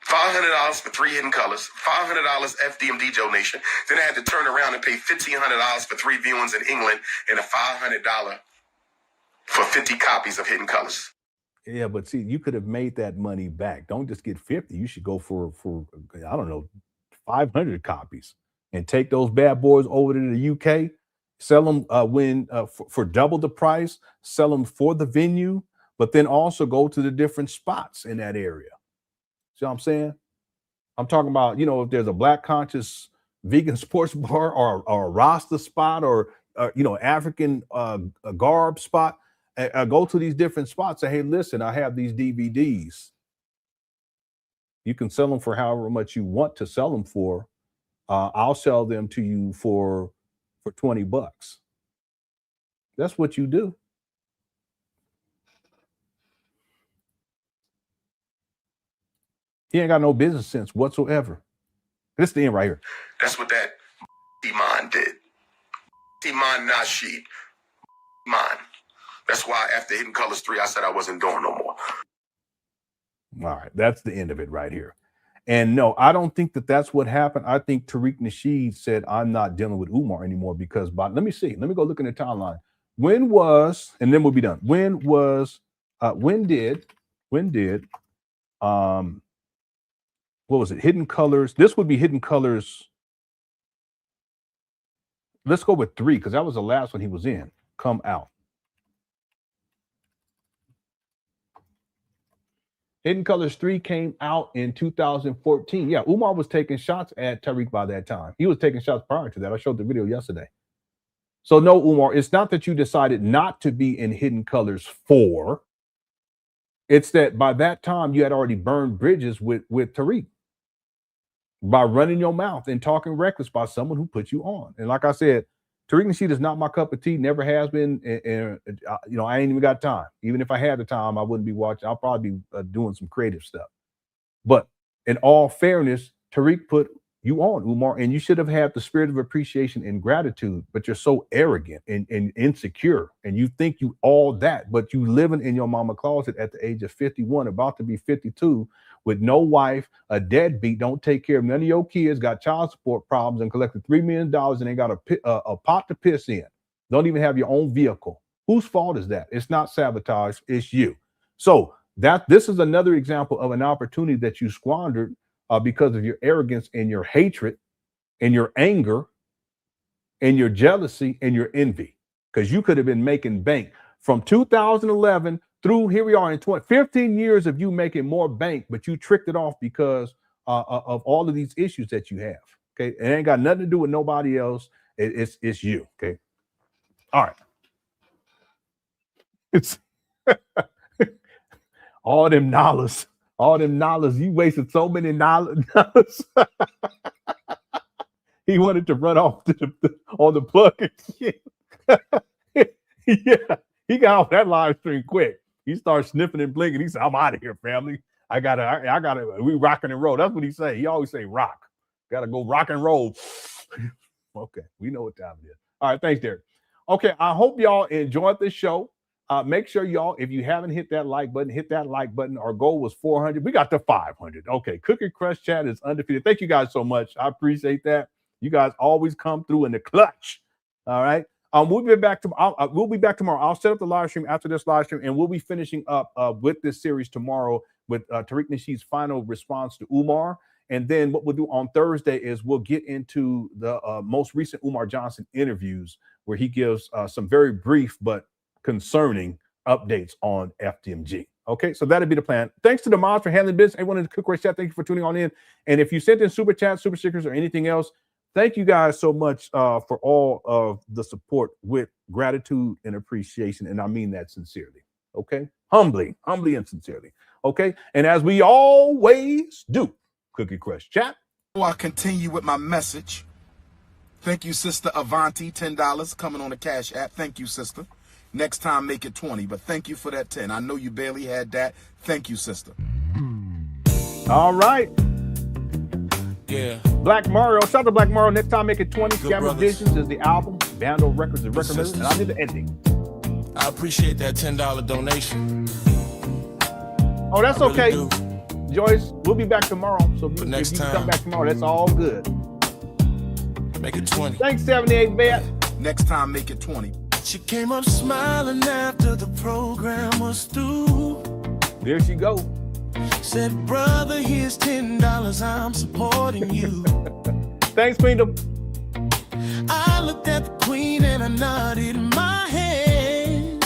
$500 for 3 hidden colors, $500 FDMG donation. Then I had to turn around and pay $1,500 for 3 viewings in England and a $500 for 50 copies of Hidden Colors. Yeah, but see, you could have made that money back. Don't just get 50. You should go for I don't know, 500 copies and take those bad boys over to the UK, sell them for double the price, sell them for the venue, but then also go to the different spots in that area. See what I'm saying? I'm talking about, if there's a Black conscious vegan sports bar or a Rasta spot or African garb spot, go to these different spots. Say, hey, listen, I have these DVDs. You can sell them for however much you want to sell them for. I'll sell them to you for $20. That's what you do. He ain't got no business sense whatsoever. This is the end right here. That's what that Iman did. Iman Nasheed. Iman. That's why after Hidden Colors 3, I said I wasn't doing no more. All right, that's the end of it right here. And no, I don't think that's what happened. I think Tariq Nasheed said, I'm not dealing with Umar anymore because, let me see. Let me go look in the timeline. And then we'll be done. When did, what was it? Hidden Colors. This would be Hidden Colors. Let's go with 3 because that was the last one he was in. Come out. Hidden Colors 3 came out in 2014. Yeah, Umar was taking shots at Tariq by that time. He was taking shots prior to that. I showed the video yesterday. So no, Umar, it's not that you decided not to be in Hidden Colors 4. It's that by that time you had already burned bridges with Tariq by running your mouth and talking reckless by someone who put you on. And like I said, Tariq Nasheed is not my cup of tea, never has been. And I ain't even got time. Even if I had the time, I wouldn't be watching. I'll probably be doing some creative stuff. But in all fairness, Tariq put you on, Umar, and you should have had the spirit of appreciation and gratitude, but you're so arrogant and insecure, and you think you all that, but you living in your mama closet at the age of 51, about to be 52, with no wife, a deadbeat, don't take care of none of your kids, got child support problems, and collected $3 million and ain't got a pot to piss in. Don't even have your own vehicle. Whose fault is that? It's not sabotage, it's you. So this is another example of an opportunity that you squandered because of your arrogance and your hatred and your anger and your jealousy and your envy. Because you could have been making bank from 2011 through here we are in 15 years of you making more bank, but you tricked it off because of all of these issues that you have. Okay, it ain't got nothing to do with nobody else. It's you. Okay, all right. It's all them dollars. You wasted so many dollars. He wanted to run off on the plug and shit. Yeah, he got off that live stream quick. He started sniffing and blinking. He said, I'm out of here, family. I gotta, we rocking and roll. That's what he say. He always say rock. Gotta go rock and roll. Okay, we know what time it is. All right, thanks, Derek. Okay, I hope y'all enjoyed this show. Make sure y'all, if you haven't hit that like button, hit that like button. Our goal was 400. We got to 500. Okay, Cookie Crush Chat is undefeated. Thank you guys so much. I appreciate that. You guys always come through in the clutch. All right. We'll be back tomorrow. I'll set up the live stream after this live stream, and we'll be finishing up with this series tomorrow with Tariq Nasheed's final response to Umar. And then what we'll do on Thursday is we'll get into the most recent Umar Johnson interviews, where he gives some very brief but concerning updates on FDMG. Okay, so that'll be the plan. Thanks to the mods for handling business. Everyone in the Cook Race chat, thank you for tuning on in. And if you sent in super chats, super stickers, or anything else, thank you guys so much for all of the support with gratitude and appreciation. And I mean that sincerely. Okay, humbly and sincerely. Okay, and as we always do, Cookie Crush Chat. Before I continue with my message, thank you, Sister Avanti, $10 coming on the Cash App. Thank you, sister. Next time, make it 20, but thank you for that 10. I know you barely had that. Thank you, sister. All right. Yeah. Black Mario, shout out to Black Mario. Next time, make it 20. Scammer Visions is the album. Vandal Records is record label, and I did the ending. I appreciate that $10 donation. Oh, that's okay. Joyce, we'll be back tomorrow. So if you come back tomorrow, that's all good. Make it 20. Thanks, 78 Bet. Next time, make it 20. She came up smiling after the program was through. There she go. Said, brother, here's $10. I'm supporting you. Thanks, Kingdom. I looked at the queen and I nodded my head.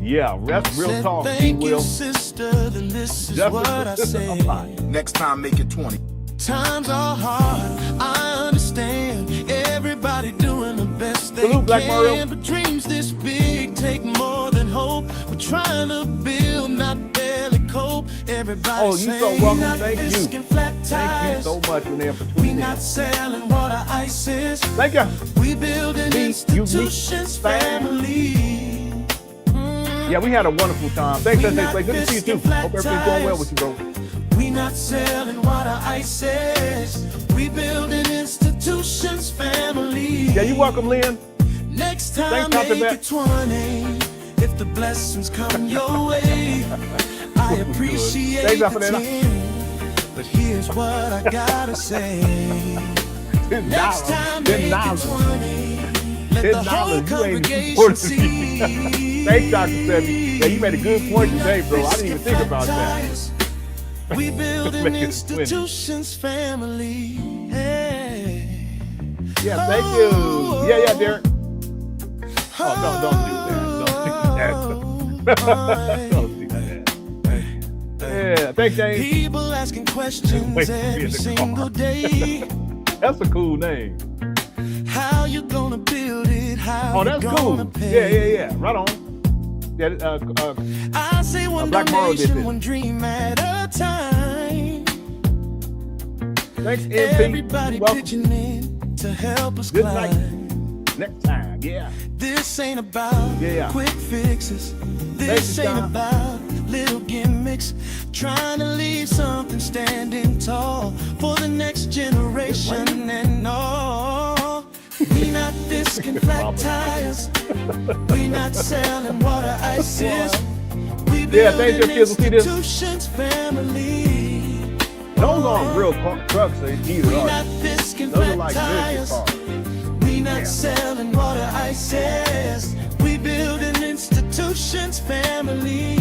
Yeah, that's real Said, talk. thank you, sister. Then this is what I said. Next time, make it 20. Times are hard. I understand. Everybody doing the best they Salute, Black Mario. can. But dreams this big take more than hope. We're trying to build, not barely cope. Everybody Oh, you so welcome. Thank you. Thank you so much, Renee, for We tweeting not in. selling water ices. Thank you. We building institutions, family. Yeah, we had a wonderful time. Thanks, SJ. Good to see you too. Hope everything's going well with you, bro. We not selling water ices. We building institutions, family. Yeah, you welcome, Lynn. Next time, Thanks, Dr. make Beck. it 20. If the blessings come your way, I appreciate Thanks, the Dr. Beck. 10. But here's what I gotta say. Next time, make it 20. Let the whole congregation see. Thanks, Dr. Sebi. Yeah, you made a good point today, bro. I didn't even think about that. We building Make it institutions, family. Hey. Yeah, thank you. Yeah, Derek. Oh, don't do that. Don't do that. Yeah, thanks, James. People asking questions every single day. That's a cool name. How you gonna build it? How Oh, that's you cool. gonna pay? Yeah. Right on. Yeah, I say one Black Mario did donation, this. one dream at a time. Thanks, MP. Everybody Welcome. pitching in to help us Good climb. night. Next time, yeah. This ain't about quick fixes. This ain't John. about little gimmicks. Trying to leave something standing tall for the next generation and all. We not discing flat tires. We not selling water ices. We Yeah, thanks, building your kids will see this. institutions, family. Those aren't real trucks either, We are not they? discing Those are flat like tires. business cars. We not selling water ices. We building institutions, family.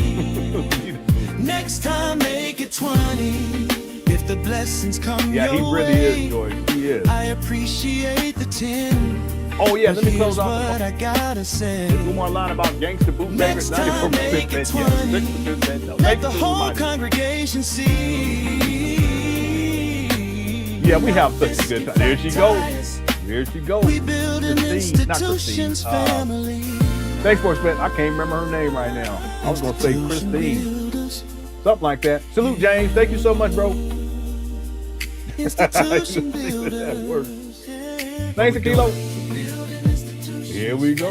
Next time, make it 20. If the blessings come Yeah, he your really way, is, Joyce. He is. I appreciate the 10. Oh, yeah, let me Here's close off. what I gotta say. One more line about gangster bootleggers. Next time, make it 20. 94%. Let the whole congregation see. Yeah, we have such a good time. There she goes. There she goes. We building Christine, not institutions, Christine. family. Thanks, Sports Bet. I can't remember her name right now. I was going to say Christine. Something like that. Salute, James. Thank you so much, bro. Institution That works. builders. Thanks, Akilo. Here we go.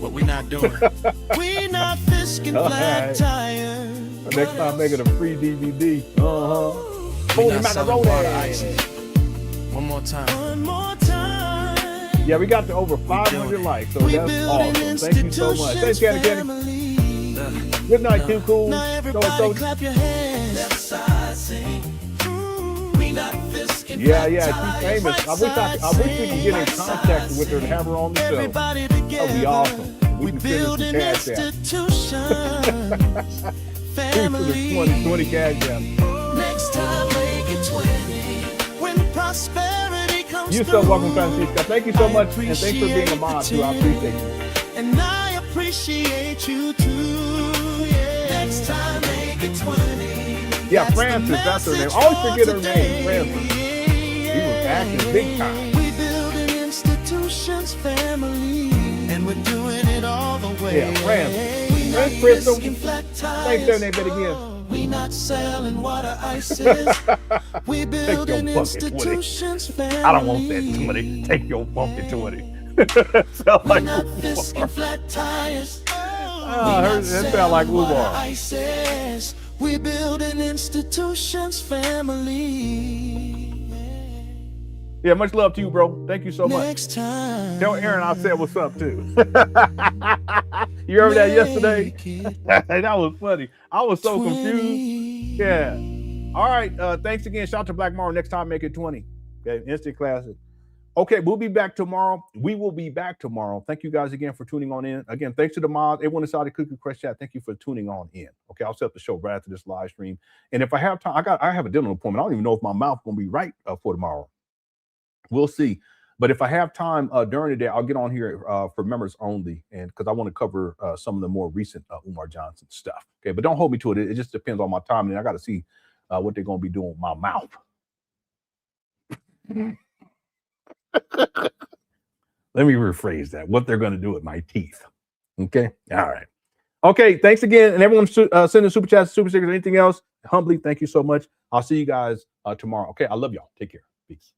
What we not doing? We not fisking All flat right. tires. Next time, make it a free DVD. Uh-huh. We Holy not selling macaroni. water ices. One more time. One more time. Yeah, we got to over 500 likes, so We that's building awesome. Thank you so much. Thanks, Candy Candy. family. Good night, Too Cool. Now So everybody clap your hands. Left side sing. We not fisking Yeah, flat she's tires. famous. I wish we could get in contact with her to have her on the show. Everybody That would be together. awesome. We can send her some Building cash app. institutions, family. 20 cash app. Next time, make it 20. When prosperity comes You're so welcome, Francisca. Thank you so much, and thanks for being a mod too. I appreciate you. And I appreciate you too. Yeah. Next time, make it 20. Yeah, Francis, that's her name. I always forget her name, Francis. He was acting big time. We building institutions, family, and we're doing it all the way. Yeah, Francis. We not Thanks, Crystal. risking flat tires. Thanks, their name, again. We not selling water ices. We building Take your fucking 20. institutions, family. I don't want that 20. Take your funky 20. Sound like Not Umar. fisking flat tires. That sound like Umar. We building institutions, family. Yeah, much love to you, bro. Thank you so much. Next time. Tell Aaron I said what's up too. You heard that yesterday? That was funny. I was so confused. Yeah. All right. Thanks again. Shout out to Black Morrow. Next time, make it 20. Okay. Instant classic. Okay, we'll be back tomorrow. We will be back tomorrow. Thank you guys again for tuning on in. Again, thanks to the mods, everyone inside the Cookie Crush chat. Thank you for tuning on in. Okay, I'll set up the show right after this live stream. And if I have time, I have a dental appointment. I don't even know if my mouth gonna be right for tomorrow. We'll see. But if I have time during the day, I'll get on here for members only, and because I want to cover some of the more recent Umar Johnson stuff. Okay, but don't hold me to it. It just depends on my time, and I got to see what they're gonna be doing with my mouth. Let me rephrase that. What they're going to do with my teeth. Okay. All right. Okay. Thanks again. And everyone sending super chats, super stickers, anything else. Humbly, thank you so much. I'll see you guys tomorrow. Okay. I love y'all. Take care. Peace.